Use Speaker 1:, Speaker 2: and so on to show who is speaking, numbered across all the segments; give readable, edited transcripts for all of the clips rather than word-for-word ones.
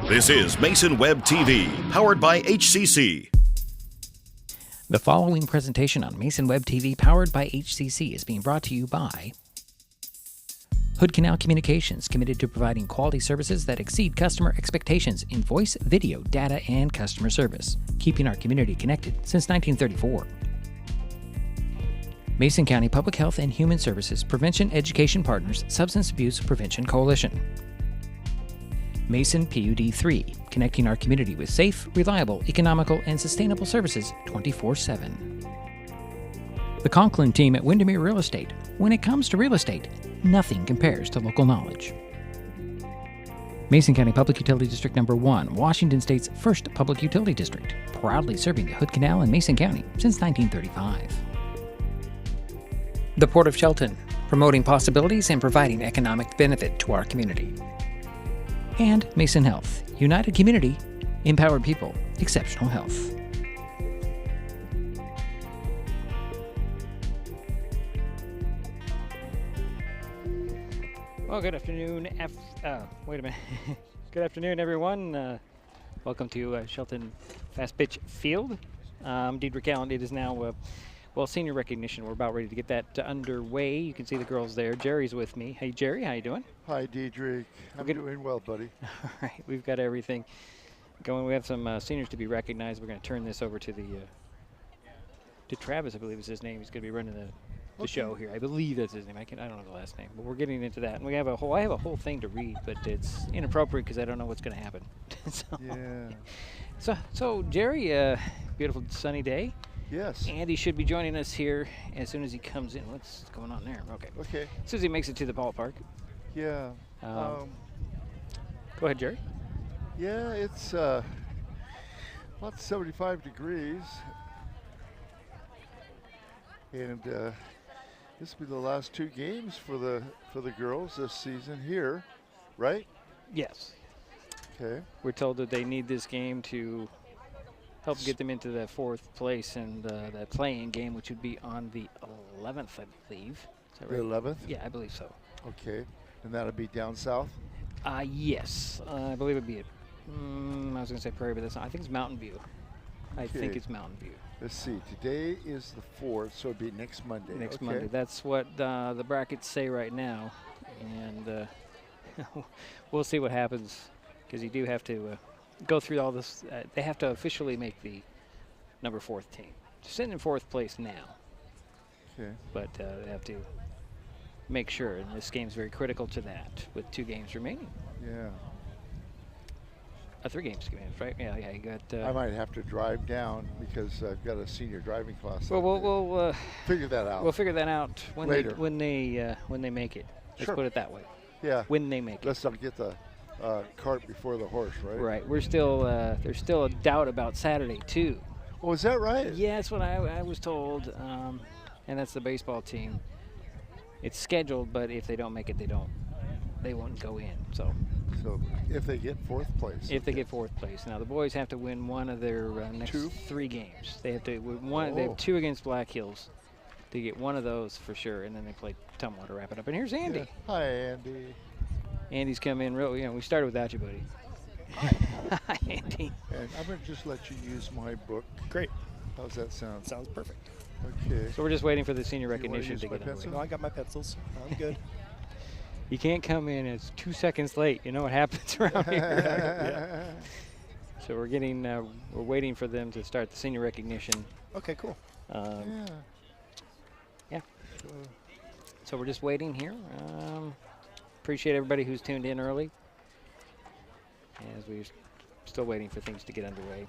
Speaker 1: This is Mason Web TV, powered by HCC.
Speaker 2: The following presentation on Mason Web TV, powered by HCC, is being brought to you by Hood Canal Communications, committed to providing quality services that exceed customer expectations in voice, video, data, and customer service, keeping our community connected since 1934. Mason County Public Health and Human Services Prevention Education Partners Substance Abuse Prevention Coalition. Mason PUD 3, connecting our community with safe, reliable, economical, and sustainable services 24/7. The Conklin team at Windermere Real Estate. When it comes to real estate, nothing compares to local knowledge. Mason County Public Utility District Number 1, Washington State's first public utility district, proudly serving the Hood Canal and Mason County since 1935. The Port of Shelton, promoting possibilities and providing economic benefit to our community. And Mason Health, united community, empowered people, exceptional health. Well, good afternoon. Wait a minute. Good afternoon, everyone. Welcome to Shelton Fastpitch Field. Deidre Callan, it is now senior recognition. We're about ready to get that underway. You can see the girls there. Jerry's with me. Hey, Jerry, how you doing?
Speaker 3: Hi, Deidre. I'm doing well, buddy.
Speaker 2: All right, we've got everything going. We have some seniors to be recognized. We're going to turn this over to to Travis, I believe is his name. He's going to be running the show here. I believe that's his name. I don't know the last name, but we're getting into that. And I have a whole thing to read, but it's inappropriate because I don't know what's going to happen. So Jerry, beautiful sunny day.
Speaker 3: Yes.
Speaker 2: Andy should be joining us here as soon as he comes in. What's going on there? Okay. As soon as he makes it to the ballpark.
Speaker 3: Yeah.
Speaker 2: Go ahead, Jerry.
Speaker 3: Yeah, it's about 75 degrees. And this will be the last two games for the girls this season here, right?
Speaker 2: Yes.
Speaker 3: Okay.
Speaker 2: We're told that they need this game to help get them into the fourth place and that playing game, which would be on the 11th, I believe. Is that right?
Speaker 3: The 11th?
Speaker 2: Yeah, I believe so.
Speaker 3: Okay. And that'll be down south?
Speaker 2: Yes. I believe it'd be I was going to say Prairie, but that's not. I think it's Mountain View. I think it's Mountain View.
Speaker 3: Let's see. Today is the 4th, so it'll be next Monday.
Speaker 2: Next Monday. That's what the brackets say right now. And we'll see what happens, because you do have to go through all this. They have to officially make the number 4th team. They're sitting in 4th place now.
Speaker 3: Okay. But
Speaker 2: they have to make sure, and this game's very critical to that, with 2 games remaining.
Speaker 3: Yeah.
Speaker 2: 3 games remaining, right? Yeah. You got.
Speaker 3: I might have to drive down because I've got a senior driving class.
Speaker 2: Well, we'll
Speaker 3: figure that out.
Speaker 2: We'll figure that out when
Speaker 3: later.
Speaker 2: When they make it. Let's put it that way.
Speaker 3: Yeah.
Speaker 2: When they make it.
Speaker 3: Let's not get the cart before the horse, right?
Speaker 2: Right. We're still there's still a doubt about Saturday too.
Speaker 3: Oh, is that right?
Speaker 2: Yeah, that's what I was told, and that's the baseball team. It's scheduled, but if they don't make it, they won't go in. So
Speaker 3: if they get 4th place.
Speaker 2: If they get 4th place. Now the boys have to win one of their next 3 games. They have to win one. They have 2 against Black Hills. They get one of those for sure, and then they play Tumwater to wrap it up. And here's Andy.
Speaker 3: Yeah. Hi, Andy.
Speaker 2: Andy's come in real. We started without you, buddy. Hi, Andy.
Speaker 3: And I'm going to just let you use my book.
Speaker 4: Great.
Speaker 3: How's that sound?
Speaker 4: Sounds perfect.
Speaker 3: Okay.
Speaker 2: So we're just waiting for the senior recognition to get
Speaker 3: pencil?
Speaker 4: No, I got my pencils. I'm good.
Speaker 2: You can't come in. It's 2 seconds late. You know what happens around here. So we're waiting for them to start the senior recognition.
Speaker 4: Okay, cool.
Speaker 2: Yeah. So we're just waiting here. Appreciate everybody who's tuned in early, as we're still waiting for things to get underway.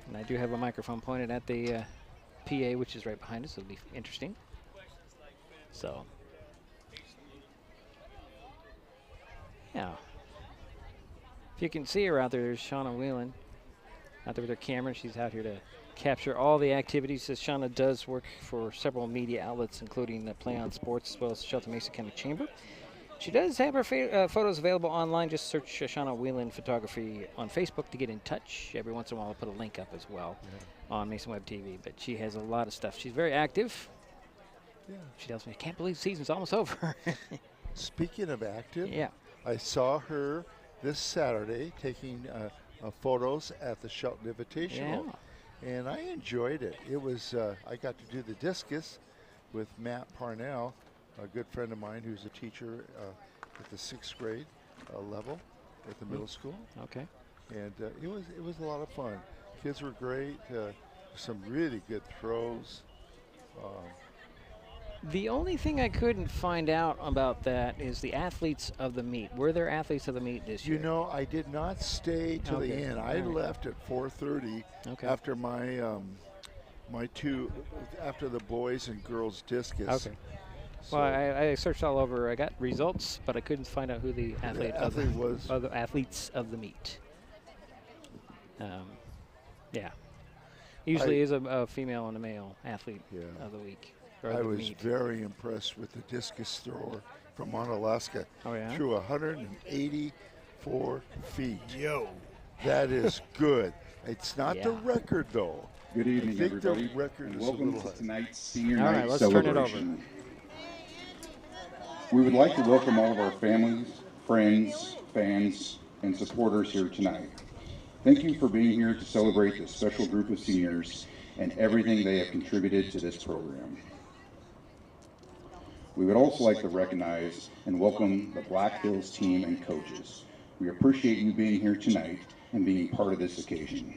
Speaker 2: And I do have a microphone pointed at the PA, which is right behind us. It'll be interesting. So, yeah. If you can see her out there, there's Shauna Whelan out there with her camera. She's out here to capture all the activities. As Shauna does work for several media outlets, including Play On Sports, as well as the Shelton Mesa County Chamber. She does have her photos available online. Just search Shauna Whelan Photography on Facebook to get in touch. Every once in a while I'll put a link up as well on Mason Web TV. But she has a lot of stuff. She's very active.
Speaker 3: Yeah.
Speaker 2: She tells me, I can't believe the season's almost over.
Speaker 3: Speaking of active,
Speaker 2: yeah,
Speaker 3: I saw her this Saturday, taking photos at the Shelton Invitational.
Speaker 2: Yeah.
Speaker 3: And I enjoyed it. It was, I got to do the discus with Matt Parnell, a good friend of mine who's a teacher at the 6th grade level at the middle school.
Speaker 2: Okay.
Speaker 3: And it was a lot of fun. Kids were great. Some really good throws.
Speaker 2: The only thing I couldn't find out about that is the athletes of the meet. Were there athletes of the meet this year?
Speaker 3: You know, I did not stay till the
Speaker 2: Okay.
Speaker 3: end. I
Speaker 2: All right.
Speaker 3: left at 4:30
Speaker 2: Okay.
Speaker 3: after my after the boys and girls discus.
Speaker 2: Okay.
Speaker 3: So
Speaker 2: Well, I searched all over. I got results, but I couldn't find out who the athlete
Speaker 3: was.
Speaker 2: Other athletes of the meet. Yeah. Usually is a female and a male athlete of the week. Or
Speaker 3: I
Speaker 2: the
Speaker 3: was
Speaker 2: meet.
Speaker 3: very impressed with the discus thrower from Onalaska.
Speaker 2: Oh, yeah?
Speaker 3: Threw 184 feet.
Speaker 4: Yo.
Speaker 3: That is good. It's not the
Speaker 2: Yeah.
Speaker 3: record, though.
Speaker 5: Good evening,
Speaker 3: I think
Speaker 5: everybody,
Speaker 3: the record
Speaker 5: and
Speaker 3: is a
Speaker 5: welcome
Speaker 3: little
Speaker 5: to
Speaker 3: high.
Speaker 5: tonight's senior
Speaker 2: All right,
Speaker 5: night
Speaker 2: let's turn it
Speaker 5: celebration. We would like to welcome all of our families, friends, fans, and supporters here tonight. Thank you for being here to celebrate this special group of seniors and everything they have contributed to this program. We would also like to recognize and welcome the Black Hills team and coaches. We appreciate you being here tonight and being part of this occasion.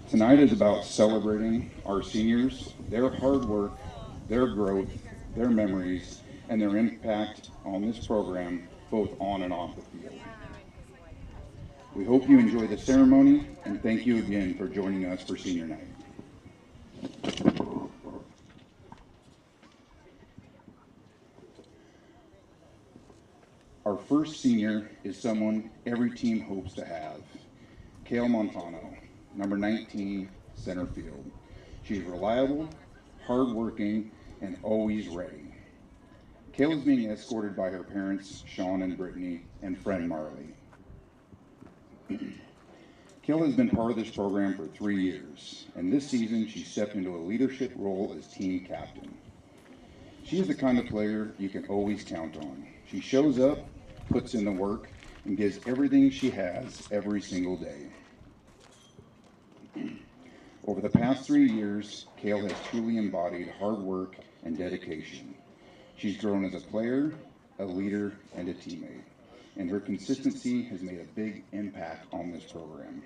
Speaker 5: Tonight is about celebrating our seniors, their hard work, their growth, their memories, and their impact on this program, both on and off the field. We hope you enjoy the ceremony, and thank you again for joining us for senior night. Our first senior is someone every team hopes to have, Kale Montano, number 19, center field. She's reliable, hardworking, and always ready. Kale is being escorted by her parents, Sean and Brittany, and friend Marley. Kale has been part of this program for 3 years, and this season she stepped into a leadership role as team captain. She is the kind of player you can always count on. She shows up, puts in the work, and gives everything she has every single day. Over the past 3 years, Kale has truly embodied hard work and dedication. She's grown as a player, a leader, and a teammate, and her consistency has made a big impact on this program.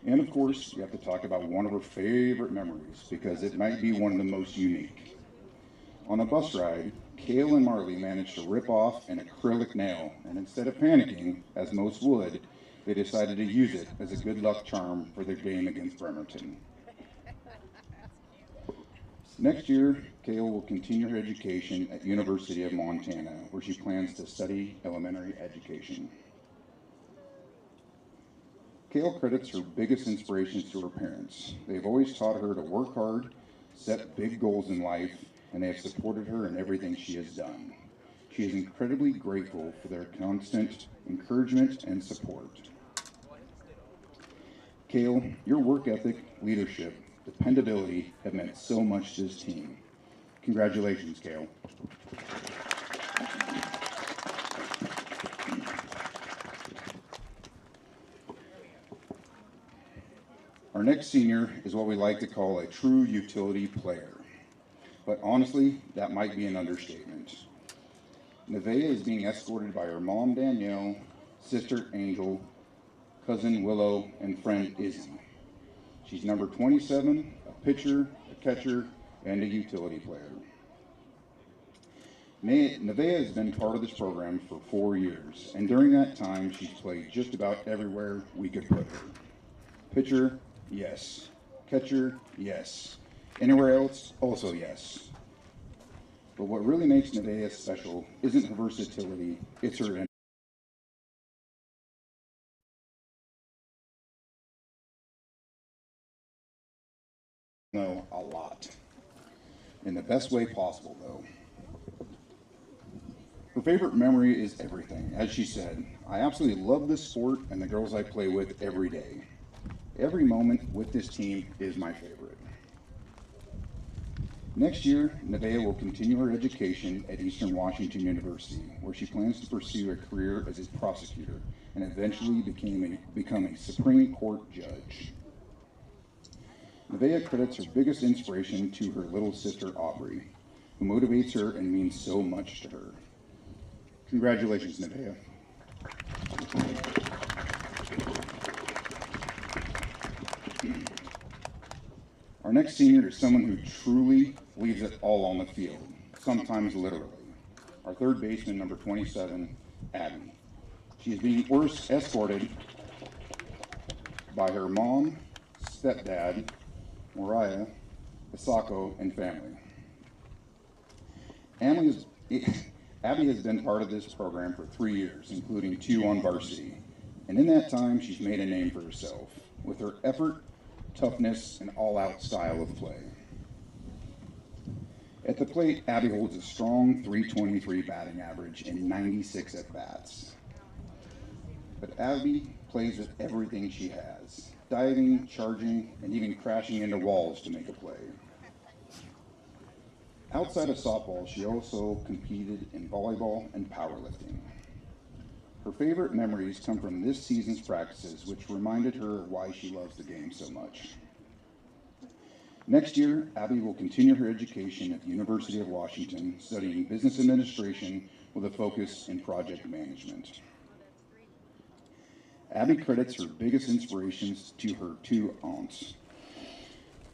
Speaker 5: And of course, we have to talk about one of her favorite memories because it might be one of the most unique. On a bus ride, Kale and Marley managed to rip off an acrylic nail, and instead of panicking, as most would, they decided to use it as a good luck charm for their game against Bremerton. Next year, Kale will continue her education at University of Montana, where she plans to study elementary education. Kale credits her biggest inspirations to her parents. They've always taught her to work hard, set big goals in life, and they have supported her in everything she has done. She is incredibly grateful for their constant encouragement and support. Kale, your work ethic, leadership, dependability have meant so much to this team. Congratulations, Kale. Our next senior is what we like to call a true utility player. But honestly, that might be an understatement. Nevaeh is being escorted by her mom, Danielle, sister, Angel, cousin, Willow, and friend, Izzy. She's number 27, a pitcher, a catcher, and a utility player. Nevaeh has been part of this program for 4 years, and during that time, she's played just about everywhere we could put her. Pitcher, yes. Catcher, yes. Anywhere else, also yes. But what really makes Nevaeh special isn't her versatility, it's her in the best way possible, though. Her favorite memory is everything. As she said, I absolutely love this sport and the girls I play with every day. Every moment with this team is my favorite. Next year, Nevaeh will continue her education at Eastern Washington University, where she plans to pursue a career as a prosecutor and eventually become a Supreme Court judge. Nevaeh credits her biggest inspiration to her little sister, Aubrey, who motivates her and means so much to her. Congratulations, Nevaeh. Our next senior is someone who truly leaves it all on the field, sometimes literally. Our third baseman, number 27, Abby. She is being escorted by her mom, stepdad, Mariah, Isako, and family. Abby has been part of this program for 3 years, including 2 on varsity. And in that time, she's made a name for herself with her effort, toughness, and all-out style of play. At the plate, Abby holds a strong .323 batting average and 96 at-bats. But Abby plays with everything she has, diving, charging, and even crashing into walls to make a play. Outside of softball, she also competed in volleyball and powerlifting. Her favorite memories come from this season's practices, which reminded her why she loves the game so much. Next year, Abby will continue her education at the University of Washington, studying business administration with a focus in project management. Abby credits her biggest inspirations to her 2 aunts.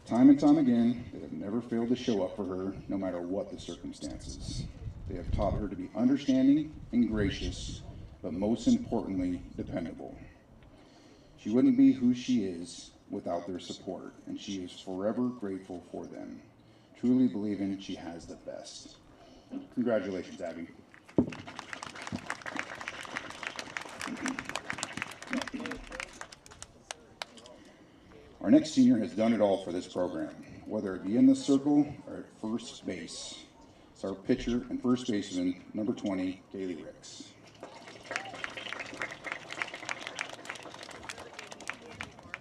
Speaker 5: Time and time again, they have never failed to show up for her, no matter what the circumstances. They have taught her to be understanding and gracious, but most importantly, dependable. She wouldn't be who she is without their support, and she is forever grateful for them, truly believing she has the best. Congratulations, Abby. Our next senior has done it all for this program, whether it be in the circle or at first base. It's our pitcher and first baseman, number 20, Kaylee Ricks.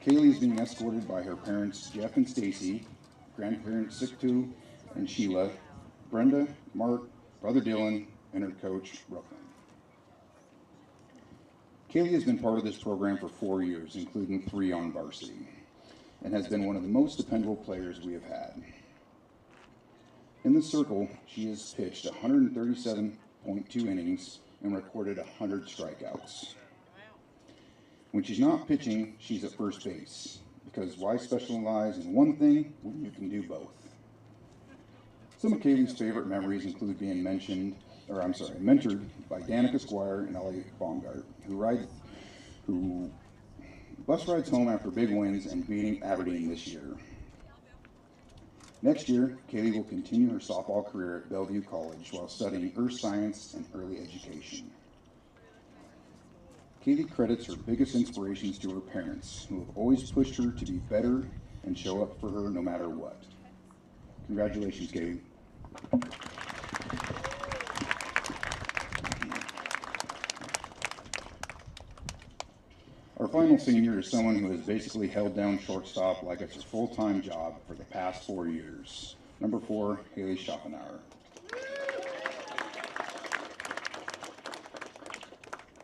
Speaker 5: Kaylee is being escorted by her parents, Jeff and Stacy, grandparents, Siktu and Sheila, Brenda, Mark, brother Dylan, and her coach, Brooklyn. Kaylee has been part of this program for 4 years, including 3 on varsity, and has been one of the most dependable players we have had. In the circle, she has pitched 137.2 innings and recorded 100 strikeouts. When she's not pitching, she's at first base, because why specialize in one thing when you can do both? Some of Kaylee's favorite memories include being mentored by Danica Squire and Ellie Baumgart, who bus rides home after big wins and beating Aberdeen this year. Next year, Kaylee will continue her softball career at Bellevue College while studying earth science and early education. Kaylee credits her biggest inspirations to her parents, who have always pushed her to be better and show up for her no matter what. Congratulations, Kaylee. Our final senior is someone who has basically held down shortstop like it's a full-time job for the past 4 years. Number 4, Haley Schopenhauer.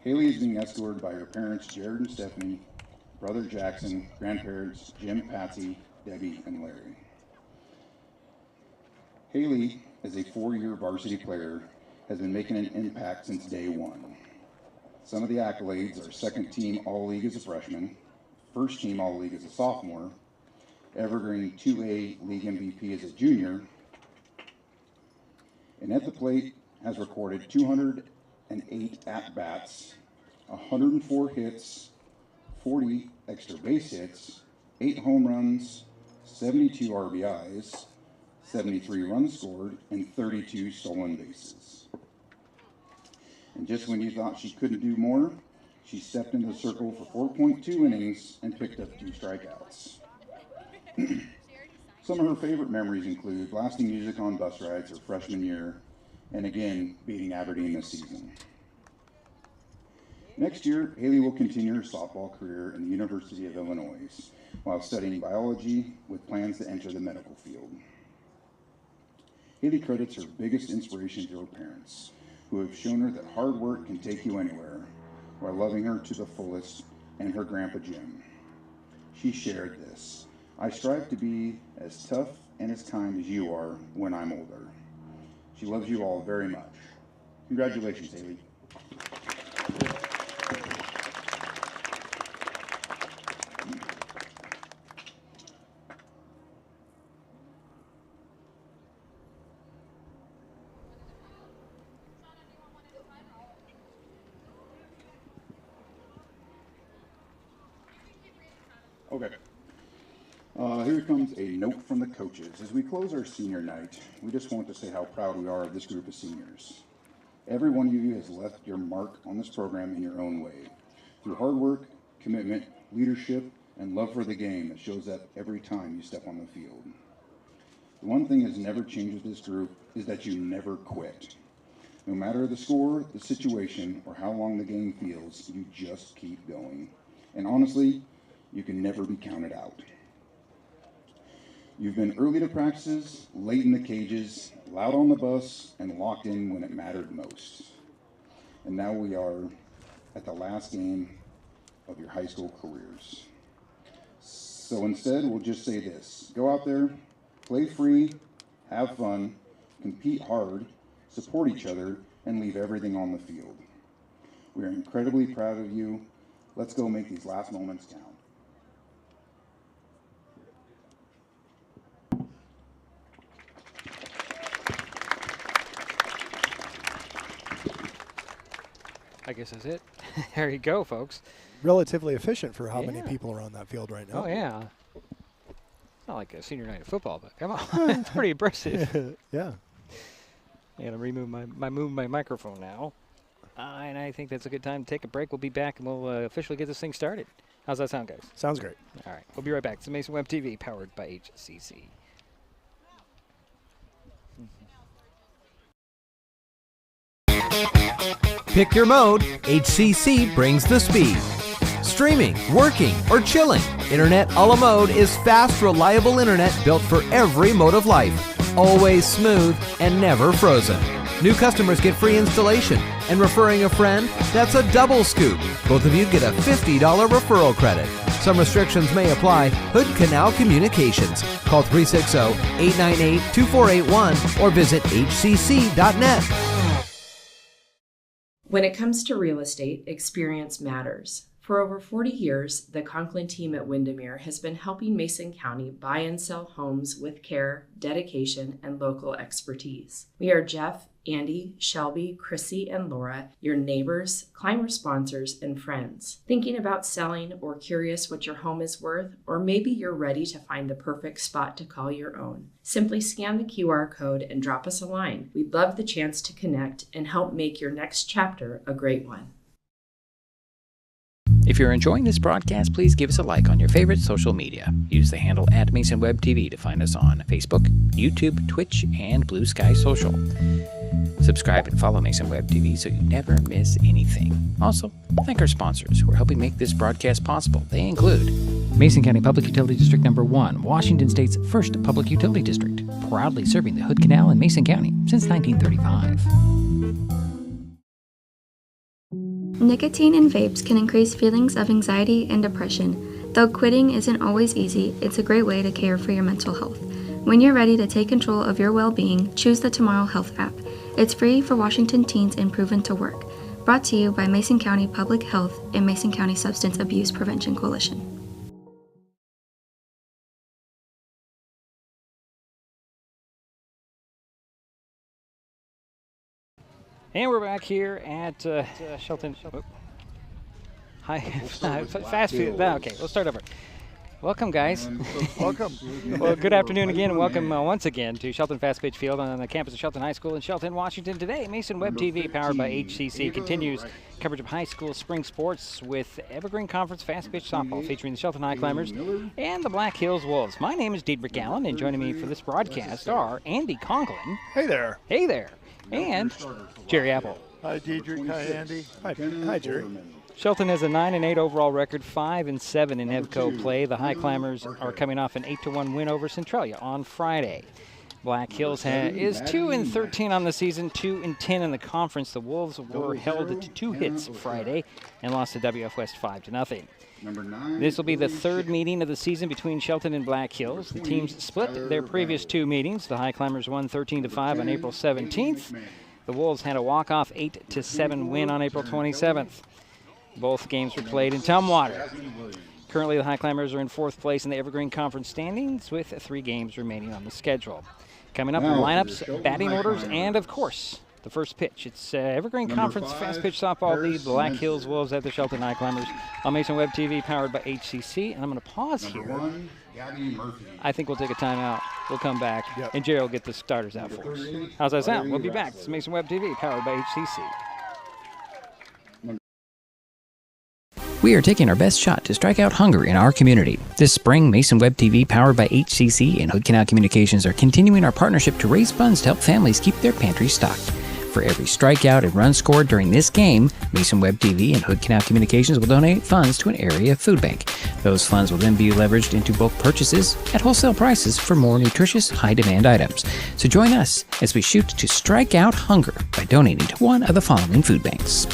Speaker 5: Haley is being escorted by her parents, Jared and Stephanie, brother Jackson, grandparents, Jim, Patsy, Debbie, and Larry. Haley, as a 4-year varsity player, has been making an impact since day one. Some of the accolades are second team All-League as a freshman, first team All-League as a sophomore, Evergreen 2A League MVP as a junior, and at the plate has recorded 208 at-bats, 104 hits, 40 extra base hits, 8 home runs, 72 RBIs, 73 runs scored, and 32 stolen bases. And just when you thought she couldn't do more, she stepped into the circle for 4.2 innings and picked up 2 strikeouts. Some of her favorite memories include blasting music on bus rides her freshman year, and again, beating Aberdeen this season. Next year, Haley will continue her softball career in the University of Illinois while studying biology with plans to enter the medical field. Haley credits her biggest inspiration to her parents, who have shown her that hard work can take you anywhere, while loving her to the fullest, and her grandpa Jim. She shared this: "I strive to be as tough and as kind as you are when I'm older." She loves you all very much. Congratulations, Haley. Okay. Here comes a note from the coaches. As we close our senior night, we just want to say how proud we are of this group of seniors. Every one of you has left your mark on this program in your own way, through hard work, commitment, leadership, and love for the game that shows up every time you step on the field. The one thing that's never changed with this group is that you never quit. No matter the score, the situation, or how long the game feels, you just keep going. And honestly, you can never be counted out. You've been early to practices, late in the cages, loud on the bus, and locked in when it mattered most. And now we are at the last game of your high school careers. So instead, we'll just say this: go out there, play free, have fun, compete hard, support each other, and leave everything on the field. We are incredibly proud of you. Let's go make these last moments count.
Speaker 2: I guess that's it. There you go, folks.
Speaker 4: Relatively efficient for how many
Speaker 2: Yeah.
Speaker 4: people are on that field right now.
Speaker 2: Oh, yeah. It's not like a senior night of football, but come on. It's pretty impressive.
Speaker 4: Yeah.
Speaker 2: I got to remove my microphone now. And I think that's a good time to take a break. We'll be back, and we'll officially get this thing started. How's that sound, guys?
Speaker 4: Sounds great.
Speaker 2: All right. We'll be right back. It's Mason Web TV, powered by HCC.
Speaker 6: Pick your mode, HCC brings the speed. Streaming, working, or chilling, Internet a la mode is fast, reliable internet built for every mode of life. Always smooth and never frozen. New customers get free installation, and referring a friend, that's a double scoop. Both of you get a $50 referral credit. Some restrictions may apply. Hood Canal Communications. Call 360-898-2481 or visit hcc.net.
Speaker 7: When it comes to real estate, experience matters. For over 40 years, the Conklin team at Windermere has been helping Mason County buy and sell homes with care, dedication, and local expertise. We are Jeff, Andy, Shelby, Chrissy, and Laura, your neighbors, climber sponsors, and friends. Thinking about selling or curious what your home is worth, or maybe you're ready to find the perfect spot to call your own. Simply scan the QR code and drop us a line. We'd love the chance to connect and help make your next chapter a great one.
Speaker 2: If you're enjoying this broadcast, please give us a like on your favorite social media. Use the handle @MasonWebTV to find us on Facebook, YouTube, Twitch, and Blue Sky Social. Subscribe and follow Mason Web TV so you never miss anything. Also, thank our sponsors who are helping make this broadcast possible. They include Mason County Public Utility District Number 1, Washington State's first public utility district, proudly serving the Hood Canal in Mason County since 1935.
Speaker 8: Nicotine in vapes can increase feelings of anxiety and depression. Though quitting isn't always easy, it's a great way to care for your mental health. When you're ready to take control of your well-being, choose the Tomorrow Health app. It's free for Washington teens and proven to work. Brought to you by Mason County Public Health and Mason County Substance Abuse Prevention Coalition.
Speaker 2: And we're back here at Shelton. Fastpitch. Okay, we'll start over. Welcome, guys.
Speaker 3: Welcome.
Speaker 2: Well, good afternoon again, and welcome once again to Shelton Fastpitch Field on the campus of Shelton High School in Shelton, Washington. Today, Mason Web TV, powered by HCC, continues coverage of high school spring sports with Evergreen Conference Fastpitch softball, featuring the Shelton Highclimbers and the Black Hills Wolves. My name is Diedrich Allen, and joining me for this broadcast are Andy Conklin.
Speaker 4: Hey there.
Speaker 2: Hey there. And Jerry Apple.
Speaker 3: Hi, Diedrich. Hi, Andy.
Speaker 4: Hi, Jerry.
Speaker 2: Shelton has a 9-8 overall record, 5-7 in EVCO play. The Highclimbers are coming off an 8-1 win over Centralia on Friday. Black Hills is 2-13 on the season, 2-10 in the conference. The Wolves were held to 2 hits Friday and lost to WF West 5-0. This will be the third meeting of the season between Shelton and Black Hills. The teams split their previous 2 meetings. The Highclimbers won 13-5 on April 17th. The Wolves had a walk-off 8-7 win on April 27th. Both games were played in Tumwater. Currently, the Highclimbers are in 4th place in the Evergreen Conference standings with 3 games remaining on the schedule. Coming up, lineups, batting orders, and, of course, the first pitch. It's Evergreen Conference Fast Pitch Softball lead, Black Hills Wolves at the Shelton Highclimbers on Mason Web TV, powered by HCC. And I'm going to pause here. I think we'll take a timeout. We'll come back, and Jerry will get the starters out for us. How's that sound? We'll be back. It's Mason Web TV, powered by HCC.
Speaker 9: We are taking our best shot to strike out hunger in our community. This spring, Mason Web TV, powered by HCC and Hood Canal Communications, are continuing our partnership to raise funds to help families keep their pantries stocked. For every strikeout and run scored during this game, Mason Web TV and Hood Canal Communications will donate funds to an area food bank. Those funds will then be leveraged into bulk purchases at wholesale prices for more nutritious, high-demand items. So join us as we shoot to strike out hunger by donating to one of the following food banks.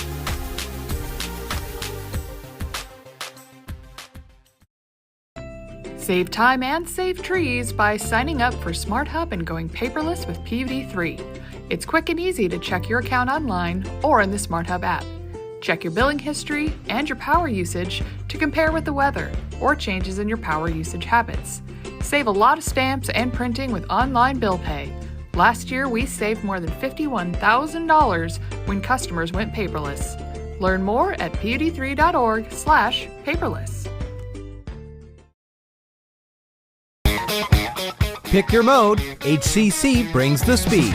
Speaker 10: Save time and save trees by signing up for Smart Hub and going paperless with PUD3. It's quick and easy to check your account online or in the Smart Hub app. Check your billing history and your power usage to compare with the weather or changes in your power usage habits. Save a lot of stamps and printing with online bill pay. Last year, we saved more than $51,000 when customers went paperless. Learn more at pud3.org/paperless.
Speaker 6: Pick your mode, HCC brings the speed.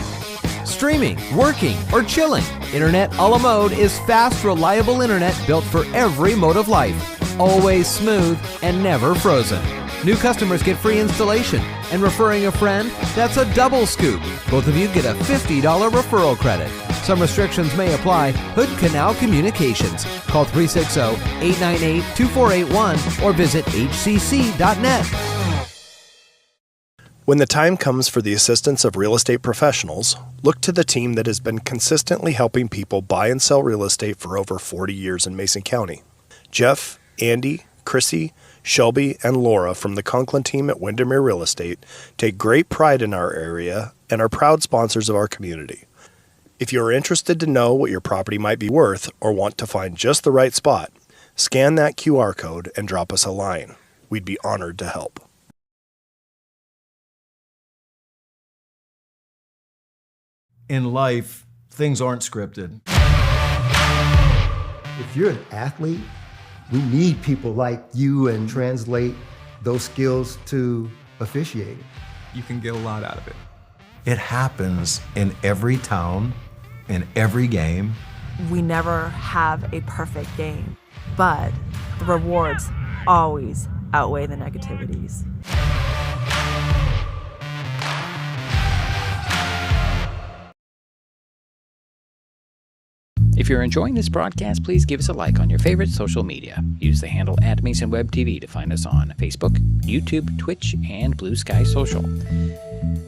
Speaker 6: Streaming, working, or chilling, Internet a la mode is fast, reliable internet built for every mode of life. Always smooth and never frozen. New customers get free installation, and referring a friend, that's a double scoop. Both of you get a $50 referral credit. Some restrictions may apply. Hood Canal Communications. Call 360-898-2481 or visit hcc.net.
Speaker 4: When the time comes for the assistance of real estate professionals, look to the team that has been consistently helping people buy and sell real estate for over 40 years in Mason County. Jeff, Andy, Chrissy, Shelby, and Laura from the Conklin team at Windermere Real Estate take great pride in our area and are proud sponsors of our community. If you are interested to know what your property might be worth or want to find just the right spot, scan that QR code and drop us a line. We'd be honored to help.
Speaker 11: In life, things aren't scripted.
Speaker 12: If you're an athlete, we need people like you and translate those skills to officiating.
Speaker 11: You can get a lot out of it. It happens in every town, in every game.
Speaker 13: We never have a perfect game, but the rewards always outweigh the negativities.
Speaker 9: If you're enjoying this broadcast, please give us a like on your favorite social media. Use the handle @MasonWebTV to find us on Facebook, YouTube, Twitch, and Blue Sky Social.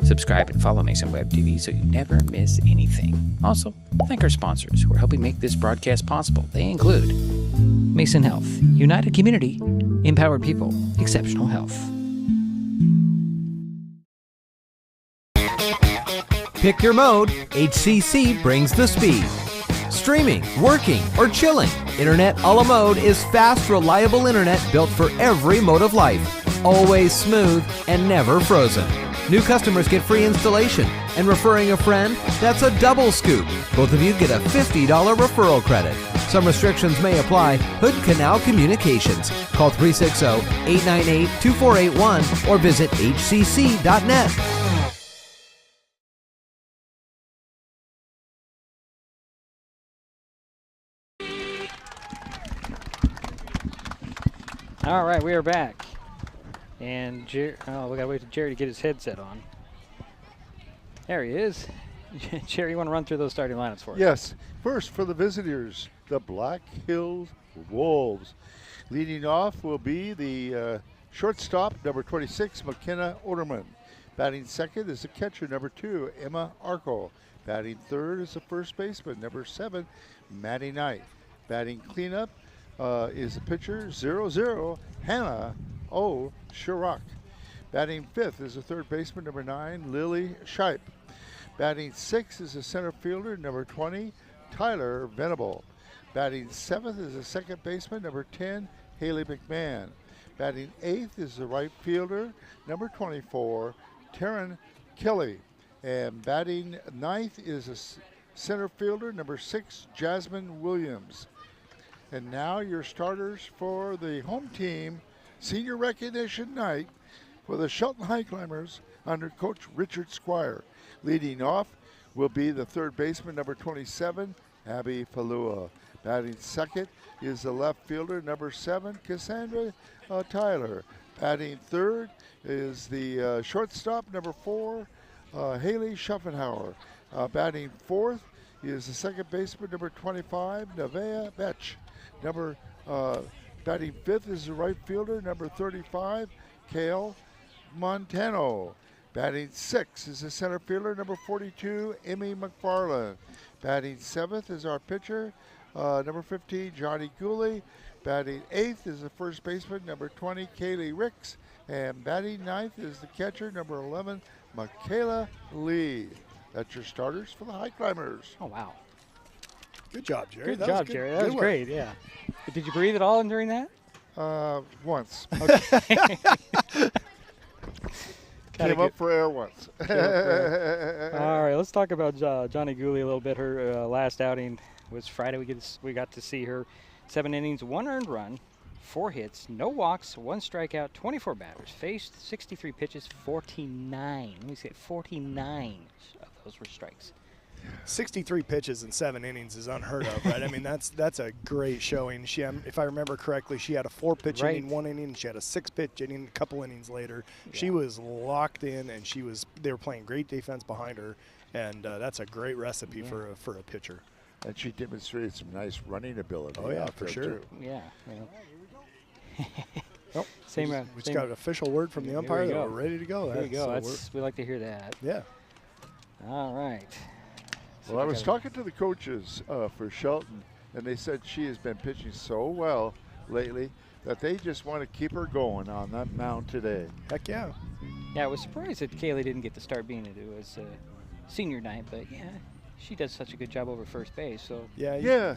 Speaker 9: Subscribe and follow Mason Web TV so you never miss anything. Also, thank our sponsors who are helping make this broadcast possible. They include Mason Health, United Community, Empowered People, Exceptional Health.
Speaker 6: Pick your mode, HCC brings the speed. Streaming, working, or chilling, Internet a la mode is fast, reliable internet built for every mode of life. Always smooth and never frozen. New customers get free installation, and referring a friend, that's a double scoop. Both of you get a $50 referral credit. Some restrictions may apply. Hood Canal Communications. Call 360-898-2481 or visit hcc.net.
Speaker 2: All right, we are back. And we got to wait for Jerry to get his headset on. There he is. Jerry, you want to run through those starting lineups for us?
Speaker 3: Yes. First, for the visitors, the Black Hills Wolves. Leading off will be the shortstop, number 26, McKenna Oderman. Batting second is the catcher, number 2, Emma Arco. Batting third is the first baseman, number 7, Maddie Knight. Batting cleanup is the pitcher, 0-0, Hannah O. Chirac. Batting fifth is the third baseman, number 9, Lily Shipe. Batting sixth is the center fielder, number 20, Tyler Venable. Batting seventh is the second baseman, number 10, Haley McMahon. Batting eighth is the right fielder, number 24, Taryn Kelly. And batting ninth is the center fielder, number 6, Jasmine Williams. And now your starters for the home team, senior recognition night for the Shelton Highclimbers under Coach Richard Squire. Leading off will be the third baseman, number 27, Abby Falua. Batting second is the left fielder, number 7, Cassandra Tyler. Batting third is the shortstop, number 4, Haley Schuffenhauer. Batting fourth is the second baseman, number 25, Nevaeh Betch. Batting fifth is the right fielder, number 35, Kale Montano. Batting sixth is the center fielder, number 42, Emmy McFarland. Batting seventh is our pitcher, number 15, Johnny Gooley. Batting eighth is the first baseman, number 20, Kaylee Ricks. And batting ninth is the catcher, number 11, Michaela Lee. That's your starters for the Highclimbers.
Speaker 2: Oh, wow.
Speaker 4: Good job, Jerry.
Speaker 2: Good job, Jerry. That was great, yeah. Did you breathe at all during that?
Speaker 3: Once.
Speaker 2: Okay.
Speaker 3: Came up for air once.
Speaker 2: All right, let's talk about Johnny Gooley a little bit. Her last outing was Friday. We got to see her 7 innings, 1 earned run, 4 hits, no walks, 1 strikeout, 24 batters, faced 63 pitches, 49. Let me say 49 of those were strikes.
Speaker 4: 63 pitches in 7 innings is unheard of, right? I mean, that's a great showing. She, if I remember correctly, she had a 4-pitch inning, 1 inning. She had a 6-pitch inning a couple innings later. Yeah. She was locked in, and they were playing great defense behind her, and that's a great recipe for a pitcher.
Speaker 3: And she demonstrated some nice running ability.
Speaker 4: Oh yeah, for sure.
Speaker 2: Too. Yeah.
Speaker 4: Nope. We just got an official word from the umpire that we're ready to go.
Speaker 2: There you go. We like to hear that.
Speaker 4: Yeah.
Speaker 2: All right.
Speaker 3: Well, I was talking to the coaches for Shelton, and they said she has been pitching so well lately that they just want to keep her going on that mound today.
Speaker 4: Heck yeah.
Speaker 2: Yeah, I was surprised that Kaylee didn't get to start being it. It was senior night, but yeah, she does such a good job over first base. So
Speaker 4: you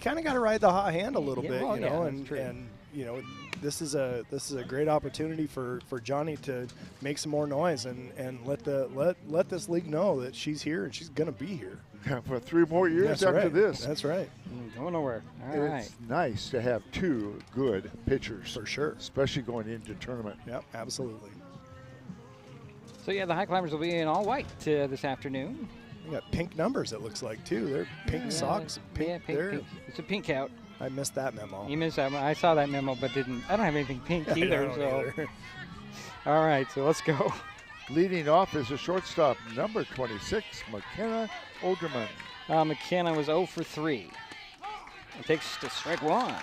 Speaker 4: kind of got to ride the hot hand a little bit,
Speaker 2: well,
Speaker 4: you know, and you know, this is a great opportunity for Johnny to make some more noise and let this league know that she's here and she's gonna be here.
Speaker 3: For 3 more years after this.
Speaker 4: That's right.
Speaker 2: Going nowhere. All right.
Speaker 3: It's nice to have 2 good pitchers.
Speaker 4: For sure.
Speaker 3: Especially going into tournament.
Speaker 4: Yep, absolutely.
Speaker 2: So, yeah, the Highclimbers will be in all white this afternoon.
Speaker 4: We got pink numbers, it looks like, too. They're pink socks. Pink.
Speaker 2: It's a pink out.
Speaker 4: I missed that memo.
Speaker 2: You missed that memo. I saw that memo, but I don't have anything pink either. Either. All right, so let's go.
Speaker 3: Leading off is a shortstop, number 26, McKenna Oderman.
Speaker 2: McKenna was 0 for 3. It takes to strike 1.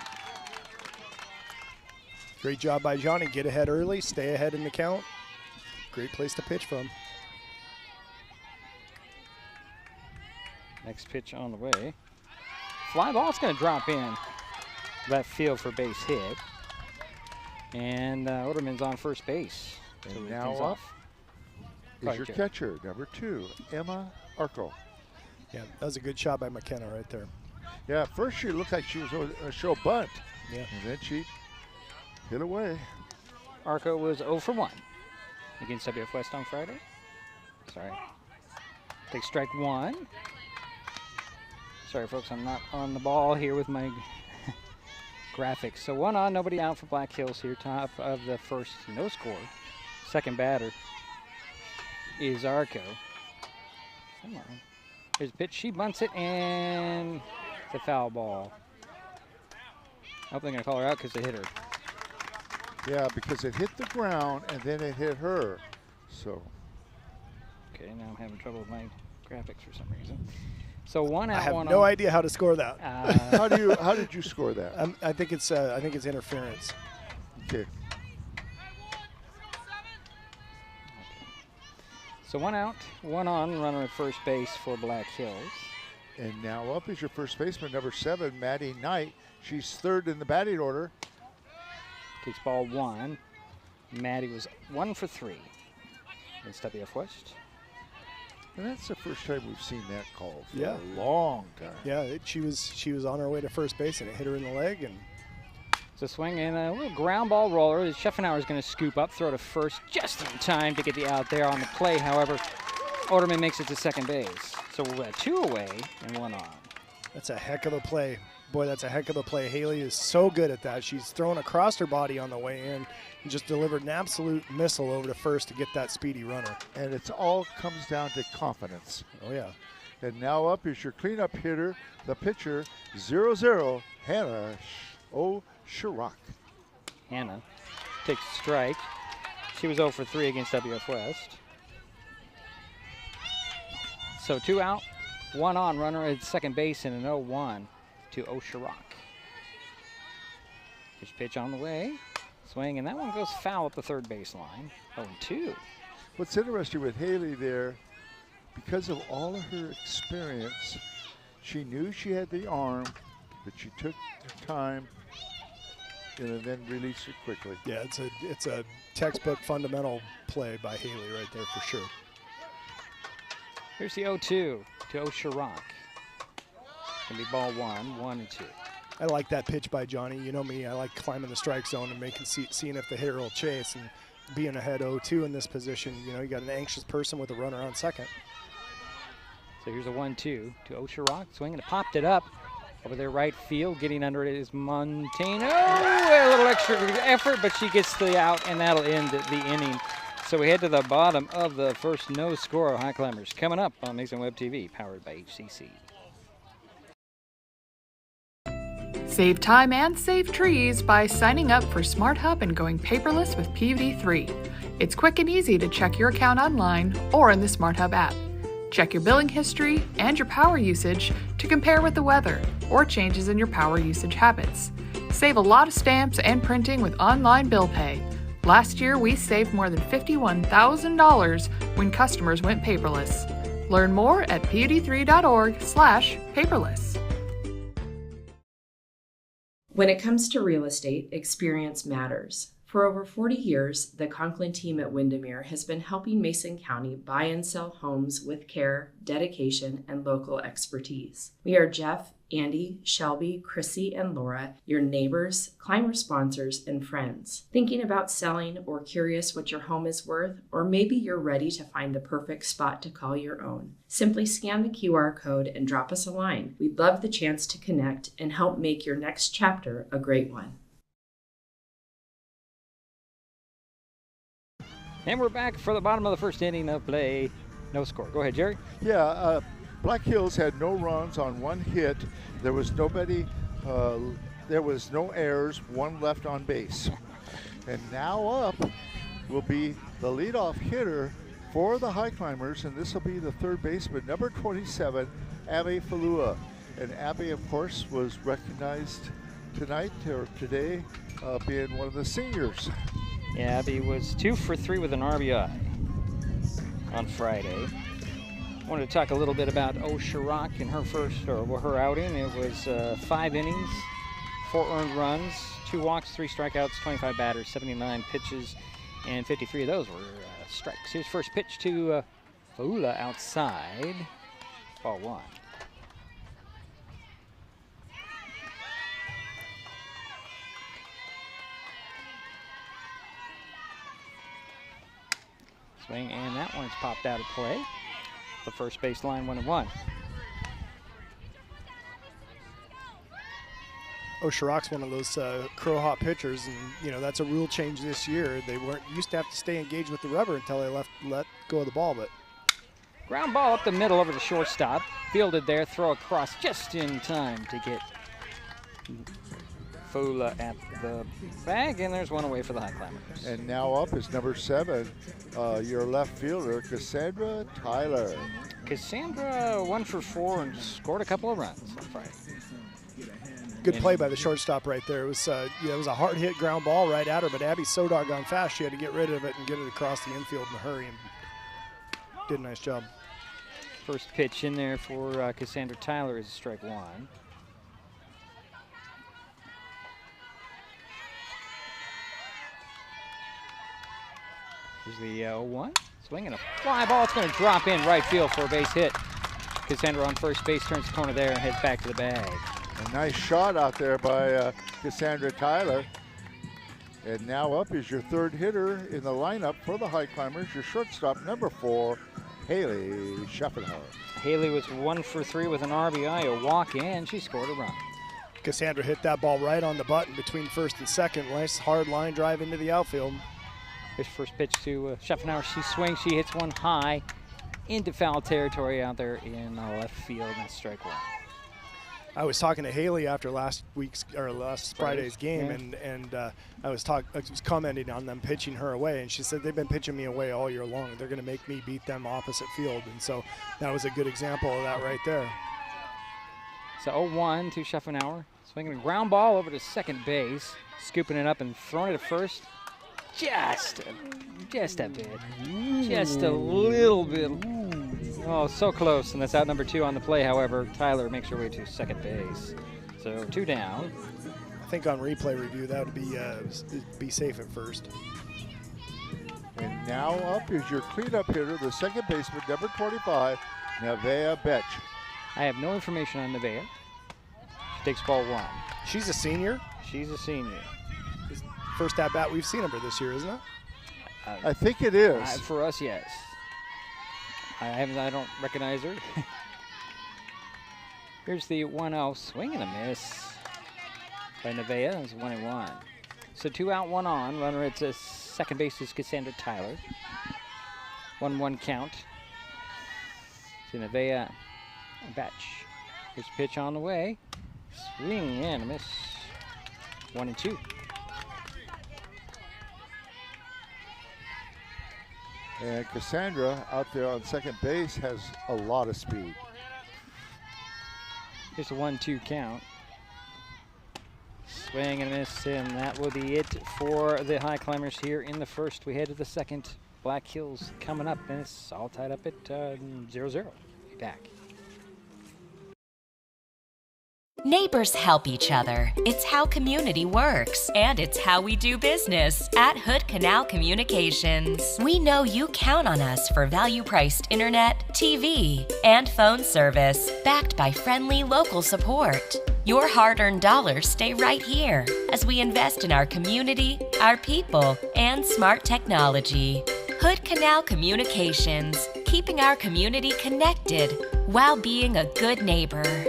Speaker 4: Great job by Johnny. Get ahead early, stay ahead in the count. Great place to pitch from.
Speaker 2: Next pitch on the way. Fly ball's going to drop in left field for base hit. And Oderman's on first base.
Speaker 3: And now up is your catcher, number 2, Emma Arco.
Speaker 4: Yeah, that was a good shot by McKenna right there.
Speaker 3: Yeah, at first she looked like she was going to show bunt.
Speaker 4: Yeah.
Speaker 3: And then she hit away.
Speaker 2: Arco was 0 for 1 against WF West on Friday. Sorry. Take strike 1. Sorry, folks, I'm not on the ball here with my graphics. So 1 on, nobody out for Black Hills here. Top of the first, no score. Second batter is Arco. Come on. Here's a pitch. She bunts it, and it's a foul ball. I hope they're going to call her out because they hit her.
Speaker 3: Yeah, because it hit the ground, and then it hit her. So.
Speaker 2: Okay, now I'm having trouble with my graphics for some reason. So 1 out,
Speaker 4: I have
Speaker 2: 1
Speaker 4: no
Speaker 2: on.
Speaker 4: idea how to score that.
Speaker 3: How did you score that?
Speaker 4: I think it's interference.
Speaker 3: Okay.
Speaker 2: So 1 out, 1 on, runner at first base for Black Hills.
Speaker 3: And now up is your first baseman, number 7, Maddie Knight. She's third in the batting order.
Speaker 2: Takes ball 1. Maddie was 1 for 3 against WF West.
Speaker 3: And that's the first time we've seen that call for
Speaker 4: Yeah.
Speaker 3: a long time.
Speaker 4: Yeah, she was on her way to first base, and it hit her in the leg. And
Speaker 2: it's a swing and a little ground ball roller. Schaffenauer is going to scoop up, throw to first just in time to get the out there on the play. However, Oderman makes it to second base. So we're at 2 away and 1 on.
Speaker 4: that's a heck of a play. Boy, that's a heck of a play. Haley is so good at that. She's thrown across her body on the way in and just delivered an absolute missile over to first to get that speedy runner.
Speaker 3: And it's all comes down to confidence.
Speaker 4: Oh, yeah.
Speaker 3: And now up is your cleanup hitter, the pitcher, 0-0, Hannah O'Sharock.
Speaker 2: Hannah takes a strike. She was 0 for 3 against WF West. So 2 out, 1 on, runner at second base and an 0-1 to O'Sharock. First pitch on the way. Swing, and that one goes foul up the third baseline. 0-2.
Speaker 3: What's interesting with Haley there, because of all of her experience, she knew she had the arm, but she took her time and then released it quickly.
Speaker 4: Yeah, it's a textbook fundamental play by Haley right there for sure.
Speaker 2: Here's the 0-2 to O'Sharock. Gonna be ball 1, 1-2.
Speaker 4: I like that pitch by Johnny. You know me, I like climbing the strike zone and seeing if the hitter will chase. And being ahead 0-2 in this position, you know, you got an anxious person with a runner on second.
Speaker 2: So here's a 1-2 to O'Sharock. Swinging, it popped it up over their right field. Getting under it is Montano. A little extra effort, but she gets the out, and that'll end the inning. So we head to the bottom of the first no score of Highclimbers. Coming up on Mason Web TV, powered by HCC.
Speaker 10: Save time and save trees by signing up for Smart Hub and going paperless with PVD3. It's quick and easy to check your account online or in the Smart Hub app. Check your billing history and your power usage to compare with the weather or changes in your power usage habits. Save a lot of stamps and printing with online bill pay. Last year, we saved more than $51,000 when customers went paperless. Learn more at pud3.org/paperless.
Speaker 7: When it comes to real estate, experience matters. For over 40 years, the Conklin team at Windermere has been helping Mason County buy and sell homes with care, dedication, and local expertise. We are Jeff, Andy, Shelby, Chrissy, and Laura, your neighbors, climber sponsors, and friends. Thinking about selling or curious what your home is worth, or maybe you're ready to find the perfect spot to call your own. Simply scan the QR code and drop us a line. We'd love the chance to connect and help make your next chapter a great one.
Speaker 2: And we're back for the bottom of the first inning of play. No score. Go ahead, Jerry.
Speaker 3: Yeah, Black Hills had no runs on 1 hit. There was nobody, there was no errors, 1 left on base. And now up will be the leadoff hitter for the Highclimbers, and this will be the third baseman, number 27, Abby Falua. And Abby, of course, was recognized tonight or today being one of the seniors.
Speaker 2: Yeah, Abby was 2 for 3 with an RBI on Friday. I wanted to talk a little bit about O'Sharock in her her outing. It was 5 innings, 4 earned runs, 2 walks, 3 strikeouts, 25 batters, 79 pitches, and 53 of those were strikes. Here's first pitch to Faula outside, ball 1. Swing, and that one's popped out of play. The first base line 1-1.
Speaker 4: Osharak's one of those crow hop pitchers, and that's a rule change this year. They weren't used to have to stay engaged with the rubber until they let go of the ball, but
Speaker 2: Ground ball up the middle over the shortstop. Fielded there, throw across just in time to get Fula at the bag, and there's one away for the Highclimbers.
Speaker 3: And now up is number 7, your left fielder, Cassandra Tyler.
Speaker 2: Cassandra 1 for 4 and scored a couple of runs on Friday.
Speaker 4: good play by the shortstop right there. It was a hard hit ground ball right at her, but Abby's so doggone fast she had to get rid of it and get it across the infield in a hurry, and did a nice job.
Speaker 2: First pitch in there for Cassandra Tyler is strike one. Here's the 0-1. Swinging a fly ball. It's going to drop in right field for a base hit. Cassandra on first base, turns the corner there and heads back to the bag.
Speaker 3: A nice shot out there by Cassandra Tyler. And now up is your third hitter in the lineup for the Highclimbers, your shortstop, number 4, Haley Schaffenhauer.
Speaker 2: Haley was 1 for 3 with an RBI, a walk, and she scored a run.
Speaker 4: Cassandra hit that ball right on the button between first and second. Nice hard line drive into the outfield.
Speaker 2: Here's first pitch to Schaffenhauer. She swings, she hits one high into foul territory out there in left field, and that's strike one.
Speaker 4: I was talking to Haley after last Friday's game,
Speaker 2: yeah.
Speaker 4: and I was commenting on them pitching her away, and she said they've been pitching me away all year long. They're going to make me beat them opposite field, and so that was a good example of that right there.
Speaker 2: So 0-1 to Schaffenhauer, swinging a ground ball over to second base, scooping it up and throwing it at first. Just a bit, just a little bit. Oh, so close, and that's out number 2 on the play. However, Tyler makes her way to second base. So 2 down.
Speaker 4: I think on replay review that would be safe at first.
Speaker 3: And now up is your cleanup hitter, the second baseman, number 25, Nevaeh Betch.
Speaker 2: I have no information on Nevaeh. She takes ball 1.
Speaker 4: She's a senior?
Speaker 2: She's a senior.
Speaker 4: First at bat we've seen of her this year, isn't it?
Speaker 3: I think it is.
Speaker 2: For us, yes. I don't recognize her. Here's the 1-0, swing and a miss by Nevaeh. It's 1-1. So 2 out, 1 on. Runner at second base is Cassandra Tyler. 1-1 count to Nevaeh Batch. Here's a pitch on the way. Swing and a miss. 1-2.
Speaker 3: And Cassandra out there on second base has a lot of speed.
Speaker 2: Here's a 1-2 count. Swing and a miss, and that will be it for the Highclimbers here in the first. We head to the second. Black Hills coming up, and it's all tied up at 0-0. Be back.
Speaker 14: Neighbors help each other. It's how community works, and it's how we do business at Hood Canal Communications. We know you count on us for value-priced internet, TV, and phone service, backed by friendly local support. Your hard-earned dollars stay right here as we invest in our community, our people, and smart technology. Hood Canal Communications, keeping our community connected while being a good neighbor.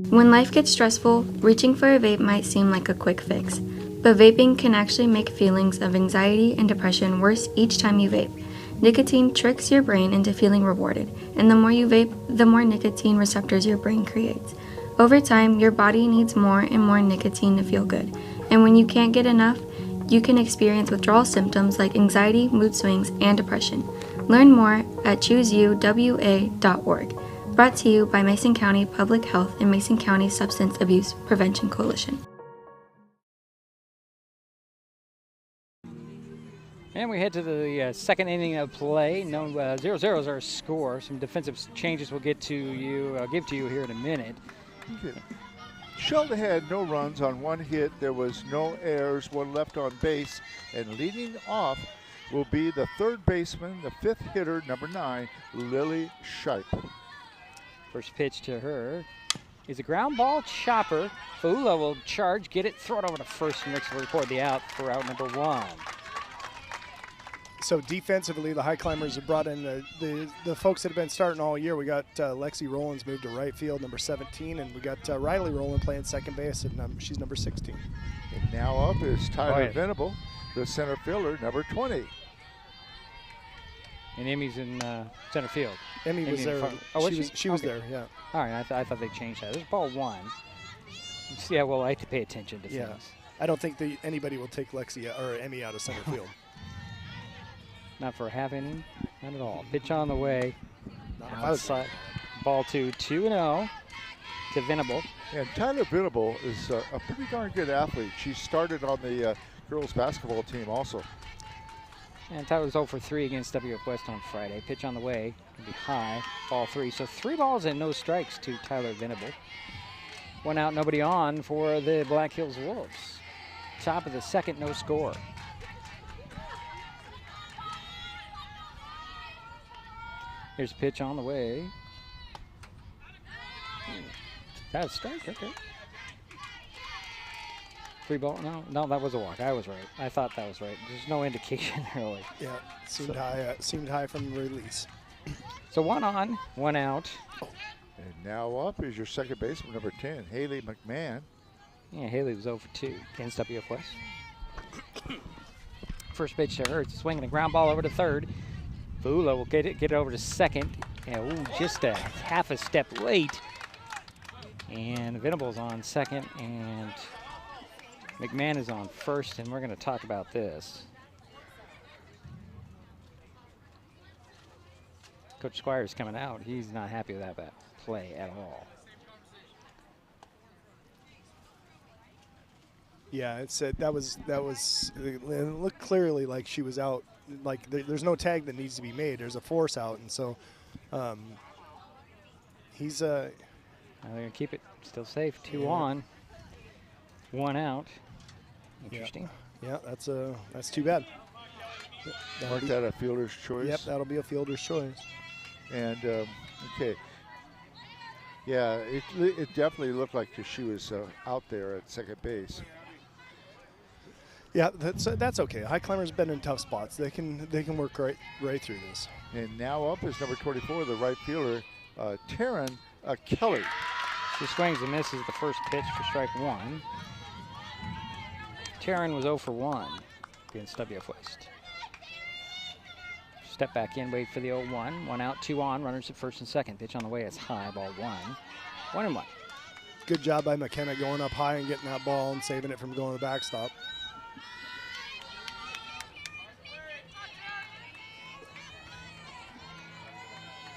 Speaker 8: When life gets stressful, reaching for a vape might seem like a quick fix, but vaping can actually make feelings of anxiety and depression worse each time you vape. Nicotine tricks your brain into feeling rewarded, and the more you vape, the more nicotine receptors your brain creates. Over time, your body needs more and more nicotine to feel good, and when you can't get enough, you can experience withdrawal symptoms like anxiety, mood swings, and depression. Learn more at chooseyouwa.org. Brought to you by Mason County Public Health and Mason County Substance Abuse Prevention Coalition.
Speaker 2: And we head to the second inning of play. 0-0 is our score. Some defensive changes we'll give to you here in a minute.
Speaker 3: Okay. Shelton had no runs on 1 hit. There was no errors, 1 left on base. And leading off will be the third baseman, the 5th hitter, number 9, Lily Shipe.
Speaker 2: First pitch to her is a ground ball chopper. Fula will charge, get it, throw it over to first, and Ricks will report the out for out number 1.
Speaker 4: So defensively, the Highclimbers have brought in the folks that have been starting all year. We got Lexi Rollins moved to right field, number 17, and we got Riley Rowland playing second base, and she's number 16.
Speaker 3: And now up is Tyler Venable, the center fielder, number 20.
Speaker 2: And Emmy's in center field.
Speaker 4: Emmy was there. She was there, yeah.
Speaker 2: All right, I thought they changed that. This is ball 1. Yeah, well, I have to pay attention to things.
Speaker 4: I don't think anybody will take Lexi or Emmy out of center field.
Speaker 2: Not for a half inning, not at all. Pitch on the way.
Speaker 4: Outside.
Speaker 2: Ball 2-0 to Venable.
Speaker 3: And Tyler Venable is a pretty darn good athlete. She started on the girls basketball team also.
Speaker 2: And Tyler's 0 for 3 against WF West on Friday. Pitch on the way, will be high, ball 3. So 3 balls and no strikes to Tyler Venable. 1 out, nobody on for the Black Hills Wolves. Top of the second, no score. Here's a pitch on the way. That's a strike, okay. 3 ball, no, that was a walk. I was right. I thought that was right. There's no indication really.
Speaker 4: Yeah, seemed high from the release.
Speaker 2: So 1 on, 1 out.
Speaker 3: And now up is your second baseman, number 10, Haley McMahon.
Speaker 2: Yeah, Haley was 0 for 2 against WF West. First pitch to her, it's swinging a ground ball over to third. Fula will get it over to second. And just a half a step late. And Venable's on second, and McMahon is on first, and we're going to talk about this. Coach Squire's coming out. He's not happy with that play at all.
Speaker 4: Yeah, it looked clearly like she was out. Like there's no tag that needs to be made. There's a force out, and so he's
Speaker 2: they're gonna keep it still safe. 2 on, 1 out. Interesting.
Speaker 4: Yeah, that's too bad.
Speaker 3: Mark that a fielder's choice.
Speaker 4: Yep, that'll be a fielder's choice.
Speaker 3: And okay. Yeah, it definitely looked like she was out there at second base.
Speaker 4: Yeah, that's okay. Highclimbers been in tough spots. They can work right through this.
Speaker 3: And now up is number 24, the right fielder, Taryn Kelly.
Speaker 2: She swings and misses the first pitch for strike 1. Taryn was 0 for 1 against WF West. Step back in, wait for the 0-1. 1 out, 2 on. Runners at first and second. Pitch on the way. It's high, ball 1. 1-1.
Speaker 4: Good job by McKenna going up high and getting that ball and saving it from going to the backstop.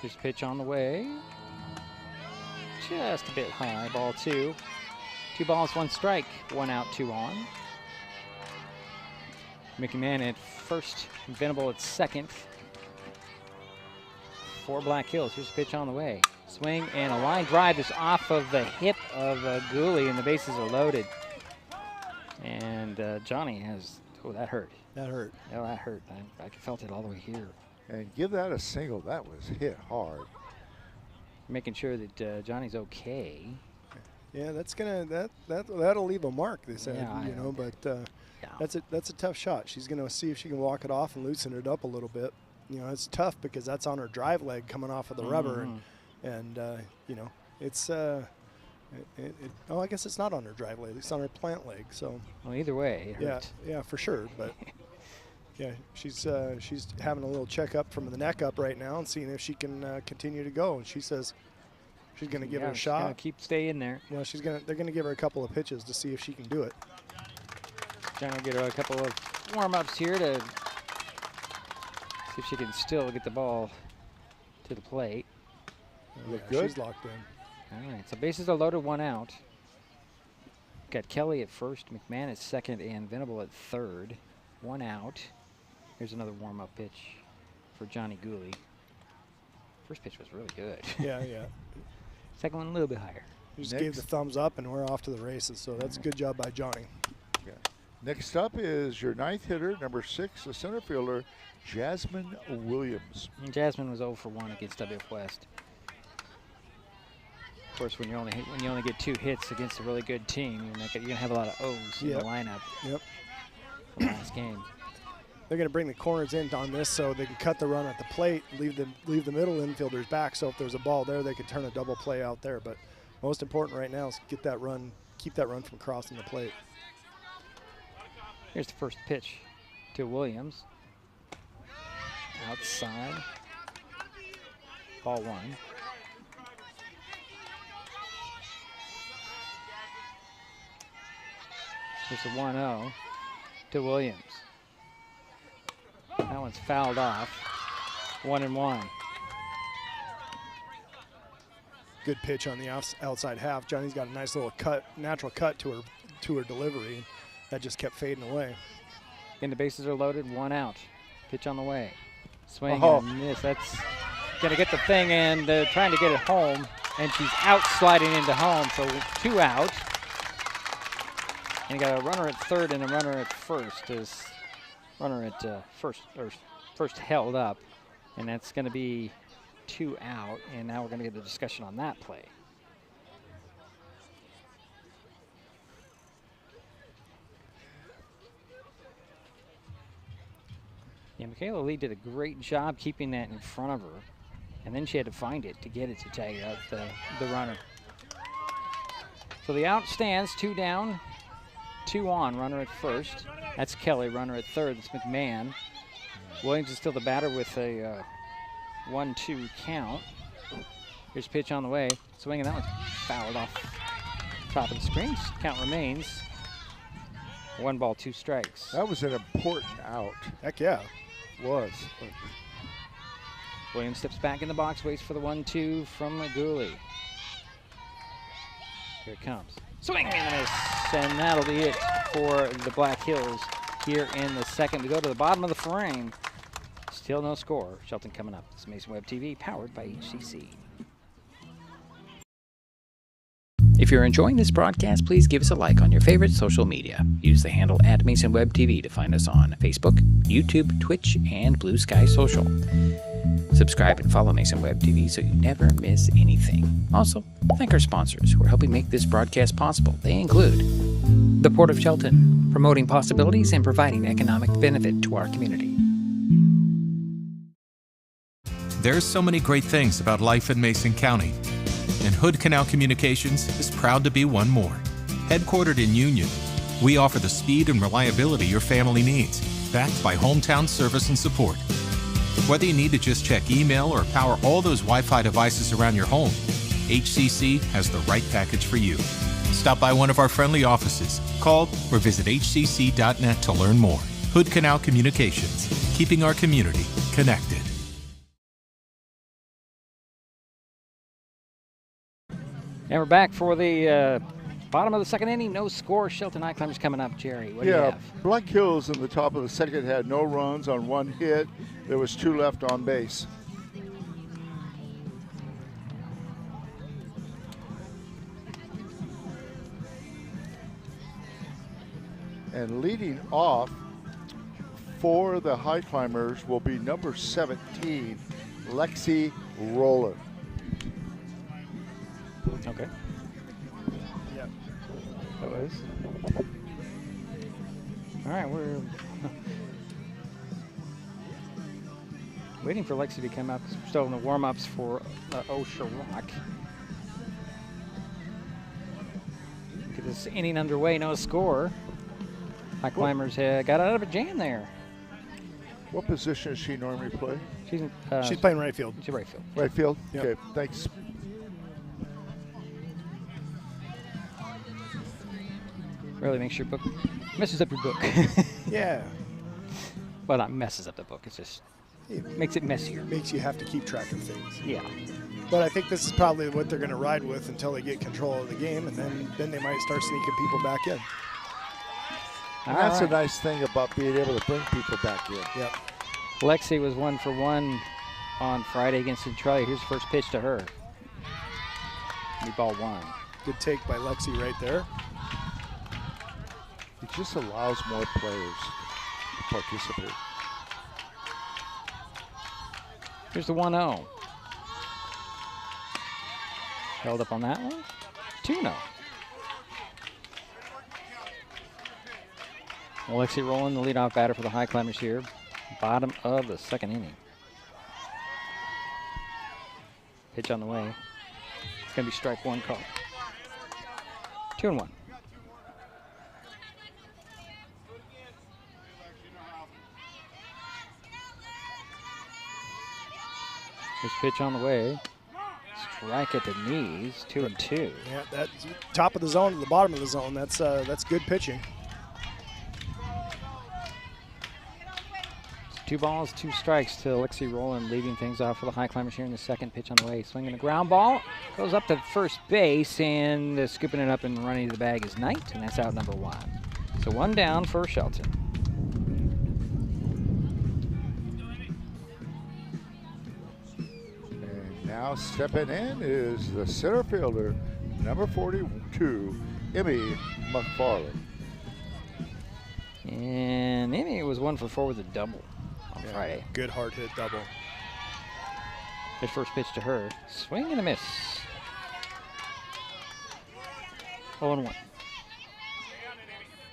Speaker 2: Here's pitch on the way. Just a bit high, ball 2. 2 balls, 1 strike. 1 out, 2 on. McMahon at first, Venable at second. For Black Hills. Here's a pitch on the way. Swing and a line drive is off of the hip of Gooley, and the bases are loaded. And Johnny has, that hurt.
Speaker 4: That hurt.
Speaker 2: Oh, that hurt. I felt it all the way here.
Speaker 3: And give that a single. That was hit hard.
Speaker 2: Making sure that Johnny's okay.
Speaker 4: Yeah, that'll leave a mark. They said,
Speaker 2: Yeah,
Speaker 4: but that's a tough shot. She's gonna see if she can walk it off and loosen it up a little bit. It's tough because that's on her drive leg coming off of the rubber, and it's. I guess it's not on her drive leg. It's on her plant leg. So.
Speaker 2: Well, either way, it hurts.
Speaker 4: Yeah, for sure. But yeah, she's having a little checkup from the neck up right now and seeing if she can continue to go. And she says she's going to give her a shot.
Speaker 2: Gonna stay in there.
Speaker 4: Well, they're going to give her a couple of pitches to see if she can do it.
Speaker 2: Trying to get her a couple of warm-ups here to see if she can still get the ball to the plate.
Speaker 3: Look good.
Speaker 4: She's locked in.
Speaker 2: All right, so bases are loaded, 1 out. Got Kelly at first, McMahon at second, and Venable at third. 1 out. Here's another warm-up pitch for Johnny Gooley. First pitch was really good.
Speaker 4: Yeah.
Speaker 2: Second one a little bit higher.
Speaker 4: He just gave the thumbs up, and we're off to the races, so that's a good job by Johnny.
Speaker 3: Okay. Next up is your 9th hitter, number 6, the center fielder, Jasmine Williams.
Speaker 2: And Jasmine was 0 for 1 against WF West. Of course, when you only get 2 hits against a really good team, you're gonna have a lot of O's in the lineup.
Speaker 4: Yep.
Speaker 2: The last game.
Speaker 4: they're going to bring the corners in on this so they can cut the run at the plate, leave the middle infielders back. So if there's a ball there, they could turn a double play out there. But most important right now is get that run, keep that run from crossing the plate.
Speaker 2: Here's the first pitch to Williams. Outside. Ball 1. Here's the 1-0 to Williams. That one's fouled off. 1-1.
Speaker 4: Good pitch on the outside half. Johnny's got a nice little cut, natural cut to her delivery. That just kept fading away.
Speaker 2: And the bases are loaded, 1 out. Pitch on the way. Swing and miss. That's gonna get the thing and trying to get it home. And she's out sliding into home, so 2 out. And you got a runner at third and a runner at first. Is runner at first held up, and that's going to be 2 out. And now we're going to get a discussion on that play. Yeah, Michaela Lee did a great job keeping that in front of her, and then she had to find it to get it to tag out the runner. So the out stands, 2 down, 2 on, runner at first. That's Kelly, runner at third. That's McMahon. Williams is still the batter with a 1-2 count. Here's pitch on the way. Swinging, that one's fouled off top of the screen. Count remains 1 ball, 2 strikes.
Speaker 3: That was an important out.
Speaker 4: Heck yeah.
Speaker 3: Was.
Speaker 2: Williams steps back in the box, waits for the 1-2 from Maguli. Here it comes. Swing and a miss, and that'll be it for the Black Hills here in the second. We go to the bottom of the frame. Still no score. Shelton coming up. It's Mason Web TV, powered by HCC.
Speaker 9: If you're enjoying this broadcast, please give us a like on your favorite social media. Use the handle @MasonWebTV to find us on Facebook, YouTube, Twitch, and Blue Sky Social. Subscribe and follow Mason Web TV so you never miss anything. Also, thank our sponsors who are helping make this broadcast possible. They include the Port of Shelton, promoting possibilities and providing economic benefit to our community.
Speaker 15: There's so many great things about life in Mason County, and Hood Canal Communications is proud to be one more. Headquartered in Union, we offer the speed and reliability your family needs, backed by hometown service and support. Whether you need to just check email or power all those Wi-Fi devices around your home, HCC has the right package for you. Stop by one of our friendly offices, call or visit hcc.net to learn more. Hood Canal Communications, keeping our community connected.
Speaker 2: And we're back for the bottom of the second inning. No score. Shelton Highclimbers coming up. Jerry, what do you have?
Speaker 3: Black Hills in the top of the second had no runs on 1 hit. There was 2 left on base. And leading off for the Highclimbers will be number 17, Lexi Roller.
Speaker 2: Okay.
Speaker 4: Yeah.
Speaker 2: That was. All right, we're waiting for Lexi to come up because we're still in the warm-ups for Osha Rock. Get this inning underway, no score. Highclimbers got out of a jam there.
Speaker 3: What position does she normally play?
Speaker 4: She's playing right field.
Speaker 2: She's right field.
Speaker 3: Right field?
Speaker 4: Yep.
Speaker 3: Okay, thanks.
Speaker 2: Really makes your book, messes up your book.
Speaker 4: Yeah.
Speaker 2: Well, not messes up the book, it's just, it makes it messier.
Speaker 4: Makes you have to keep track of things.
Speaker 2: Yeah.
Speaker 4: But I think this is probably what they're going to ride with until they get control of the game, and then they might start sneaking people back in.
Speaker 3: And that's a nice thing about being able to bring people back in.
Speaker 4: Yep.
Speaker 2: Lexi was 1 for 1 on Friday against Centralia. Here's the first pitch to her. Ball 1.
Speaker 4: Good take by Lexi right there.
Speaker 3: It just allows more players to participate.
Speaker 2: Here's the 1-0. Held up on that one. 2-0. Alexi Rowland, the leadoff batter for the Highclimbers here. Bottom of the second inning. Pitch on the way. It's going to be strike one call. 2-1. Here's pitch on the way. Strike at the knees, 2-2.
Speaker 4: Yeah, that's top of the zone to the bottom of the zone. That's good pitching.
Speaker 2: 2 balls, 2 strikes to Lexi Rowland, leading things off for the Highclimbers here in the second. Pitch on the way. Swinging a ground ball. Goes up to first base, and scooping it up and running to the bag is Knight, and that's out number 1. So 1 down for Shelton.
Speaker 3: And now stepping in is the center fielder, number 42, Emmy McFarland.
Speaker 2: And Emmy was 1 for 4 with a double on Friday.
Speaker 4: Good hard hit double.
Speaker 2: His first pitch to her. Swing and a miss. 0-1.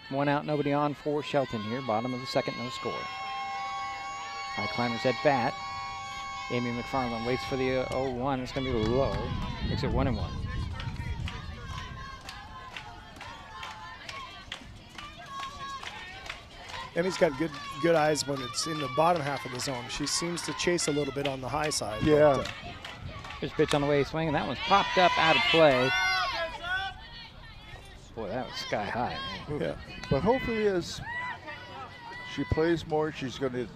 Speaker 2: 1 out, nobody on for Shelton here. Bottom of the second, no score. Highclimbers at bat. Amy McFarland waits for the 0-1. It's going to be low. Makes it 1-1.
Speaker 4: Emmy's got good eyes when it's in the bottom half of the zone. She seems to chase a little bit on the high side.
Speaker 3: Yeah.
Speaker 2: But, here's pitch on the way, swing, and that one's popped up out of play. Boy, that was sky high, man.
Speaker 3: Yeah, but hopefully as she plays more, she's going to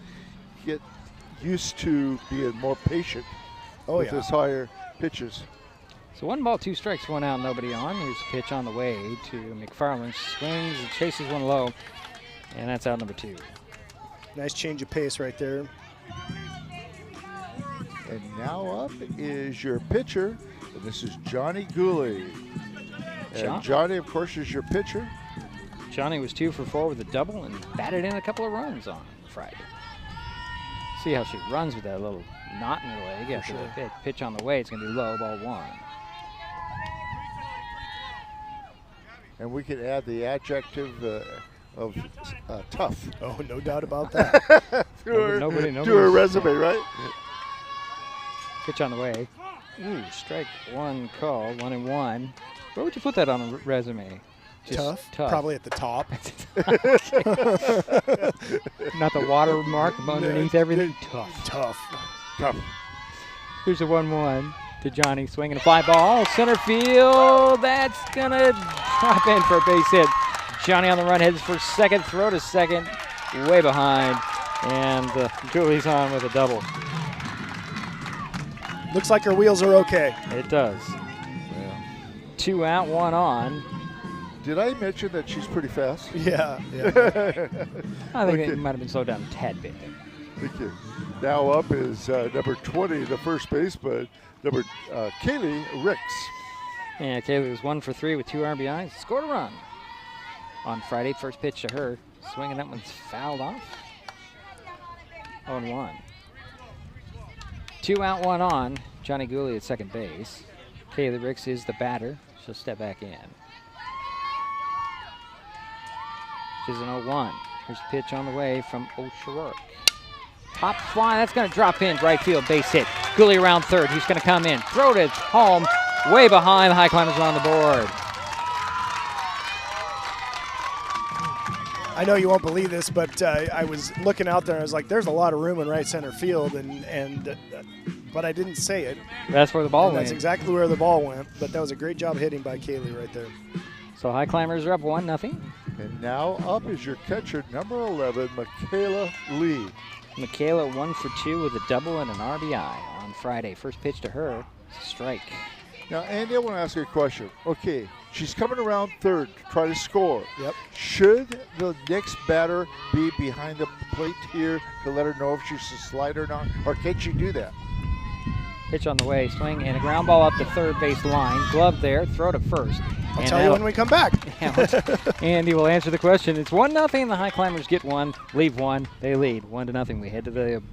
Speaker 3: get used to being more patient with his higher pitches.
Speaker 2: So 1 ball, 2 strikes, 1 out, nobody on. Here's a pitch on the way to McFarland. Swings and chases one low, and that's out number 2.
Speaker 4: Nice change of pace right there.
Speaker 3: And now up is your pitcher, and this is Johnny Gooley. And Johnny, of course, is your pitcher.
Speaker 2: Johnny was 2 for 4 with a double and batted in a couple of runs on Friday. See how she runs with that little knot in her leg. After the pitch on the way, it's going to be low, ball 1.
Speaker 3: And we can add the adjective of tough.
Speaker 4: Oh, no doubt about that.
Speaker 3: to her resume, right?
Speaker 2: Pitch on the way. Ooh, strike 1 call, 1-1. Where would you put that on a resume?
Speaker 4: Tough? Probably at the top.
Speaker 2: Not the watermark underneath everything?
Speaker 4: Tough.
Speaker 2: Here's a 1-1 to Johnny, swinging a fly ball. Center field, that's going to drop in for a base hit. Johnny on the run, heads for second, throw to second, way behind. And Gooley's on with a double.
Speaker 4: Looks like her wheels are okay.
Speaker 2: It does. 2 out, 1 on.
Speaker 3: Did I mention that she's pretty fast?
Speaker 4: Yeah.
Speaker 2: I think it might have been slowed down a tad bit.
Speaker 3: Thank you. Now up is number 20, the first baseman, number Kaylee Ricks.
Speaker 2: Yeah, Kaylee was 1 for 3 with 2 RBIs. Scored a run on Friday. First pitch to her. Swinging, that one's fouled off. 0-1. 2 out, 1 on. Johnny Gooley at second base. Kaylee Ricks is the batter. She'll step back in. She's an 0-1. Here's a pitch on the way from O'Sharook. Pop fly, that's going to drop in, right field, base hit. Gooley around third, he's going to come in. Throw to home, way behind, the Highclimbers are on the board.
Speaker 4: I know you won't believe this, but I was looking out there and I was like, there's a lot of room in right center field, but I didn't say it.
Speaker 2: That's where the ball went.
Speaker 4: That's exactly where the ball went, but that was a great job hitting by Kaylee right there.
Speaker 2: So Highclimbers are up 1-0.
Speaker 3: And now up is your catcher, number 11, Michaela Lee.
Speaker 2: Michaela 1 for 2 with a double and an RBI on Friday. First pitch to her, strike.
Speaker 3: Now, Andy, I want to ask you a question. Okay, she's coming around third to try to score.
Speaker 4: Yep.
Speaker 3: Should the next batter be behind the plate here to let her know if she's a slide or not, or can't she do that?
Speaker 2: Pitch on the way, swing, and a ground ball up the third base line. Glove there, throw to first.
Speaker 4: I'll tell you when we come back.
Speaker 2: Andy will answer the question. It's 1-0. The Highclimbers get 1, leave 1. They lead 1-0. We head to the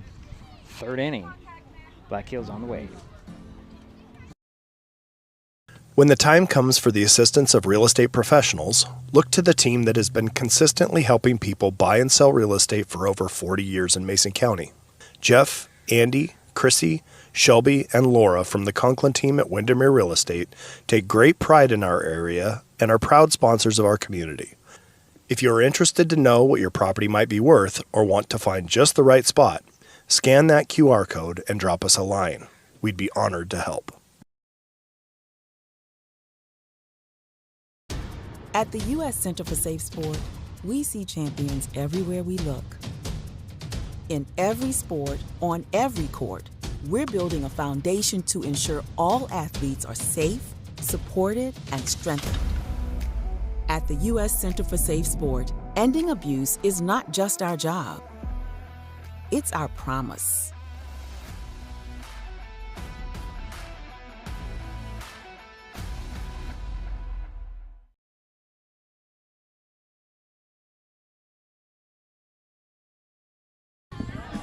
Speaker 2: third inning. Black Hills on the way.
Speaker 4: When the time comes for the assistance of real estate professionals, look to the team that has been consistently helping people buy and sell real estate for over 40 years in Mason County. Jeff, Andy, Chrissy, Shelby, and Laura from the Conklin team at Windermere Real Estate take great pride in our area and are proud sponsors of our community. If you are interested to know what your property might be worth or want to find just the right spot, scan that QR code and drop us a line. We'd be honored to help.
Speaker 16: At the U.S. Center for Safe Sport, we see champions everywhere we look. In every sport, on every court, we're building a foundation to ensure all athletes are safe, supported, and strengthened. At the U.S. Center for Safe Sport, ending abuse is not just our job. It's our promise.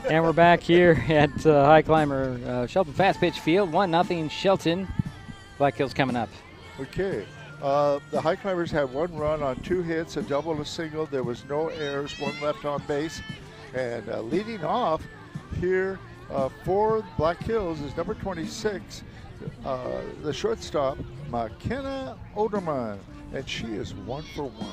Speaker 2: And we're back here at Highclimber Shelton Fastpitch Field. 1-0 Shelton. Black Hills coming up.
Speaker 3: Okay. The Highclimbers had one run on 2 hits, a double and a single. There was no errors, 1 left on base. And leading off here for Black Hills is number 26, the shortstop, McKenna Oderman. And she is 1 for 1.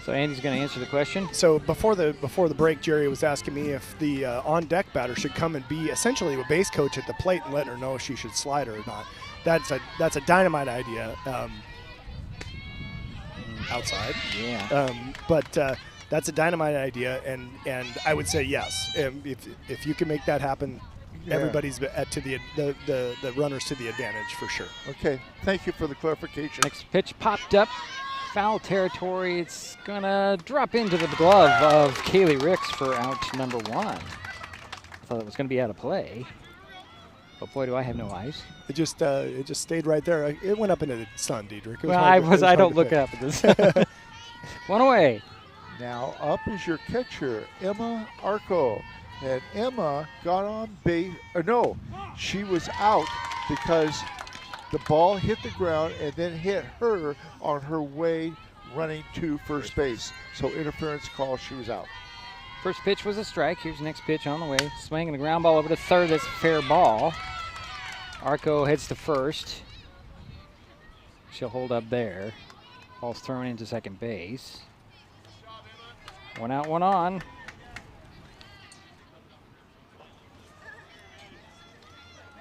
Speaker 2: So Andy's going to answer the question.
Speaker 4: So before the break, Jerry was asking me if the on-deck batter should come and be essentially a base coach at the plate and letting her know if she should slide or not. That's a dynamite idea. Outside.
Speaker 2: Yeah.
Speaker 4: But that's a dynamite idea, and I would say yes. If you can make that happen,
Speaker 3: Yeah.
Speaker 4: everybody's to the runners to the advantage for sure.
Speaker 3: Okay. Thank you for the clarification.
Speaker 2: Next pitch popped up. Foul territory. It's going to drop into the glove of Kaylee Ricks for out number 1. I thought it was going to be out of play. But boy, do I have no eyes.
Speaker 4: It just stayed right there. It went up into the sun, Diedrich.
Speaker 2: Well, I don't look up at this. 1 away.
Speaker 3: Now up is your catcher, Emma Arco. And Emma got on base, she was out because the ball hit the ground and then hit her on her way running to first base. So interference call, she was out.
Speaker 2: First pitch was a strike. Here's the next pitch on the way. Swinging the ground ball over to third. That's a fair ball. Arco heads to first. She'll hold up there. Ball's thrown into second base. 1 out, 1 on.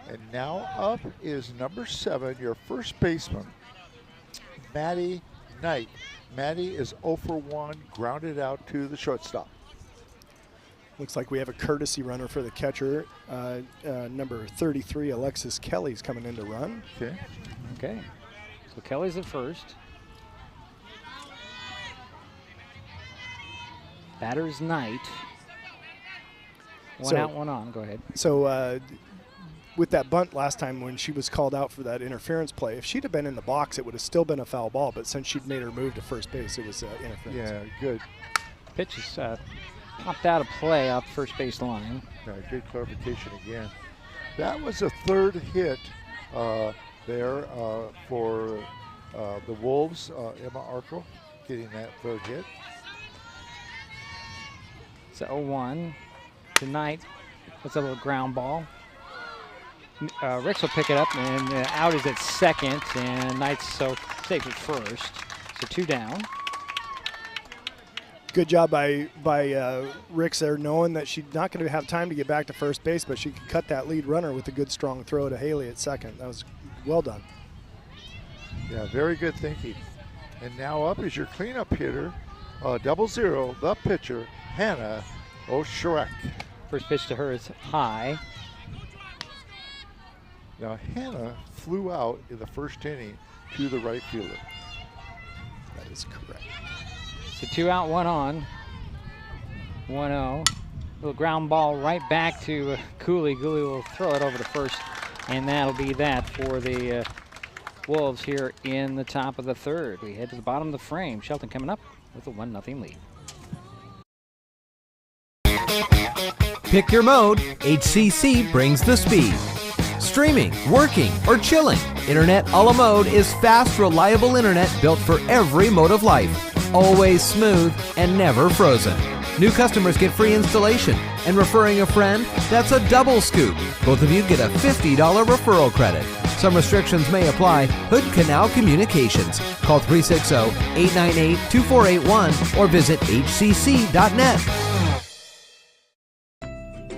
Speaker 3: And now up is number 7, your first baseman, Maddie Knight. Maddie is 0 for 1, grounded out to the shortstop.
Speaker 4: Looks like we have a courtesy runner for the catcher. Number 33, Alexis Kelly's coming in to run.
Speaker 2: Okay. So Kelly's at first. Batter's Knight. 1 out, 1 on. Go ahead.
Speaker 4: So with that bunt last time when she was called out for that interference play, if she'd have been in the box, it would have still been a foul ball. But since she'd made her move to first base, it was interference.
Speaker 3: Yeah, good.
Speaker 2: Pitch is popped out of play off first base line.
Speaker 3: Yeah, good clarification again. That was a 3rd hit there for the Wolves. Emma Arco getting that 3rd hit.
Speaker 2: It's 0-1 tonight. That's a little ground ball. Ricks will pick it up, and out is at second, and Knight's safe at first. So 2 down.
Speaker 4: Good job by Ricks there, knowing that she's not going to have time to get back to first base, but she could cut that lead runner with a good strong throw to Haley at second. That was well done.
Speaker 3: Yeah, very good thinking. And now up is your cleanup hitter, 0-0, the pitcher, Hannah Osherek.
Speaker 2: First pitch to her is high.
Speaker 3: Now Hannah flew out in the first inning to the right fielder.
Speaker 4: That is correct.
Speaker 2: So 2 out, 1 on. 1-0. Little ground ball right back to Cooley. Cooley will throw it over to first, and that'll be that for the Wolves here in the top of the 3rd. We head to the bottom of the frame. Shelton coming up with a 1-0 lead.
Speaker 6: Pick your mode. HCC brings the speed. Streaming, working, or chilling, Internet a la mode is fast, reliable internet built for every mode of life. Always smooth and never frozen. New customers get free installation, and referring a friend, that's a double scoop. Both of you get a $50 referral credit. Some restrictions may apply. Hood Canal Communications. Call 360-898-2481 or visit hcc.net.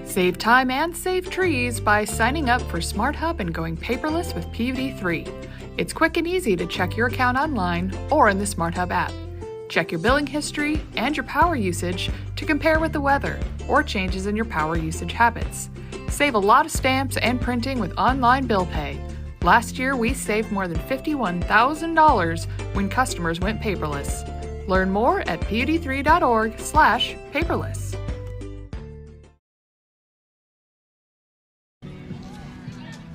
Speaker 10: Save time and save trees by signing up for Smart Hub and going paperless with PVD3. It's quick and easy to check your account online or in the Smart Hub app. Check your billing history and your power usage to compare with the weather or changes in your power usage habits. Save a lot of stamps and printing with online bill pay. Last year, we saved more than $51,000 when customers went paperless. Learn more at pud3.org/paperless.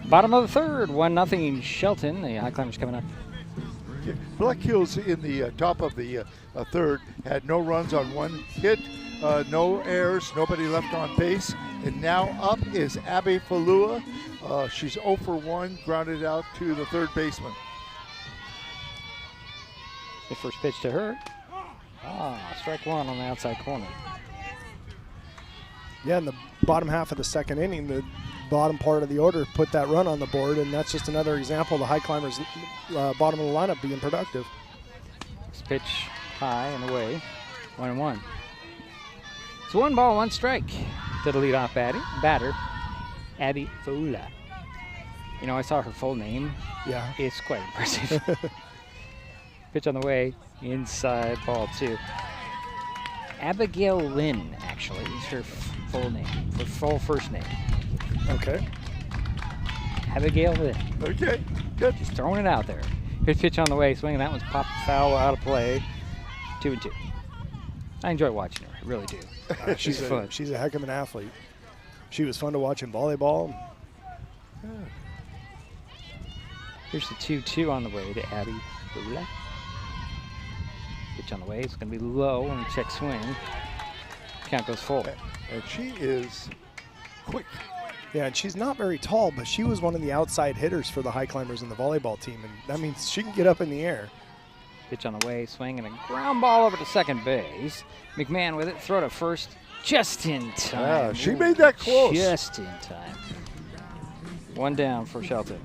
Speaker 2: Bottom of the third, 1-0 Shelton. The Highclimbers coming up.
Speaker 3: Black Hills in the top of the third had no runs on one hit, no errors, nobody left on base. And now up is Abby Falua. She's 0 for 1, grounded out to the third baseman.
Speaker 2: The first pitch to her. Strike one on the outside corner.
Speaker 4: Yeah, in the bottom half of the second inning, the bottom part of the order put that run on the board, and that's just another example of the Highclimbers' bottom of the lineup being productive.
Speaker 2: Next pitch high and away, 1-1. It's 1 ball, 1 strike to the leadoff batter, Abby Falua. You know, I saw her full name.
Speaker 4: Yeah.
Speaker 2: It's quite impressive. Pitch on the way, inside, ball 2. Abigail Lynn, actually, is her full name, her full first name.
Speaker 4: Okay.
Speaker 2: Abigail Lynn.
Speaker 3: Okay, good.
Speaker 2: Just throwing it out there. Good pitch on the way, swinging. That one's popped foul out of play. 2-2. I enjoy watching her. I really do.
Speaker 4: She's fun. She's a heck of an athlete. She was fun to watch in volleyball.
Speaker 2: Yeah. Here's the 2-2 on the way to Abby Falua. Pitch on the way. It's going to be low on the check swing. Count goes full.
Speaker 3: And she is quick.
Speaker 4: Yeah, and she's not very tall, but she was one of the outside hitters for the Highclimbers in the volleyball team, and that means she can get up in the air.
Speaker 2: Pitch on the way, swing, and a ground ball over to second base. McMahon with it, throw to first, just in time.
Speaker 3: Yeah, she made that close.
Speaker 2: Just in time. 1 down for Shelton.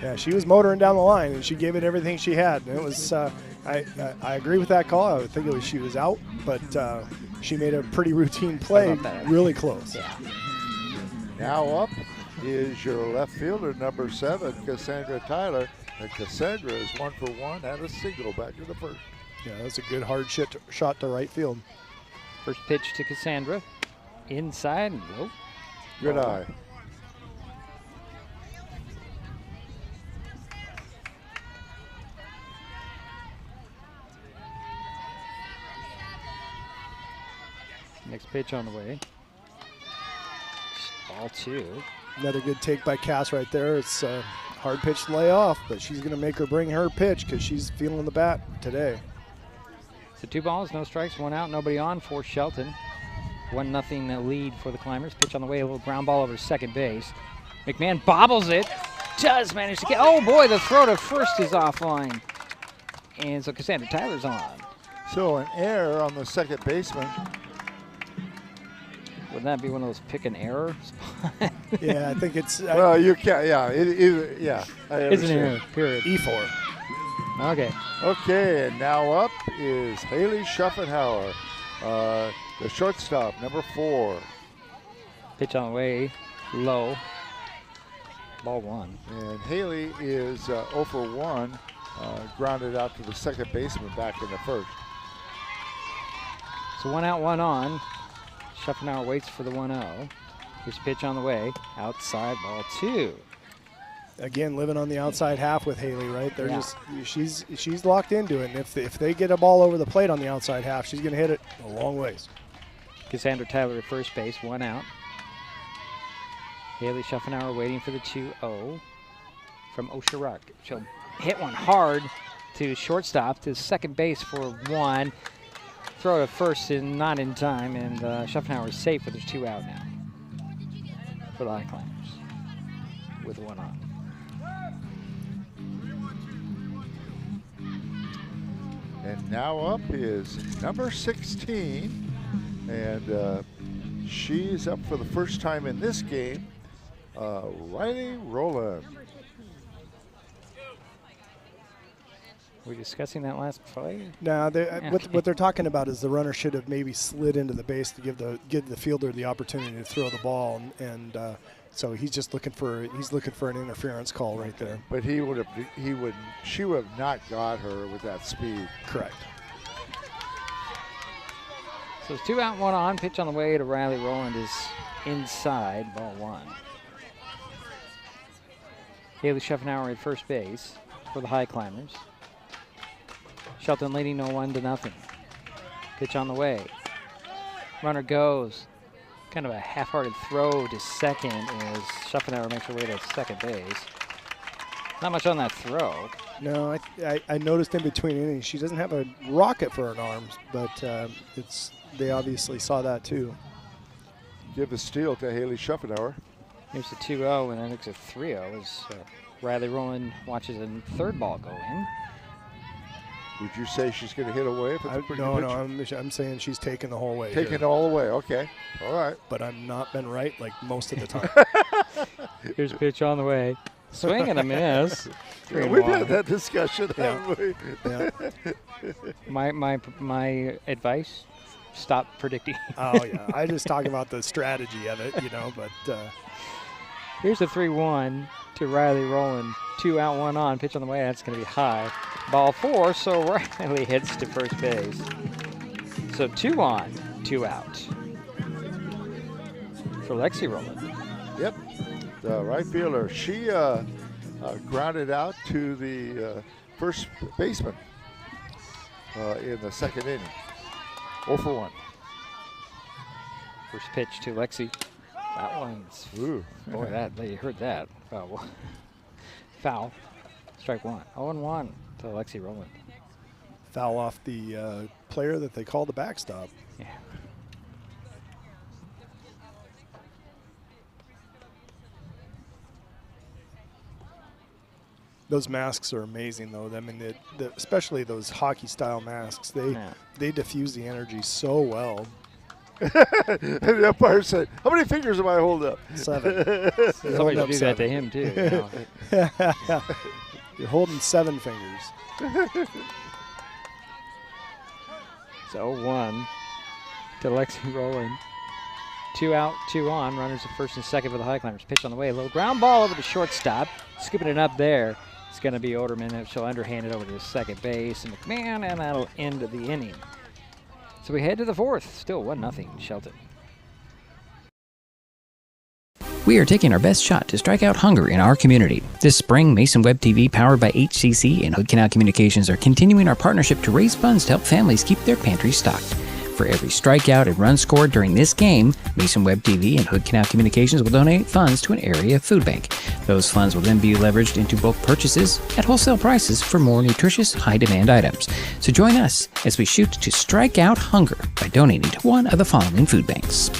Speaker 4: Yeah, she was motoring down the line, and she gave it everything she had. And it was, I agree with that call. I would think she was out, but she made a pretty routine play, really close.
Speaker 2: Yeah.
Speaker 3: Now up is your left fielder, number 7, Cassandra Tyler. And Cassandra is 1 for 1 and a single back to the first.
Speaker 4: Yeah, that's a good hard shot to right field.
Speaker 2: First pitch to Cassandra. Inside and low.
Speaker 3: Good eye.
Speaker 2: Next pitch on the way. Ball 2.
Speaker 4: Another good take by Cass right there. It's a hard pitch to lay off, but she's going to make her bring her pitch because she's feeling the bat today.
Speaker 2: So 2 balls, no strikes, 1 out, nobody on for Shelton. 1-0 lead for the Climbers. Pitch on the way, a little ground ball over second base. McMahon bobbles it. Does manage to get, oh boy, the throw to first is offline. And so Cassandra Tyler's on.
Speaker 3: So an error on the second baseman.
Speaker 2: Wouldn't that be one of those pick an error spots?
Speaker 4: Yeah, I think it's.
Speaker 3: Well, you can't. Yeah, yeah.
Speaker 2: It's an error. Period.
Speaker 4: E4.
Speaker 2: Okay.
Speaker 3: Okay, and now up is Haley Schuffenhauer, the shortstop, number 4.
Speaker 2: Pitch on the way, low. Ball 1.
Speaker 3: And Haley is 0 for 1, grounded out to the second baseman back in the first.
Speaker 2: So 1 out, 1 on. Schuffenhauer waits for the 1-0. Here's a pitch on the way. Outside, ball 2.
Speaker 4: Again, living on the outside half with Haley, right? They're just she's locked into it. And if they get a ball over the plate on the outside half, she's going to hit it a long ways.
Speaker 2: Cassandra Tyler at first base, 1 out. Haley Schuffenhauer waiting for the 2-0 from Osharak. She'll hit one hard to shortstop to second base for 1. Throw to first and not in time, and Schuffenhauer is safe, but there's 2 out now for the Highclimbers. with 1 on.
Speaker 3: And now up is number 16, and she's up for the first time in this game, Riley Rowland.
Speaker 2: Were we discussing that last play?
Speaker 4: No, what they're talking about is the runner should have maybe slid into the base to give the fielder the opportunity to throw the ball, and so he's just looking for an interference call right there.
Speaker 3: But she would have not got her with that speed.
Speaker 4: Correct.
Speaker 2: So it's 2 out, 1 on. Pitch on the way to Riley Rowland is inside, ball 1. Haley Schuffenauer at first base for the Highclimbers. Shelton leading 0-1. Pitch on the way. Runner goes. Kind of a half-hearted throw to second as Schuffenauer makes her way to second base. Not much on that throw.
Speaker 4: No, I noticed in between innings she doesn't have a rocket for an arm, but they obviously saw that too.
Speaker 3: Give the steal to Haley Schuffenauer.
Speaker 2: Here's the 2-0, and then it's a 3-0 as Riley Rowland watches a third ball go in.
Speaker 3: Would you say she's going to hit away?
Speaker 4: No, I'm saying she's taking the whole way.
Speaker 3: Taking it all the way, okay. All right.
Speaker 4: But I've not been right like most of the time.
Speaker 2: Here's a pitch on the way. Swing and a miss.
Speaker 3: We've had that discussion, haven't we?
Speaker 2: Yeah. My advice, stop predicting.
Speaker 4: Oh, yeah. I just talk about the strategy of it, but.
Speaker 2: Here's a 3-1 to Riley Rowland. 2 out, 1 on. Pitch on the way. That's going to be high. Ball 4, so Riley hits to first base. So 2 on, 2 out for Lexi Rowland.
Speaker 3: Yep, the right fielder. She grounded out to the first baseman in the second inning. 0 for 1.
Speaker 2: First pitch to Lexi. That one's,
Speaker 3: ooh.
Speaker 2: Boy, you heard that. Foul. Strike 1. 0-1 to Lexi Rowland.
Speaker 4: Foul off the player that they call the backstop.
Speaker 2: Yeah.
Speaker 4: Those masks are amazing, though. I mean, especially those hockey-style masks. They diffuse the energy so well.
Speaker 3: The umpire said, "How many fingers am I holding up?"
Speaker 2: 7. Somebody should do that to him too.
Speaker 4: You're holding 7 fingers.
Speaker 2: So 1 to Lexi Rowland. 2 out, 2 on. Runners at first and second for the Highclimbers. Pitch on the way. A little ground ball over to shortstop. Scooping it up there. It's going to be Oderman. She'll underhand it over to second base and McMahon, and that'll end the inning. So we head to the 4th. Still 1-0 Shelton.
Speaker 9: We are taking our best shot to strike out hunger in our community. This spring, Mason Web TV, powered by HCC and Hood Canal Communications, are continuing our partnership to raise funds to help families keep their pantries stocked. For every strikeout and run scored during this game, Mason Web TV and Hood Canal Communications will donate funds to an area food bank. Those funds will then be leveraged into bulk purchases at wholesale prices for more nutritious, high-demand items. So join us as we shoot to strike out hunger by donating to one of the following food banks.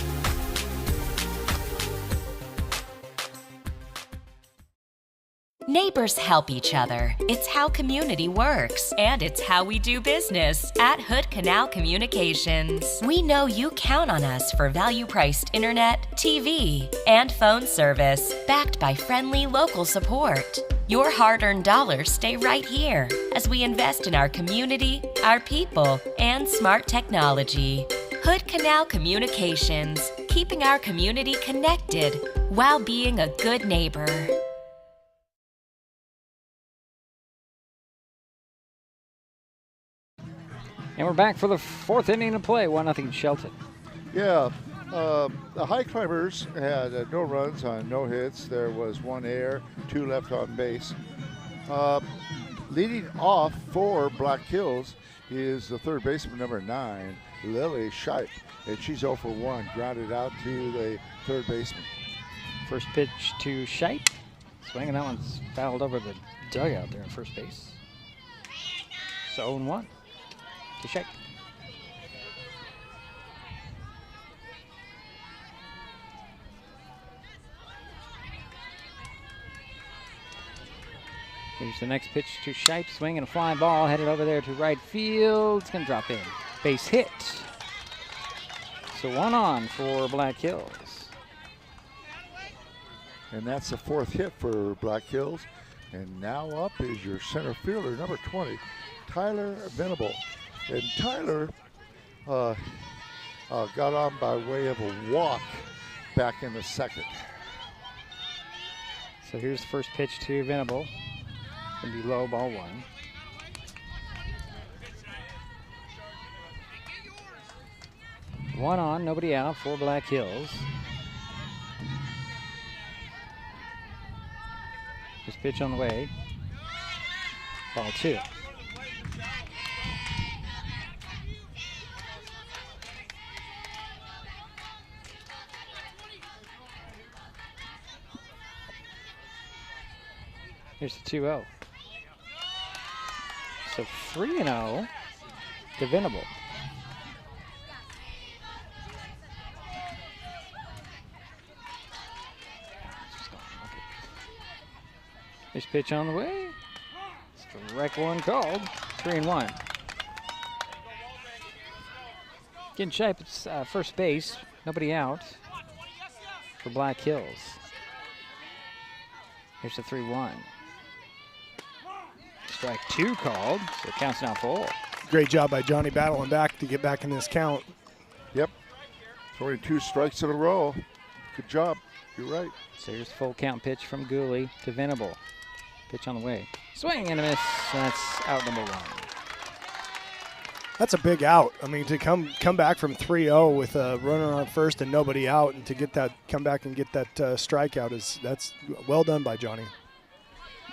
Speaker 14: Neighbors help each other. It's how community works, and it's how we do business at Hood Canal Communications. We know you count on us for value-priced internet, TV, and phone service, backed by friendly local support. Your hard-earned dollars stay right here as we invest in our community, our people, and smart technology. Hood Canal Communications, keeping our community connected while being a good neighbor.
Speaker 2: And we're back for the 4th inning of play. 1-0 Shelton.
Speaker 3: Yeah, the Highclimbers had no runs on no hits. There was 1 error, 2 left on base. Leading off for Black Hills is the third baseman, number 9, Lily Shipe. And she's 0 for 1, grounded out to the third baseman.
Speaker 2: First pitch to Shipe. Swinging, that one's fouled over the dugout there at first base. So 0-1. To Shipe. Here's the next pitch to Shipe, swinging a flying ball, headed over there to right field. It's going to drop in. Base hit. So 1 on for Black Hills.
Speaker 3: And that's the 4th hit for Black Hills. And now up is your center fielder, number 20, Tyler Venable. And Tyler got on by way of a walk back in the 2nd.
Speaker 2: So here's the first pitch to Venable. Going to be low, ball 1. One on, nobody out for Black Hills. This pitch on the way. Ball 2. Here's the 2-0. So 3-0 to Venable. This pitch on the way. Strike 1 called. 3-1. Getting Shipe at first base. Nobody out for Black Hills. Here's the 3-1. Strike 2 called, so it counts now full.
Speaker 4: Great job by Johnny battling back to get back in this count.
Speaker 3: Yep. Throwing 2 strikes in a row. Good job. You're right.
Speaker 2: So here's the full count pitch from Gooley to Venable. Pitch on the way. Swing and a miss. That's out number 1.
Speaker 4: That's a big out. I mean, to come back from 3-0 with a runner on first and nobody out, and to get that, come back and get that strikeout, that's well done by Johnny.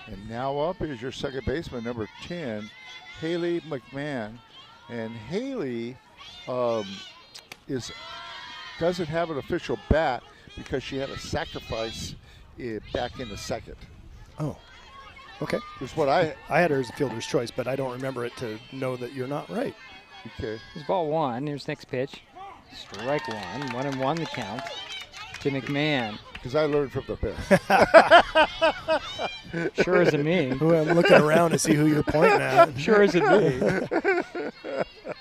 Speaker 3: And now up is your second baseman, number 10, Haley McMahon. And Haley doesn't have an official bat because she had a sacrifice back in the 2nd.
Speaker 4: Oh, okay.
Speaker 3: That's what I
Speaker 4: had her as a fielder's choice, but I don't remember it to know that you're not right.
Speaker 3: Okay.
Speaker 2: Here's ball 1. Here's next pitch. Strike 1. 1-1 the count to McMahon.
Speaker 3: Because I learned from the best.
Speaker 2: Sure isn't me.
Speaker 4: I'm looking around to see who you're pointing at.
Speaker 2: Sure isn't me.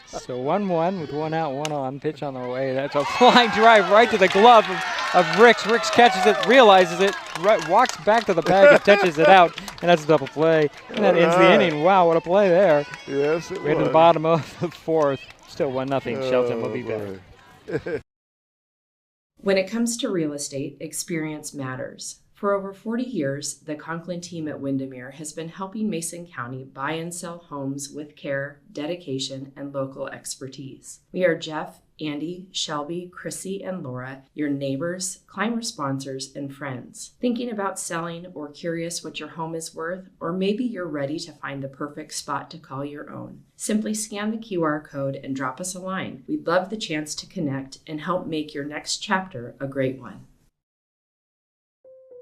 Speaker 2: So 1-1 with 1 out, 1 on. Pitch on the way. That's a flying drive right to the glove of Ricks. Ricks catches it, realizes it, walks back to the bag and touches it out, and that's a double play. And that ends the inning. Wow, what a play there.
Speaker 3: Yes, it
Speaker 2: We're
Speaker 3: was.
Speaker 2: at the bottom of the 4th. Still 1-0. Shelton will be back.
Speaker 7: When it comes to real estate, experience matters. For over 40 years, the Conklin team at Windermere has been helping Mason County buy and sell homes with care, dedication, and local expertise. We are Jeff, Andy, Shelby, Chrissy, and Laura, your neighbors, climber sponsors, and friends. Thinking about selling or curious what your home is worth, or maybe you're ready to find the perfect spot to call your own. Simply scan the QR code and drop us a line. We'd love the chance to connect and help make your next chapter a great one.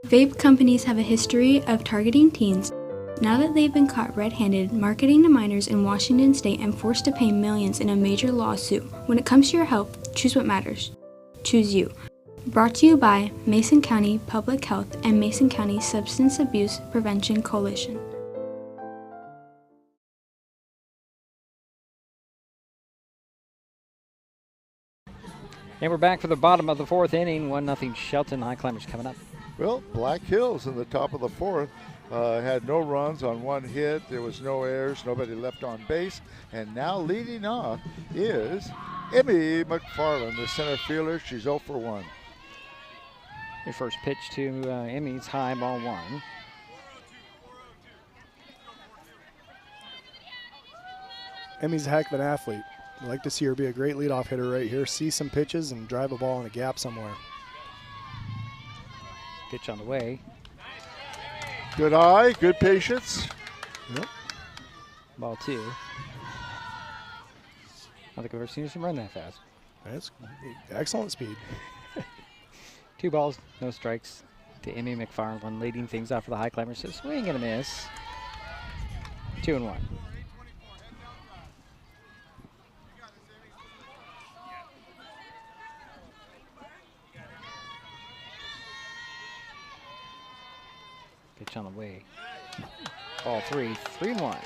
Speaker 8: Vape companies have a history of targeting teens. Now that they've been caught red-handed marketing to minors in Washington state and forced to pay millions in a major lawsuit, when it comes to your health, choose what matters. Choose you. Brought to you by Mason County Public Health and Mason County Substance Abuse Prevention Coalition.
Speaker 2: And we're back for the bottom of the 4th inning. 1-0 Shelton. Highclimbers coming up.
Speaker 3: Well, Black Hills in the top of the 4th had no runs on 1 hit. There was no errors, nobody left on base. And now leading off is Emmy McFarland, the center fielder. She's 0 for 1.
Speaker 2: Your first pitch to Emmy's high, ball 1.
Speaker 4: Emmy's a heck of an athlete. I'd like to see her be a great leadoff hitter right here, see some pitches, and drive a ball in a gap somewhere.
Speaker 2: Pitch on the way.
Speaker 3: Good eye, good patience.
Speaker 4: Yep.
Speaker 2: Ball 2. I don't think I've ever seen her run that fast.
Speaker 4: That's excellent speed.
Speaker 2: 2 balls, no strikes to Emmy McFarland, leading things off for the Highclimbers. So swing and a miss. 2-1. Pitch on the way. Ball 3, 3-1.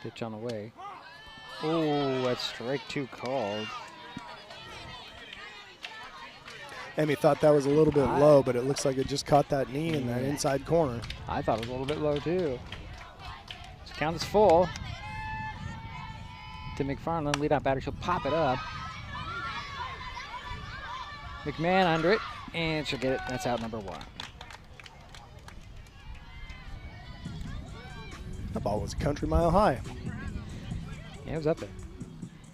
Speaker 2: Pitch on the way. Oh, that's strike 2 called.
Speaker 4: Emmy thought that was a little bit low, but it looks like it just caught that knee in that inside corner.
Speaker 2: I thought it was a little bit low too. So count is full. To McFarland, leadoff batter, she'll pop it up. McMahon under it, and she'll get it. That's out number 1.
Speaker 4: That ball was a country mile high.
Speaker 2: Yeah, it was up there.